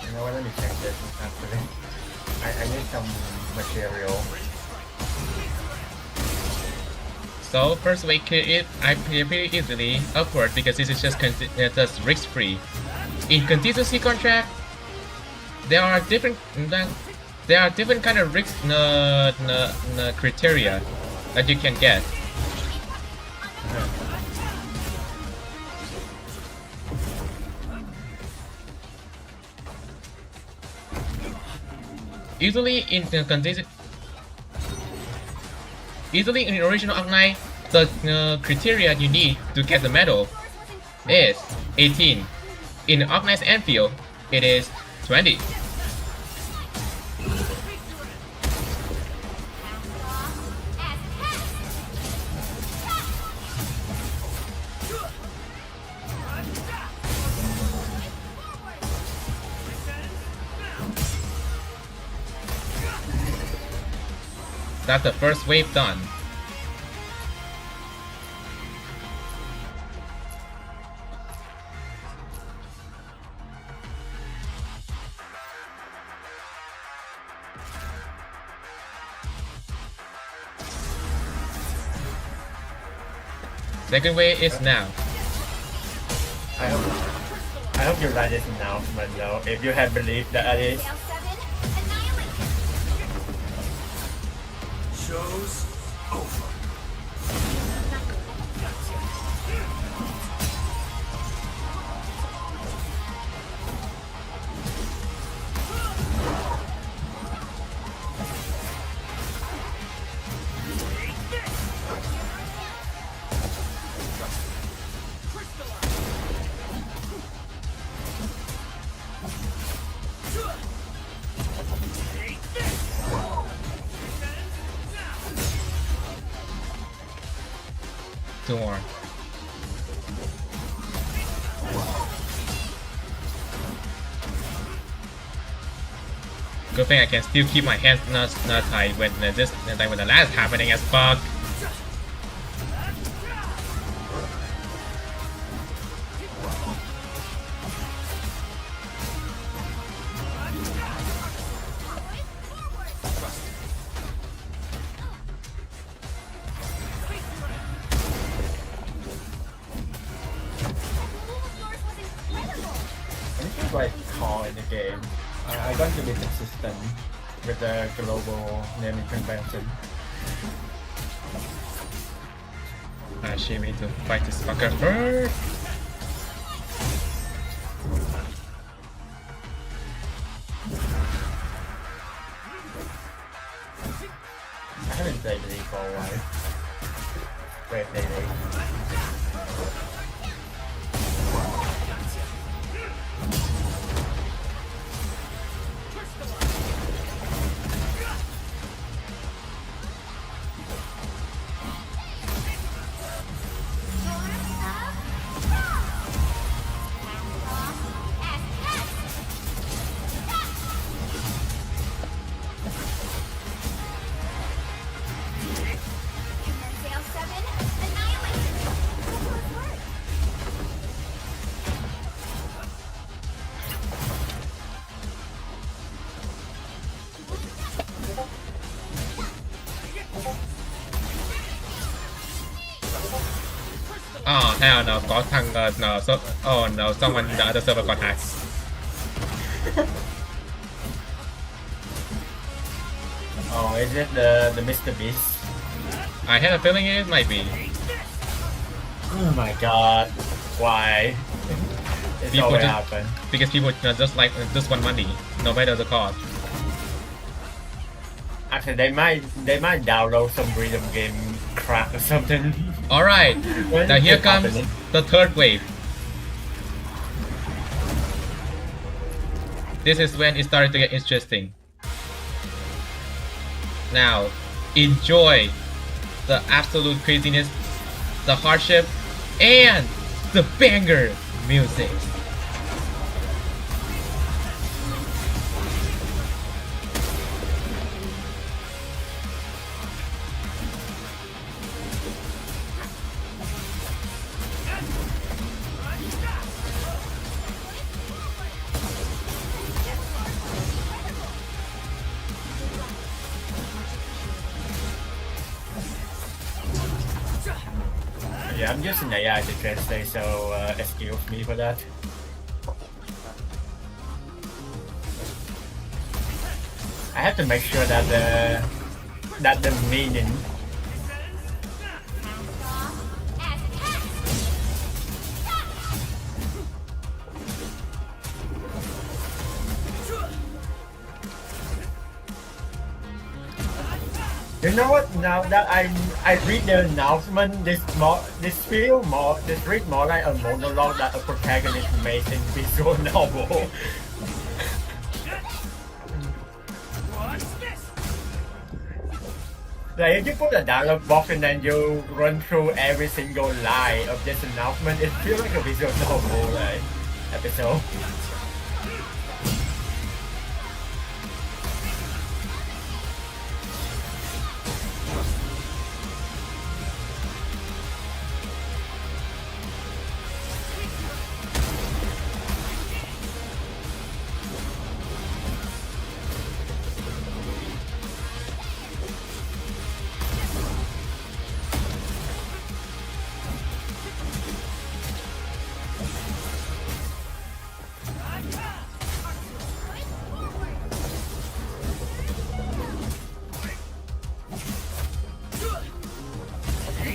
You know what? Let me check this actually. I need some material. So first we clear it, I clear pretty easily upward because this is just risk free. In contingency contract, there are different kind of risk criteria that you can get. Usually in the original Archive, the criteria you need to get the medal is 18. In Archive Endfield, it is 20. That's the first wave done. Second wave is now. I hope you like this announcement though. If you have believed that it is. Scale 7, annihilate. Show's over. Two more. Good thing I can still keep my hands not tight when when the last happening as fuck. Anything like call in the game. I'm going to be consistent with the global naming convention. She made to fight this fucker first. I haven't played League for a while. Great League. Oh hell no, no, so oh no, someone in the other server got hacked. Oh, is it the Mr. Beast? I had a feeling it might be. Oh my god. Why? It's People always just- happen. Because people just want money, no matter the cost. Actually, they might download some rhythm game crack or something. Alright, now here comes the third wave. This is when it started to get interesting. Now, enjoy the absolute craziness, the hardship, and the banger music. Yeah, I'm using AI to translate, so excuse me for that. I have to make sure that the meaning. You know what? Now that I read the announcement, this read more like a monologue that a protagonist makes in visual novel. Like if you put a dialogue box and then you run through every single line of this announcement, it feels like a visual novel like episode.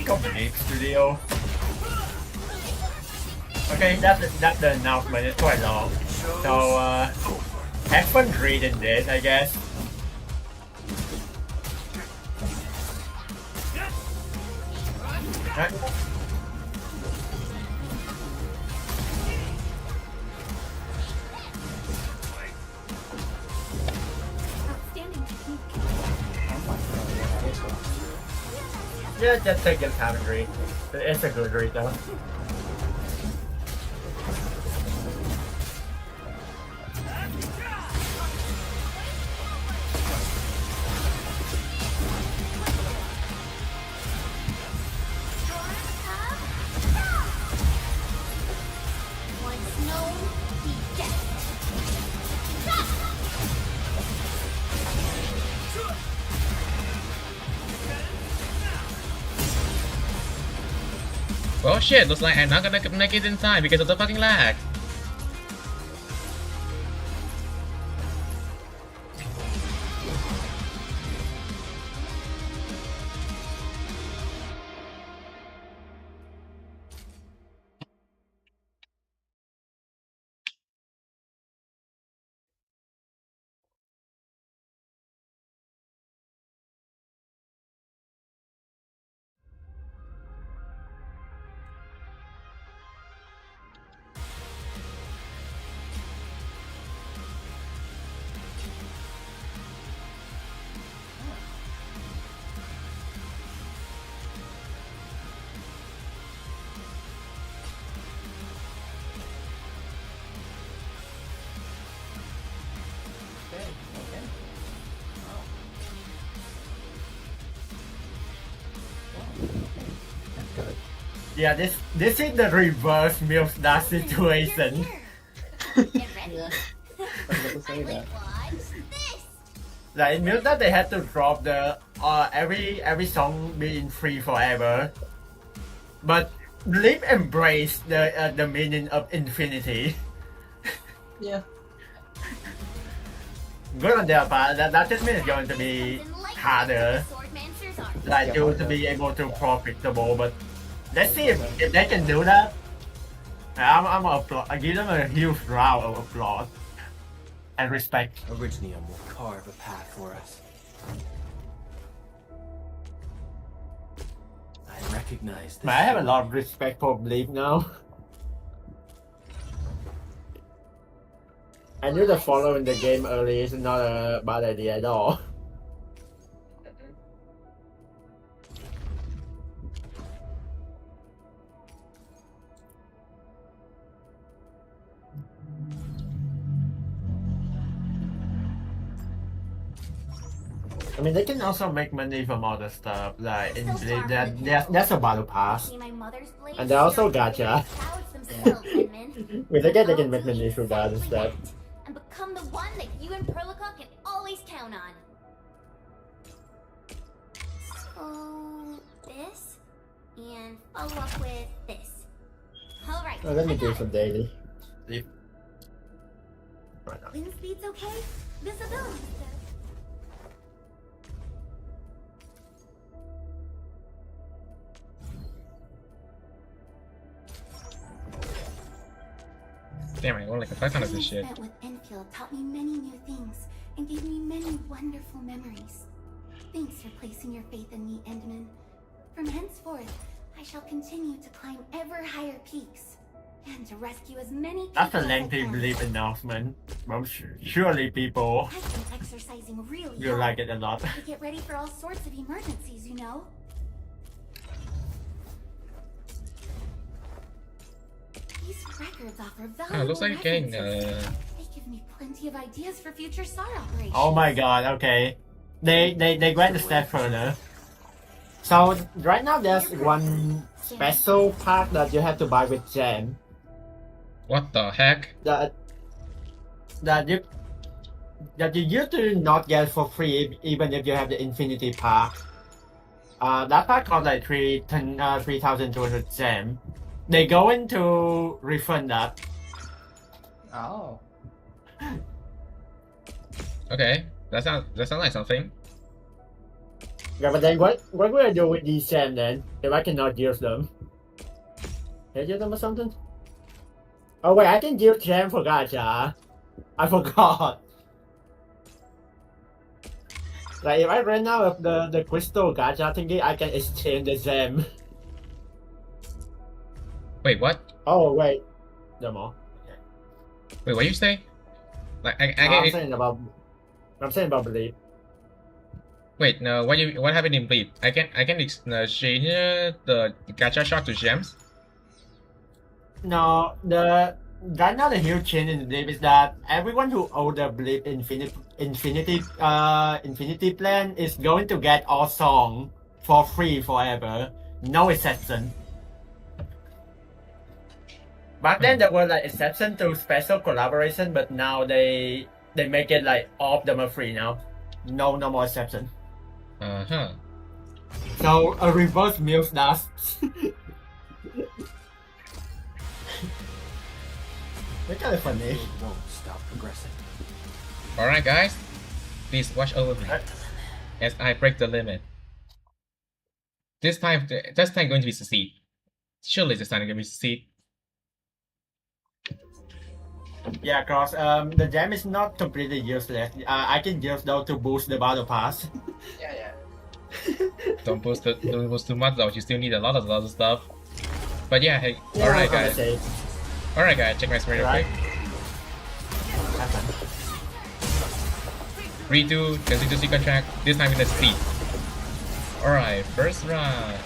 Complete studio. Okay, that's the announcement. It's quite long, so have fun reading this, I guess. Right. Outstanding technique. Yeah, just take your time and read. It's a good read though. Once known, be dead. Well shit, looks like I'm not gonna make it in time because of the fucking lag. Yeah, this is the reverse milk that situation. Get ready. I was about to say that. Watch this. Like it means that they had to drop the every song being free forever. But Bleep embrace the meaning of infinity. Yeah. Good on their part. That just means it's going to be harder, like to be able to profitable. But let's see if they can do that. I'm gonna applaud. I give them a huge round of applause and respect. Originium will carve a path for us. I recognize this. Man, I have a lot of respect for Bleep now. I knew that following the game early is not a bad idea at all. I mean, they can also make money from other stuff, like in Bleep, that's a battle pass. And they also gacha. We forget they can make money through that instead. And become the one that you and Perlica can always count on. So this, and follow up with this. All right. Oh, let me I do got some it. daily. Right now. Wind speed's okay. Visibility's good. Damn, I want like a fuck ton of Time I this shit. spent with Enfield taught me many new things and gave me many wonderful memories. Thanks for placing your faith in me, Endman. From henceforth, I shall continue to climb ever higher peaks and to rescue as many people That's a as I lengthy can. Bleep announcement. But surely people I've been exercising really will hard like it a lot. to get ready for all sorts of emergencies, you know? These records offer valuable Looks like you're getting references. They give me plenty of ideas for future SAR operations. Oh my god, okay. They went a step further. So right now there's one special pack that you have to buy with gem. What the heck? That you used to not get for free even if you have the infinity pack. That pack costs like 3,200 gem. They're going to refund that. Oh. Okay, that sounds like something. Yeah, but then what will I do with these gem then if I cannot use them? Can I use them or something? Oh wait, I can use gem for gacha. I forgot. Like if I run out of the crystal gacha thingy, I can exchange the gem. Wait, what? Oh wait, the more. Wait, what you say? Like I I'm get it. saying about Bleep. Wait, no. What happened in Bleep? I can exchange the gacha shot to gems. No, right now the huge change in the Bleep is that everyone who owns the Bleep Infinity plan is going to get all song for free forever, no exception. Back then there were like exception to special collaboration, but now they make it like all of them are free now. No more exception. Uh-huh. So a reverse milk dust. They're kind of funny. It won't stop progressing. Alright, guys. Please watch over me as I break the limit. This time going to be succeed. Surely this time going to be succeed. Yeah, cause the gem is not completely useless. I can use those to boost the battle pass. Yeah. Don't boost too much though. You still need a lot of stuff. But yeah, hey. Yeah, Alright, I'm guys. safe. Alright, guys. Check my screen real Right. quick. Have fun. Redo. Continue to see contract. This time in the speed. Alright, first round.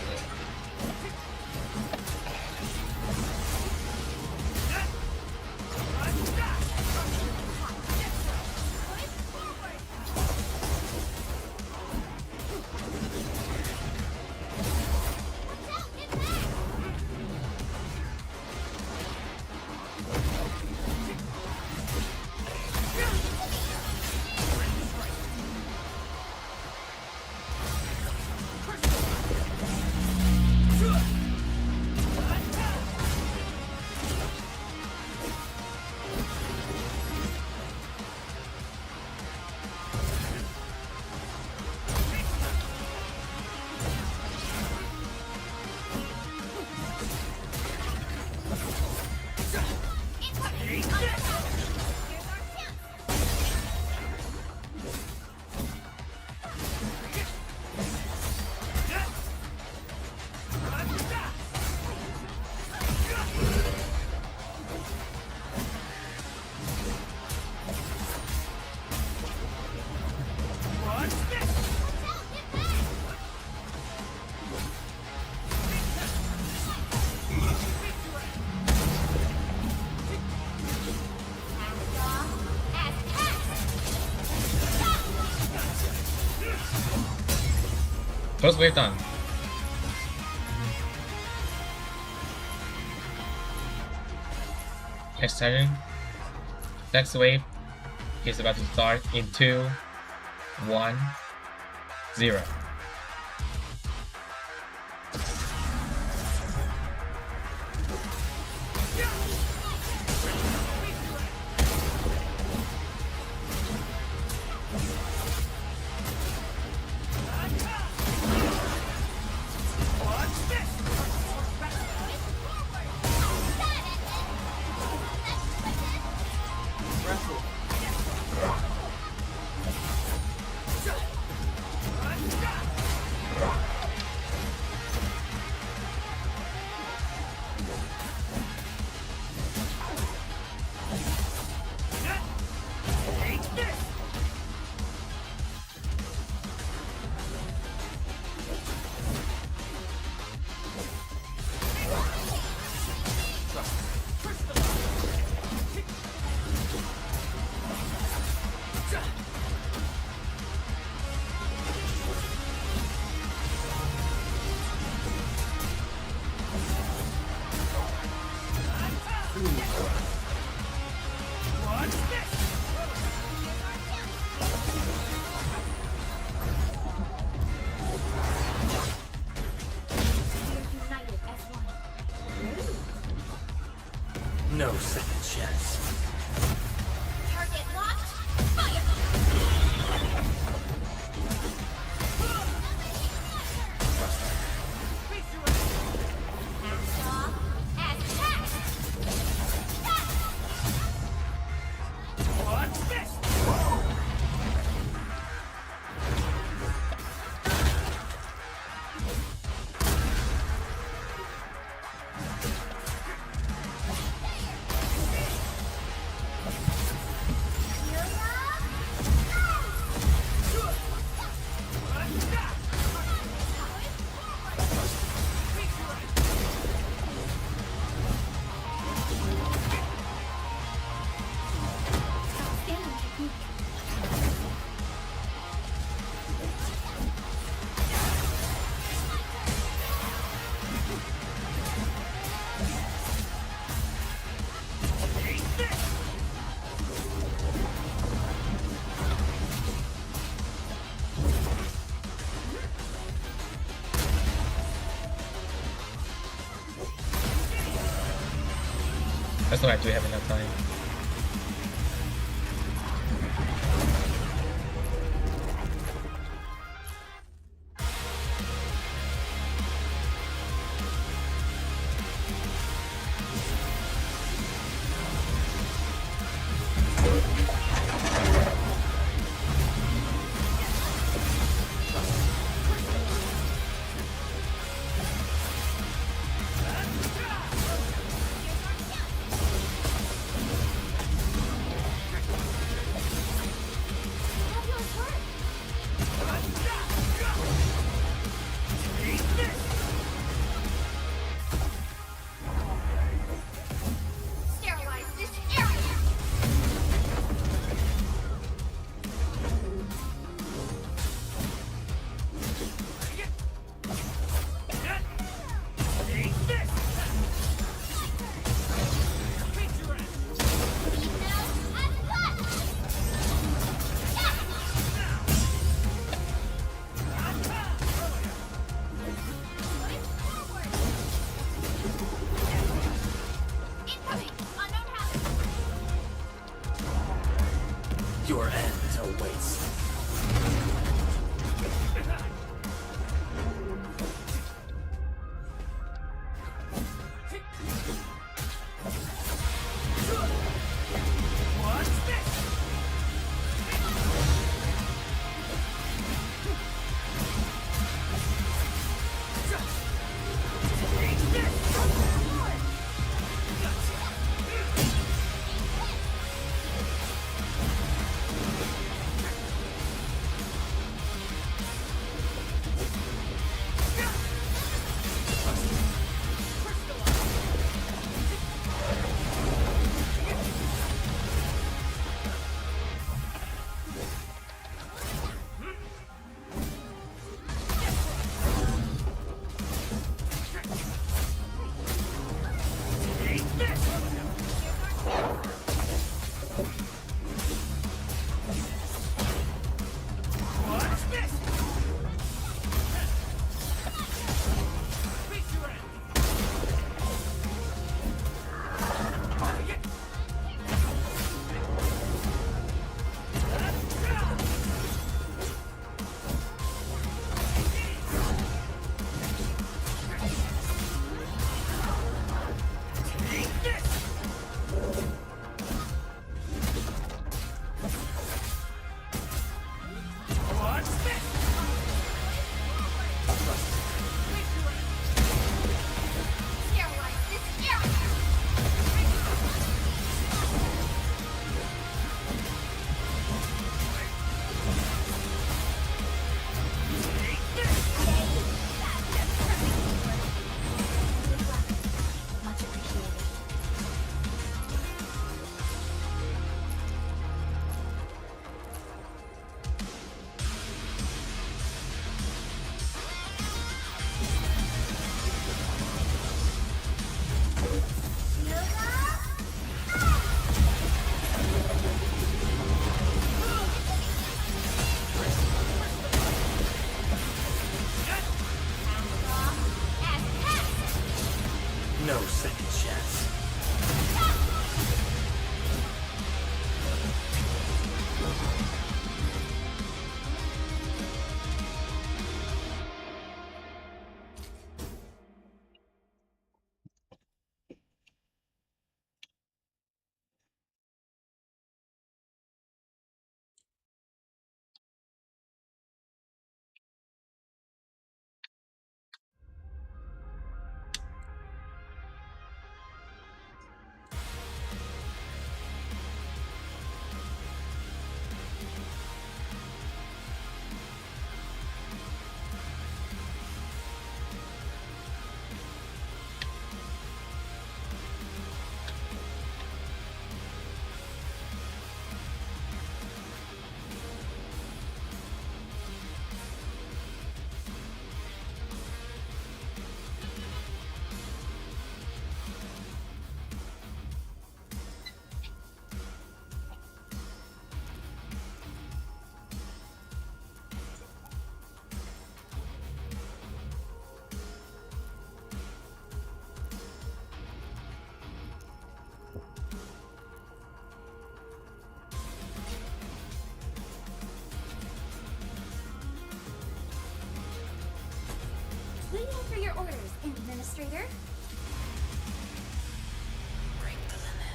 First wave done. Next turn. Next wave is about to start in 2, 1, 0. United as one. No second chance. Target locked. Fire! Hacksaw, attack! Outstanding technique. That's not actually have enough time. your orders, Administrator. Break the limit.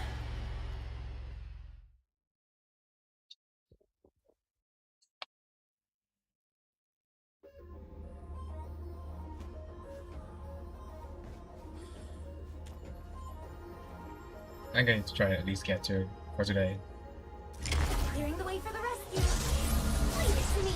I'm going to try to at least get to it for today. Clearing the way for the rescue. Leave it to me.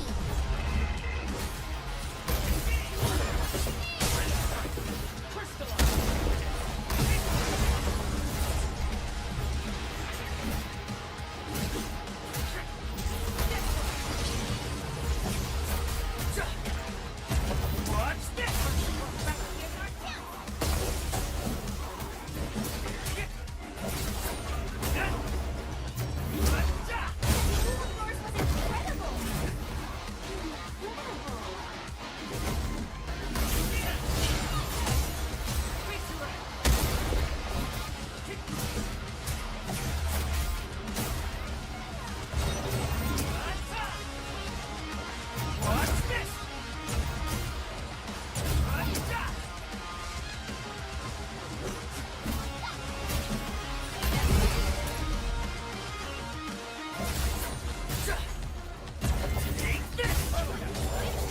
Yours was incredible.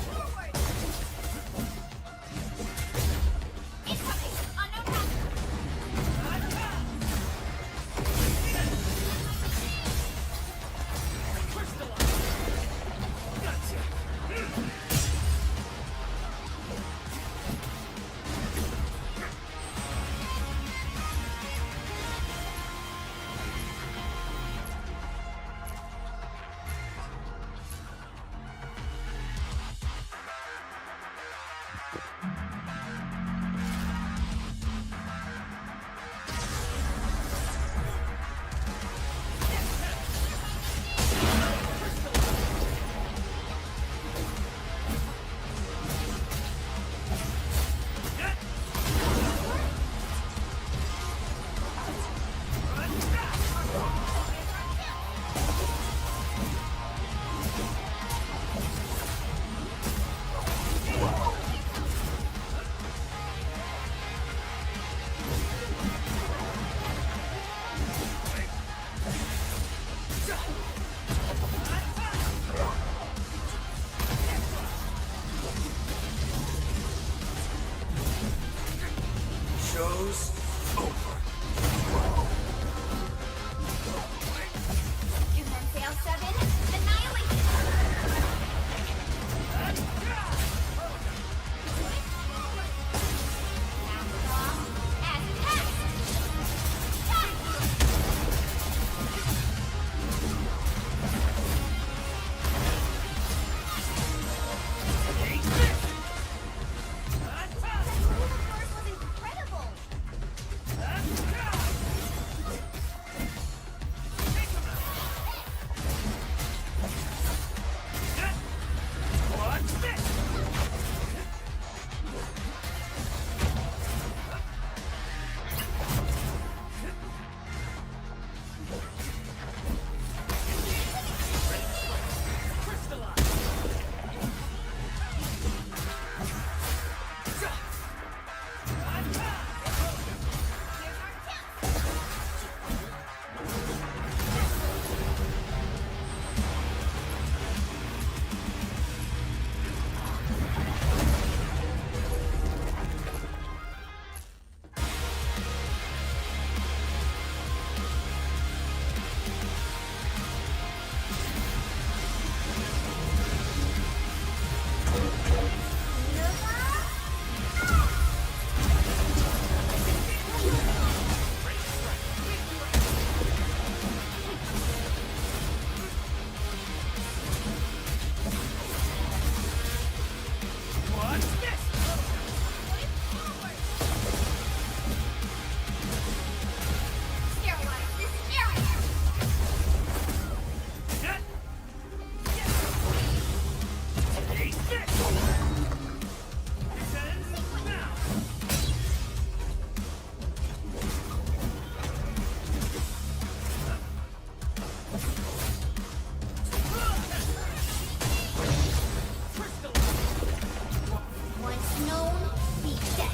Forward. Incoming. Unknown hazard. Show's over. Human Fail 7. Annihilation. Outlaw. As Yours was incredible. Sterilize this area. Once known, be dead.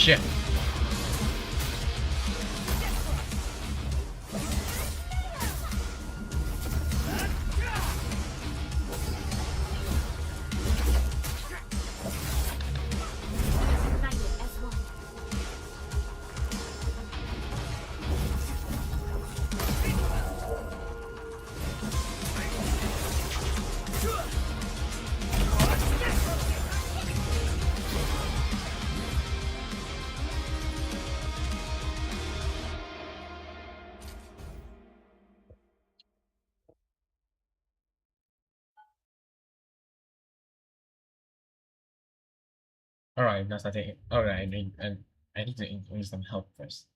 shit. United as one. Alright, that's not it. Alright, I need to include some help first.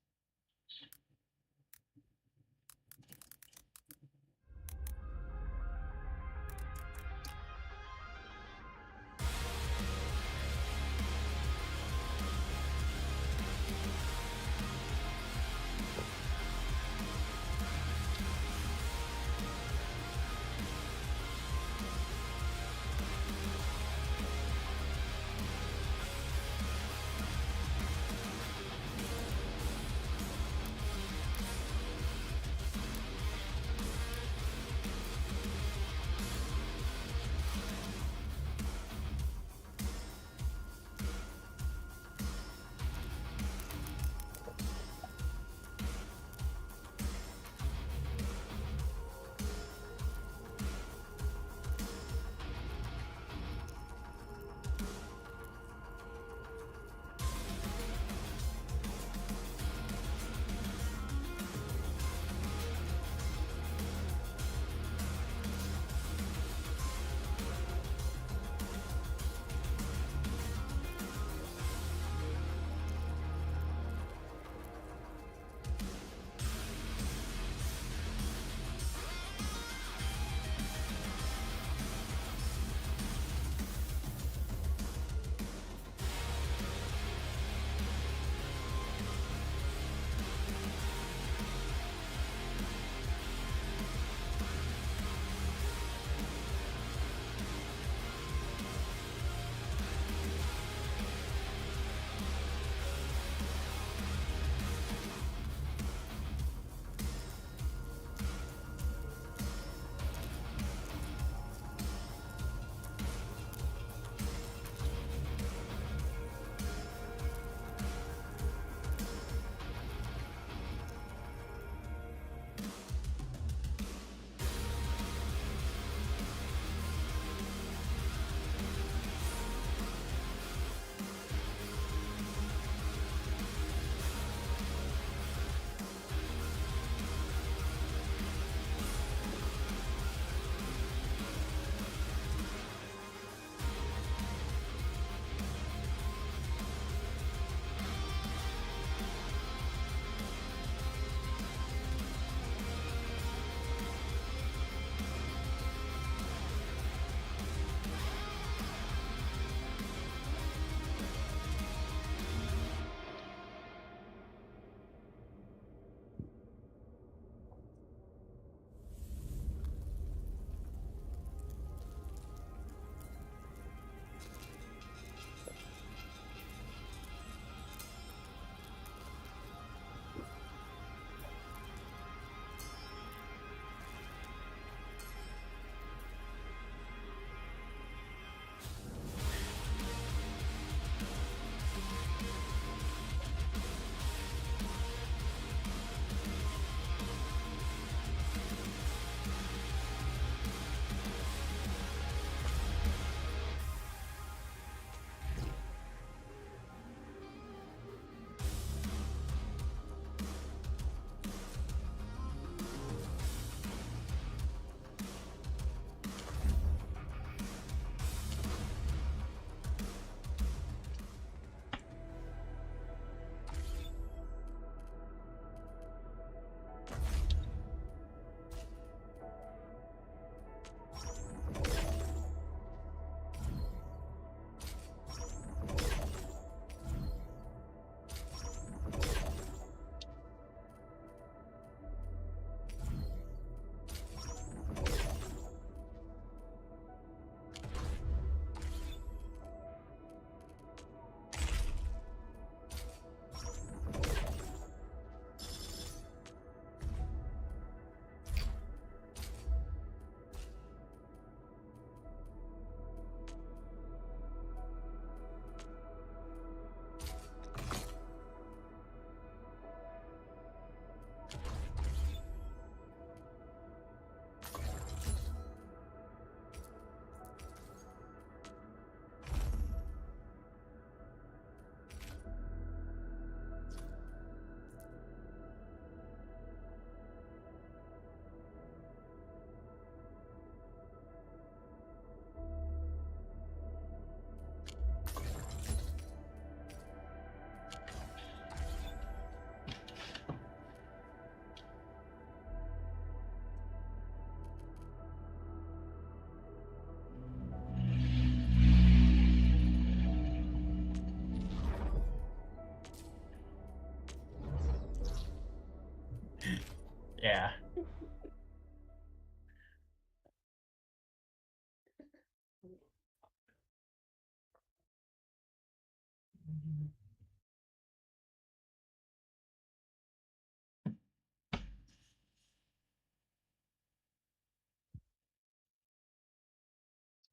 Yeah.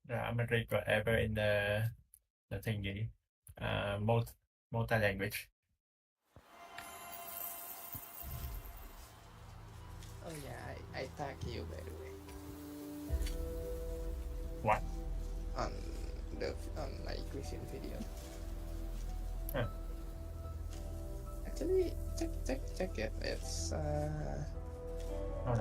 I'm a great whatever in the thingy. Multi-language. Oh yeah, I tag you by the way. What? On my question video. Huh. Actually, check it. It's No.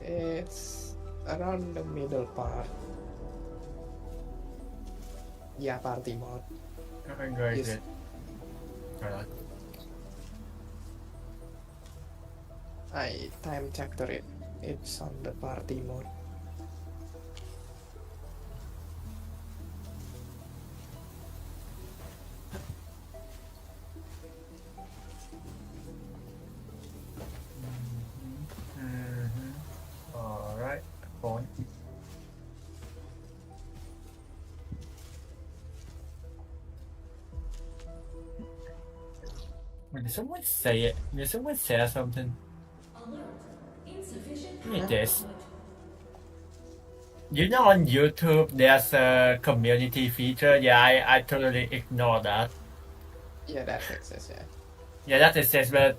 it's around the middle part. Yeah, party mode. I'm going Yes. to Hold on. I time checked it. It's on the party mode. Alright, phone. Wait, did someone say it? Did someone say something? Give me this. You know, on YouTube, there's a community feature. Yeah, I totally ignore that. Yeah, that exists. Yeah. Yeah, that exists, but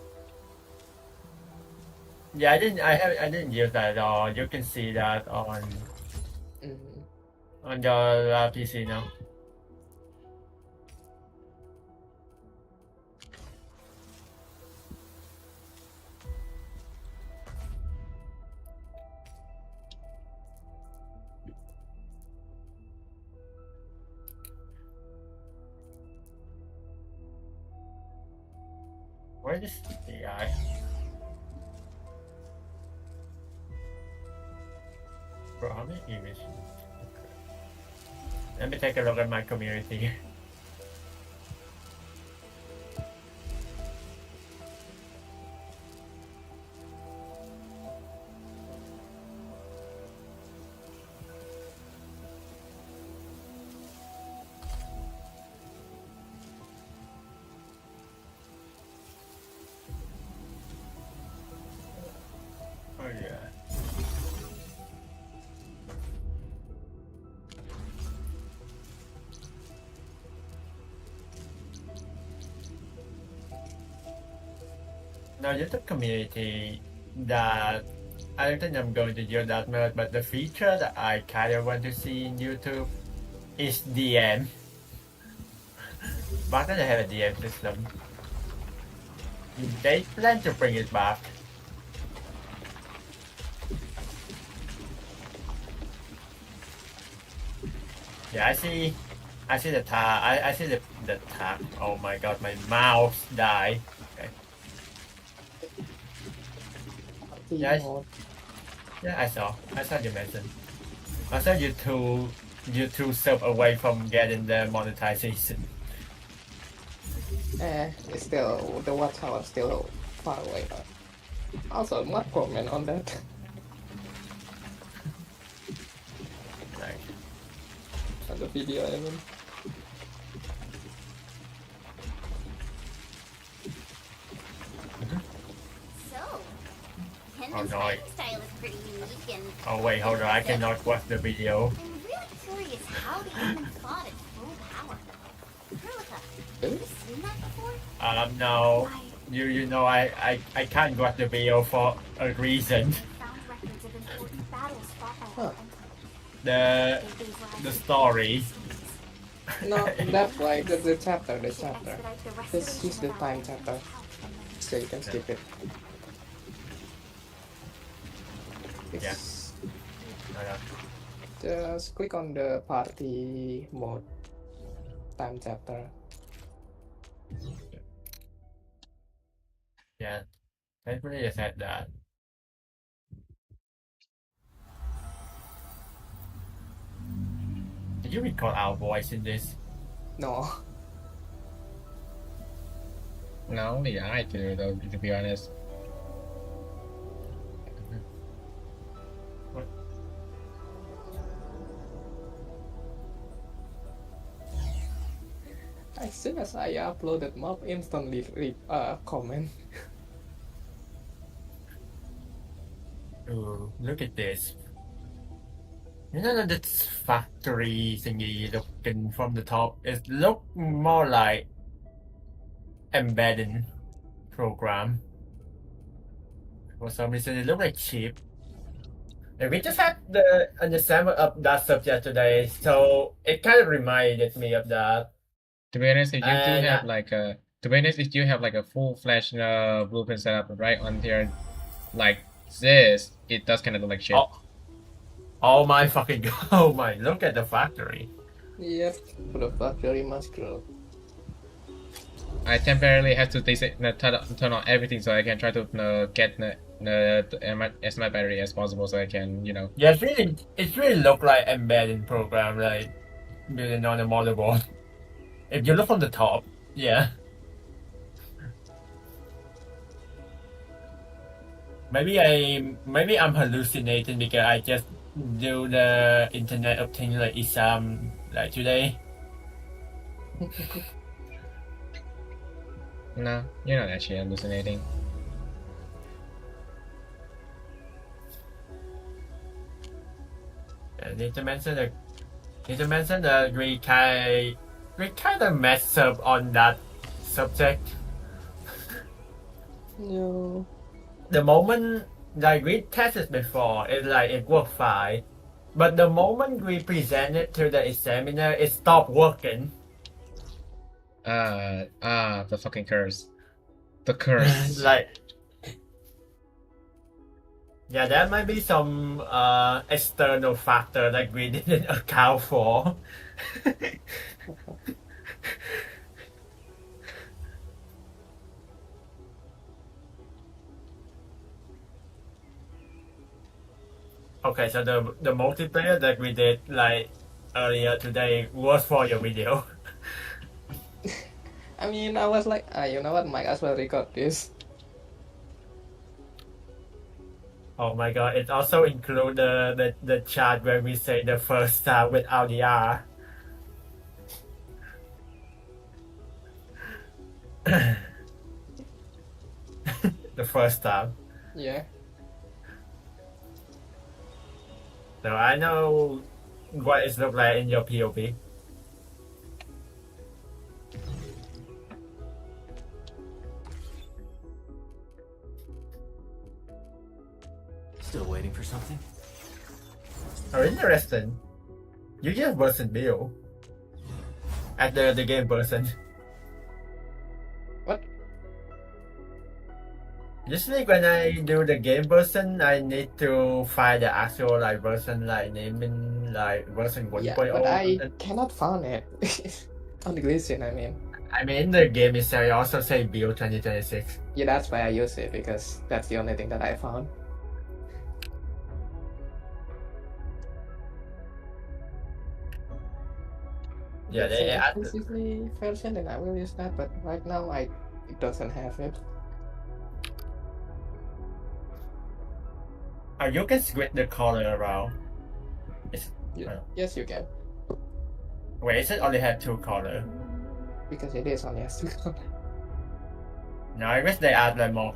yeah, I didn't use that at all. You can see that on Mm-hmm. your PC now. Where is the AI? Bro, how many images? Let me take a look at my community. Oh yeah. Now YouTube community that I don't think I'm going to use that much, but the feature that I kind of want to see in YouTube is DM. Why don't they have a DM system? They plan to bring it back. Yeah, I see the tag. I see the tag. Oh my god, my mouse died. Okay. Party Yeah, mode. Yeah, I saw you mentioned. I saw you two step away from getting the monetization. It's still the watchtower still far away. But also, what comment on that? Like, On the video, I mean. So, Oh, Henman's no, fighting style is pretty unique and... oh wait, hold on, I cannot watch the video. I'm really curious how the Henman fought at full power. Hurlika, have you seen that before? No. You know I can't watch the video for a reason. Found records of important battles fought by our Huh. The story. No, that's like the chapter. This is the time chapter, so you can skip it. Yeah. It's- I know. Just click on the party mode time chapter. Yeah. I really just said that. Did you record our voice in this? No. No, only I do though, to be honest. As soon as I uploaded mob, instantly comment. Ooh, look at this. You know that this factory thingy looking from the top, it look more like embedding program. For some reason, it look like cheap. And we just had the understanding of that subject today, so it kind of reminded me of that. To be honest, if you do And have like a, to be honest, if you have like a full-fledged blueprint setup right on there, like this, it does kind of look like shit. oh my fucking god! Oh my! Look at the factory. Yep, the factory must grow. I temporarily have to turn on everything so I can try to get as much battery as possible so I can, you know. Yeah, it really look like embedding program, like building on a motherboard. If you look from the top, yeah. Maybe I'm hallucinating because I just do the Internet of Things like exam like today. No, you're not actually hallucinating. I need to mention that we kind of messed up on that subject. No. The moment that we tested before, it worked fine. But the moment we present it to the examiner, it stopped working. The fucking curse. The curse. Like, yeah, there might be some external factor that we didn't account for. Okay, so the multiplayer that we did like earlier today was for your video. I mean, I was like, you know what, might as well record this. Oh my god, it also include the chat where we say the first time without the R. The first time. Yeah. So I know what it looks like in your POV. Still waiting for something? Oh, interesting. You just wasn't Bill at the game person. What? Usually when I do the game version, I need to find the actual like version like naming like version 1.0. Yeah, but I cannot find it. On the glisten, I mean. I mean the game itself also say build 2026. Yeah, that's why I use it, because that's the only thing that I found. Yeah, Let's they say add. exclusively version, then I will use that, but right now it doesn't have it. Oh, you can switch the color around. Yeah. Yes, you can. Wait, is it only have two color? Because it is only has two colors. No, I wish they add like more.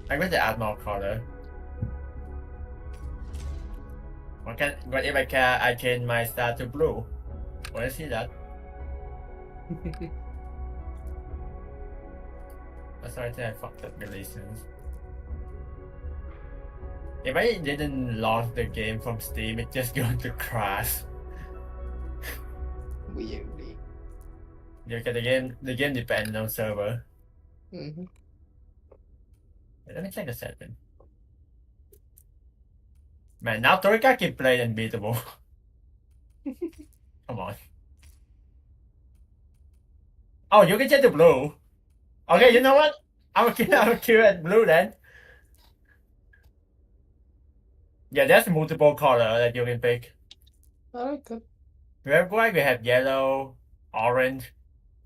I wish they add more color. What if I change my star to blue? Want to see that? That's why I think I fucked up the license. If I didn't launch the game from Steam, it's just going to crash. Weirdly. Because the game depends on server. Mm-hmm. Let me take a second. Man, now Torika can play unbeatable. Come on. Oh, you can change to blue. Okay, you know what? I'm gonna kill at blue then. Yeah, there's multiple color that you can pick. Alright, good. We have white, we have yellow, orange,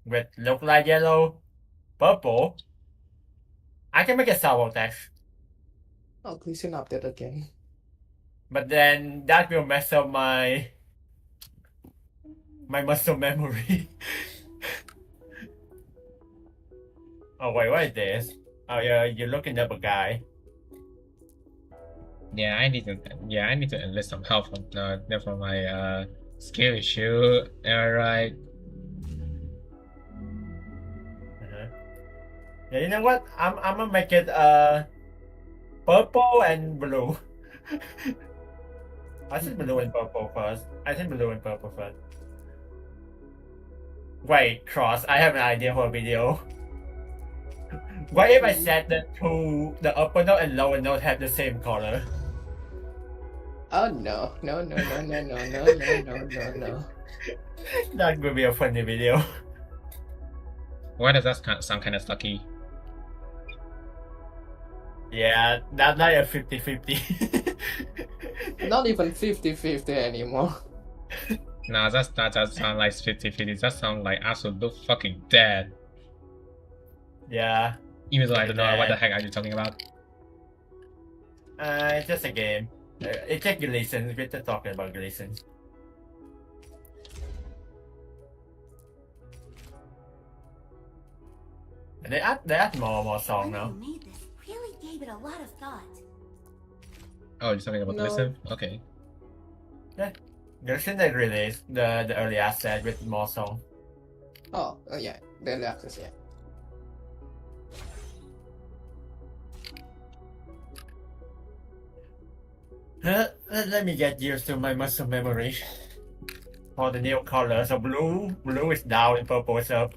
with look like yellow, purple. I can make a salvo text. Oh, glisten update again. But then that will mess up my My muscle memory. Oh wait, what is this? Oh yeah, you're looking up a guy. Yeah, I need to enlist some help from my skill issue. Alright. Yeah, you know what? I'm gonna make it purple and blue. I said blue and purple first. Wait, Cross, I have an idea for a video. What if I set the upper note and lower note have the same color? Oh no, no, no, no, no, no, no, no, no, no, no. That would be a funny video. Why does that sound kind of sucky? Yeah, that's like a 50-50. Not even 50-50 anymore. Nah, that doesn't sound like 50-50. That sounds like absolute fucking dead. Yeah. Even though I don't know what the heck are you talking about. It's just a game. It's just Gleason. We're just talking about Gleason. They add more song now. Whoever made this really gave it a lot of thought. Oh, you're talking about No. listen? Okay. Yeah. Gleason they released the early asset with more song. Oh, yeah, the early access, yeah. Let me get used to my muscle memory. For the new color, so blue is down and purple is up.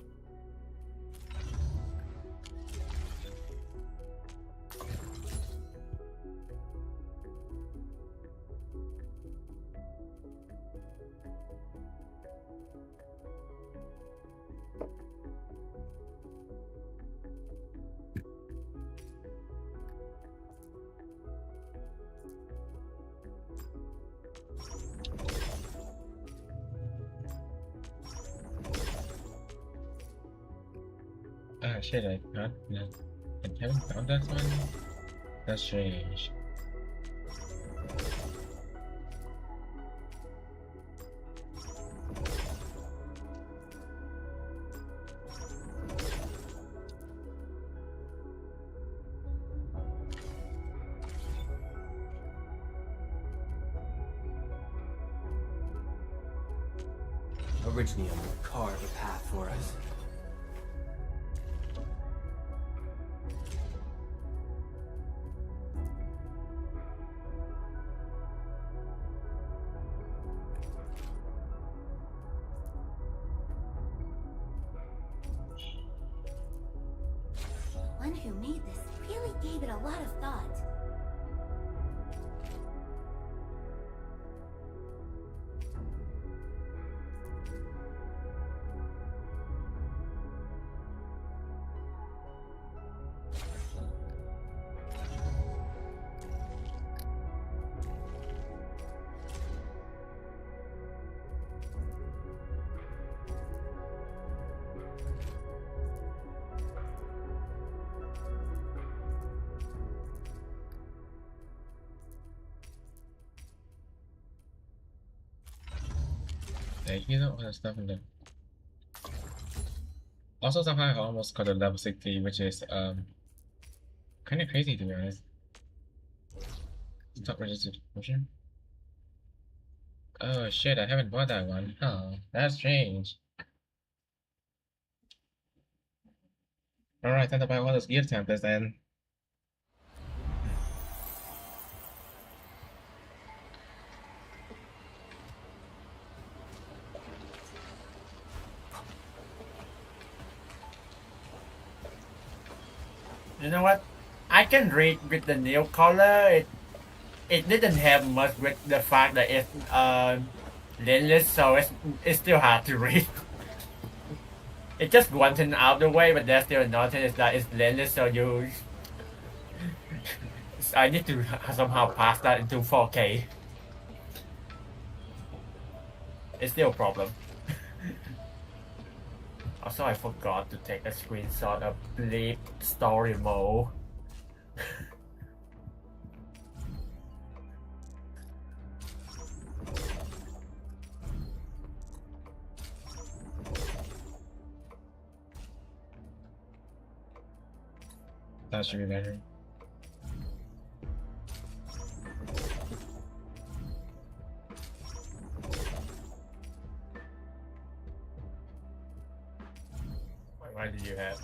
Ah, shit, I haven't found that one. That's strange. Originally, would carve a path for us. One who made this really gave it a lot of thought. You know all that stuff in there. Also, somehow I almost got a level 60, which is kind of crazy to be honest. Stop registered motion. Oh shit, I haven't bought that one. Huh, that's strange. Alright, time to buy all those gear templates then. You know what? I can read with the new color. It didn't have much with the fact that it's lens, so it's still hard to read. It's just one thing out the way, but there's still another thing is that it's lens, so I need to somehow pass that into 4K. It's still a problem. Also, I forgot to take a screenshot of Bleep story mode. That should be better. Why did you have?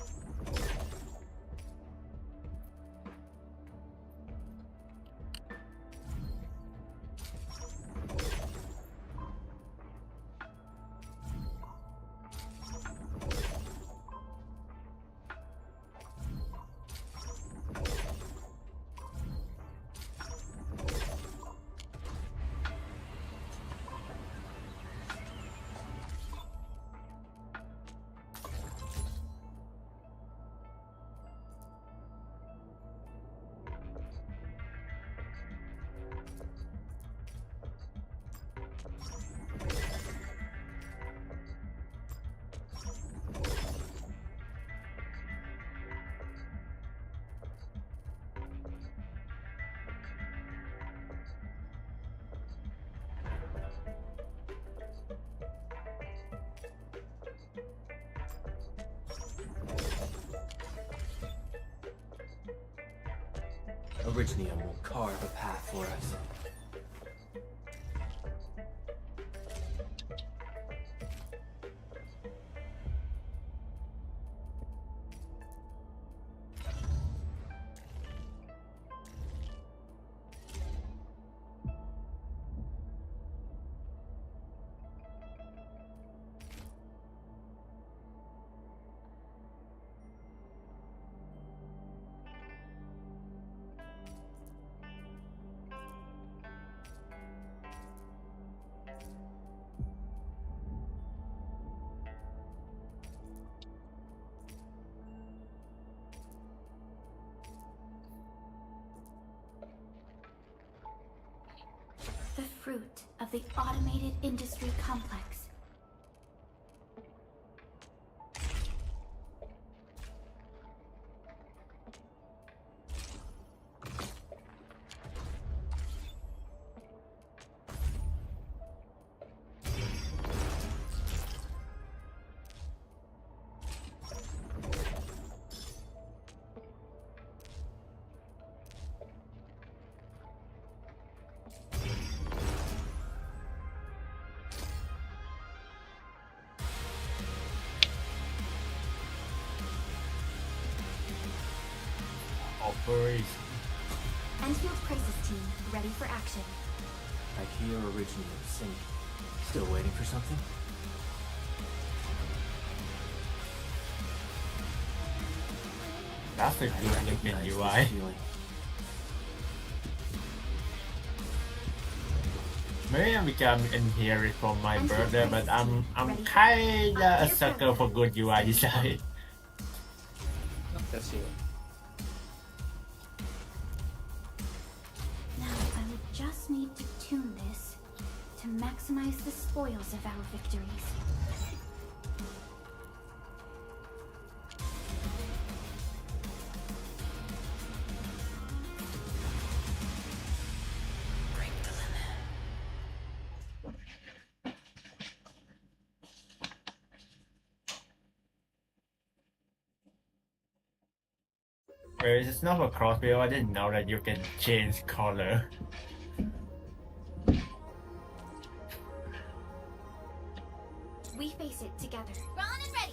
Originium will carve a path for us. The fruit of the automated industry complex. Operation. Endfield Crisis Team, ready for action. I hear Originium singing. Still waiting for something? That's a I good looking recognize this UI. feeling. Maybe I become inherit from my brother, but I'm kinda a sucker for good UI design. That's you. Now, I would just need to tune this to maximize the spoils of our victories. Wait, it's not a crossbow. I didn't know that you can change color. We face it together. Drawn and ready.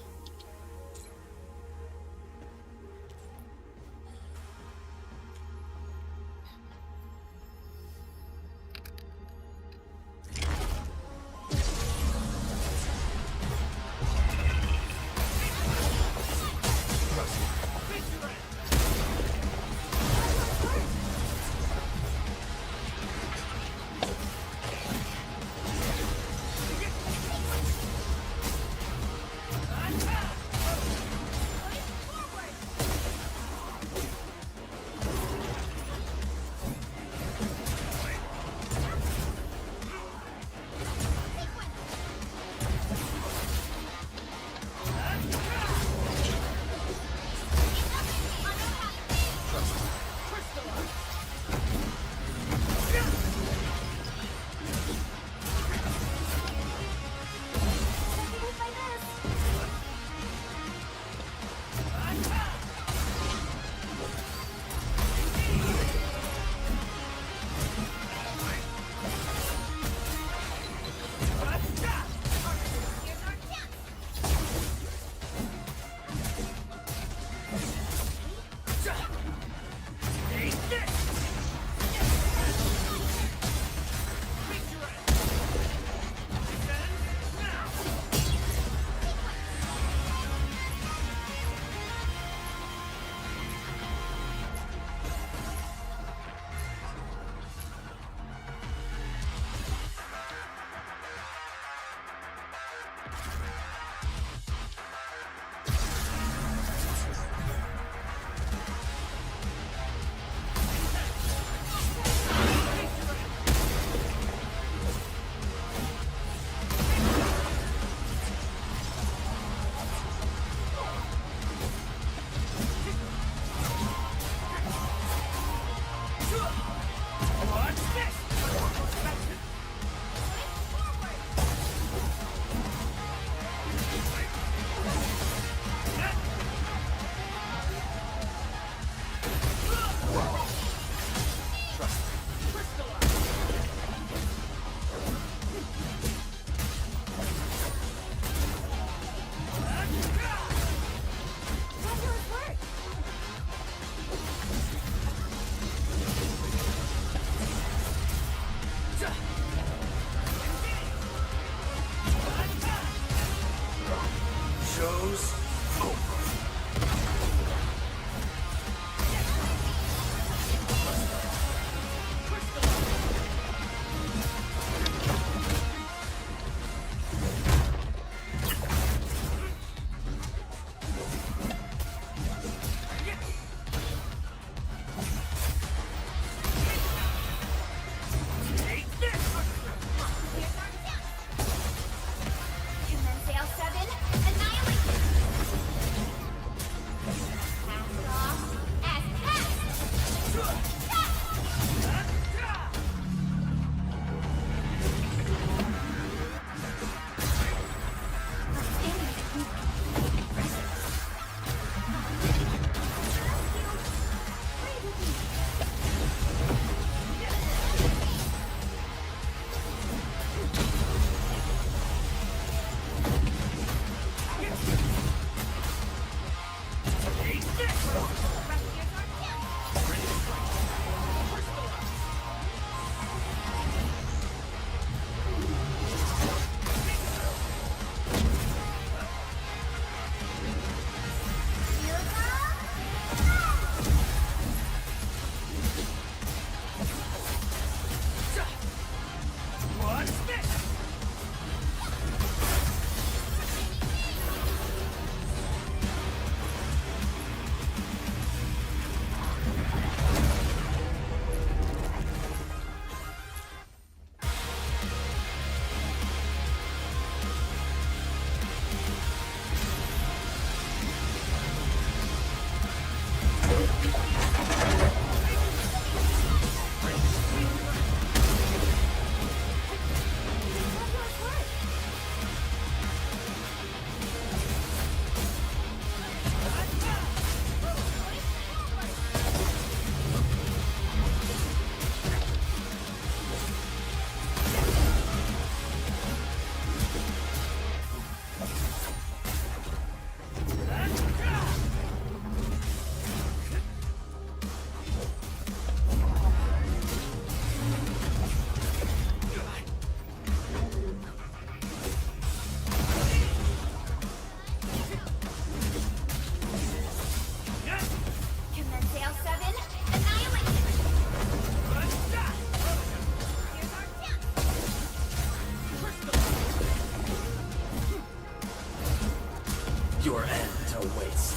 Your end awaits.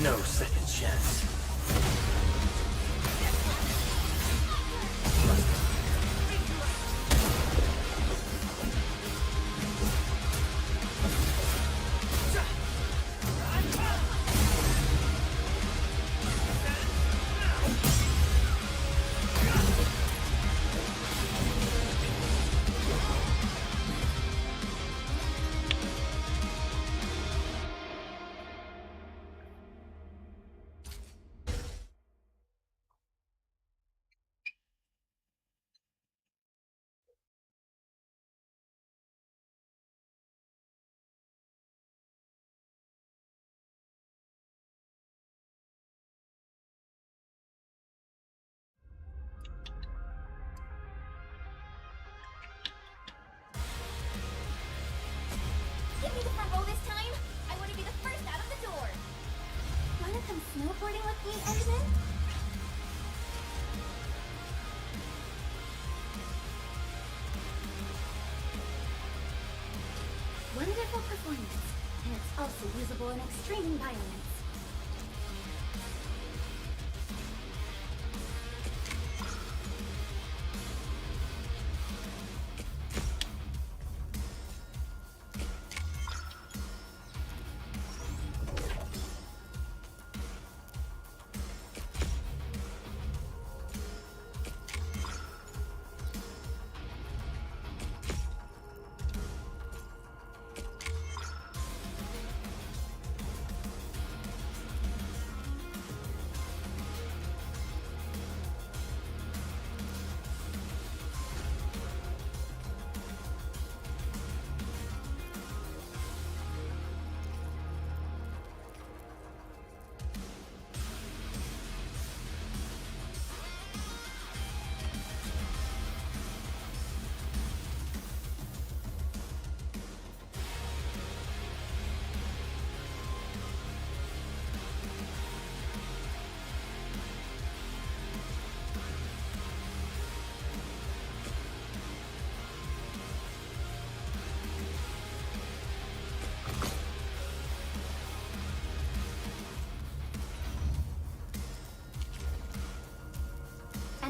No second chance. Give me the front row this time. I want to be the first out of the door. Wanna come snowboarding with me, Edmund? Wonderful performance, and it's also usable in extreme environments.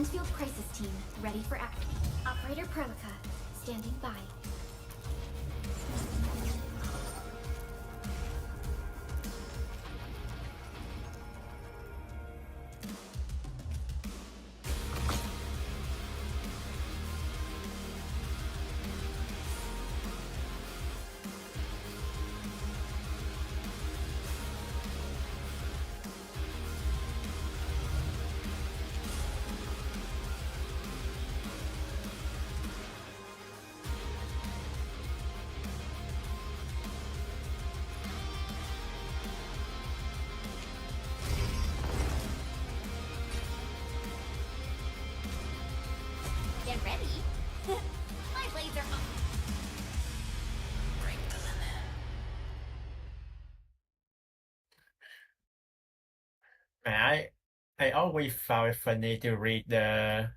Endfield crisis team, ready for action. Operator Prelica, standing by. Get ready. My blades are on. Break the limit. I always found it funny to read the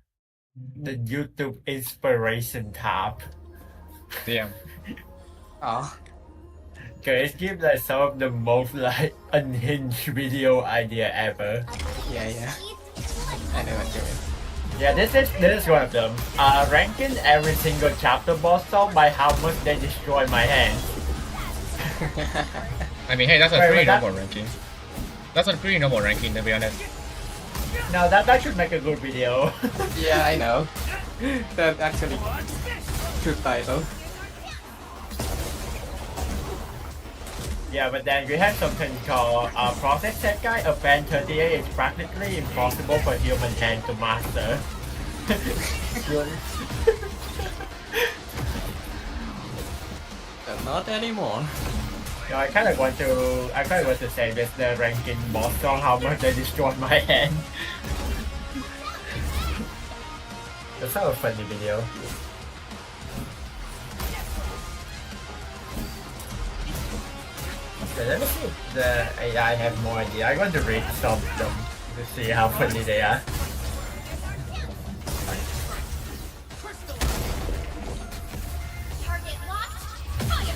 YouTube inspiration tab. Damn. Oh, Cause it gives like some of the most like unhinged video idea ever. yeah. I know what you mean. Yeah, this is one of them. Ranking every single chapter boss song by how much they destroy my hand. I mean, hey, that's a Wait, pretty that- normal ranking. That's a pretty normal ranking, to be honest. Now that should make a good video. Yeah, I know. That actually good title. Yeah, but then we have something called Process Set Guide. A band 38 is practically impossible for human hand to master. But not anymore. No, I kind of want to say this the ranking boss song how much they destroyed my hand. That's not a funny video. Okay, let me see if the AI have more idea. I want to read some of them to see how funny they are. Target locked. Fire.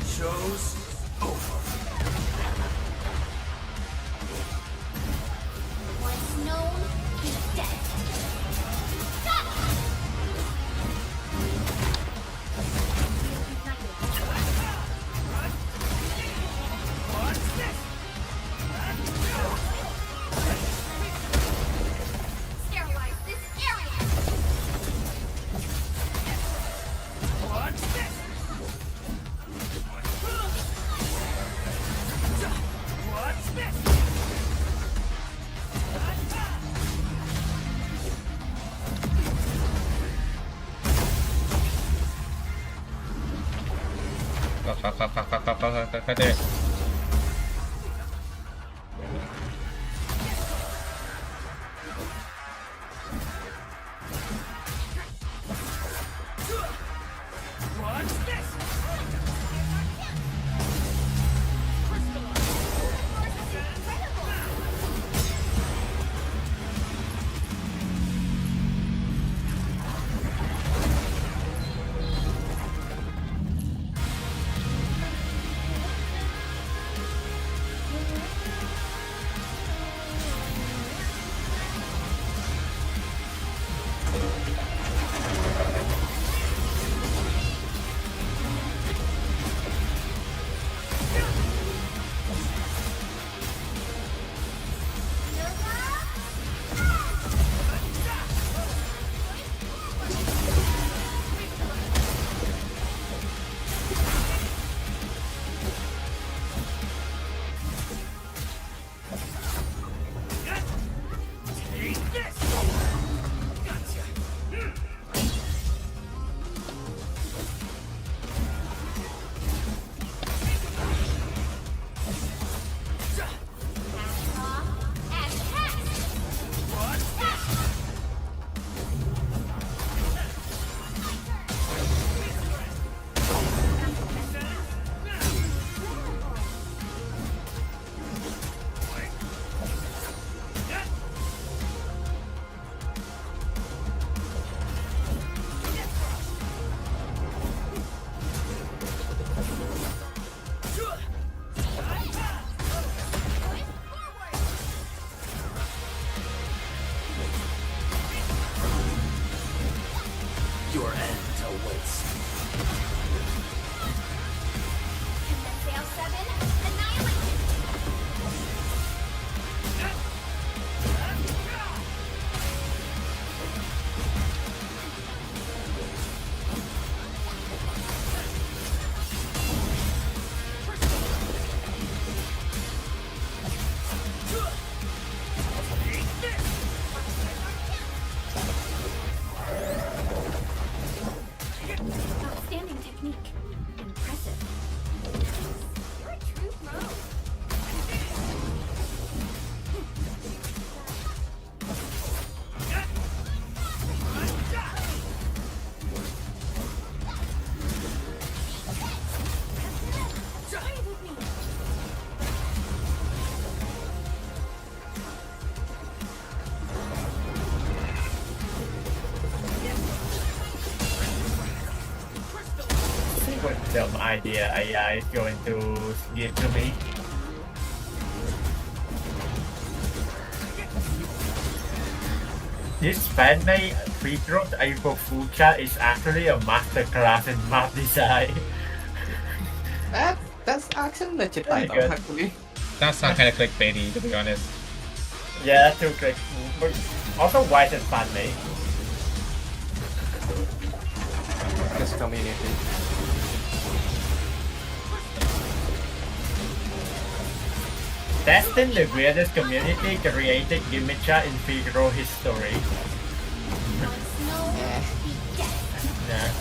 Show's over. Once known, is dead. Sterilize this area. Fuck it. random idea AI is going to give to me. This fan-made Figaro April Fucha is actually a masterclass in map design. That's actually legit Very title, good. actually. That sounds kind of clickbaity, to be honest. Yeah, that's too quick. But also, why is it fan-made? This community. Testing the weirdest community created Gimmicha in Figaro history. Yeah. Yeah.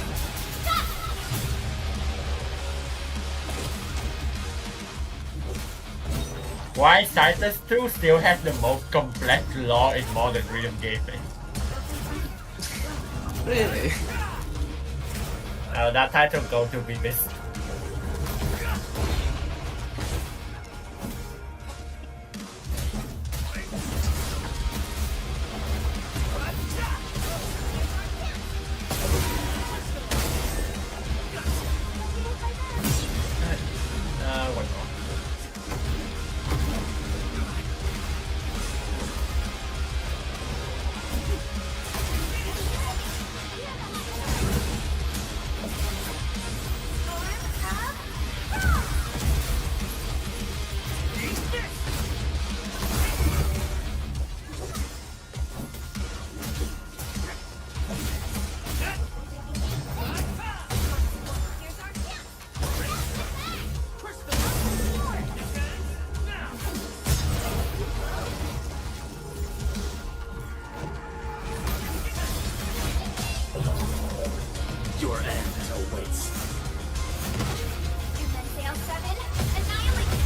Why Titus 2 still has the most complex lore in modern rhythm gaming? Really? That title going to be missed. One more. Your end awaits. Sail 7, annihilate!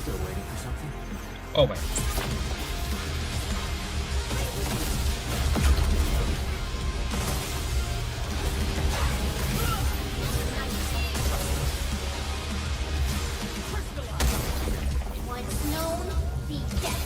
Still waiting for something? Oh my. Once known, be guessed.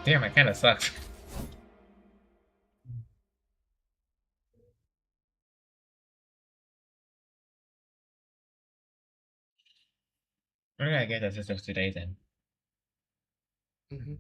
Damn, it kind of sucks. Okay, I guess that's just of today then. Mhm.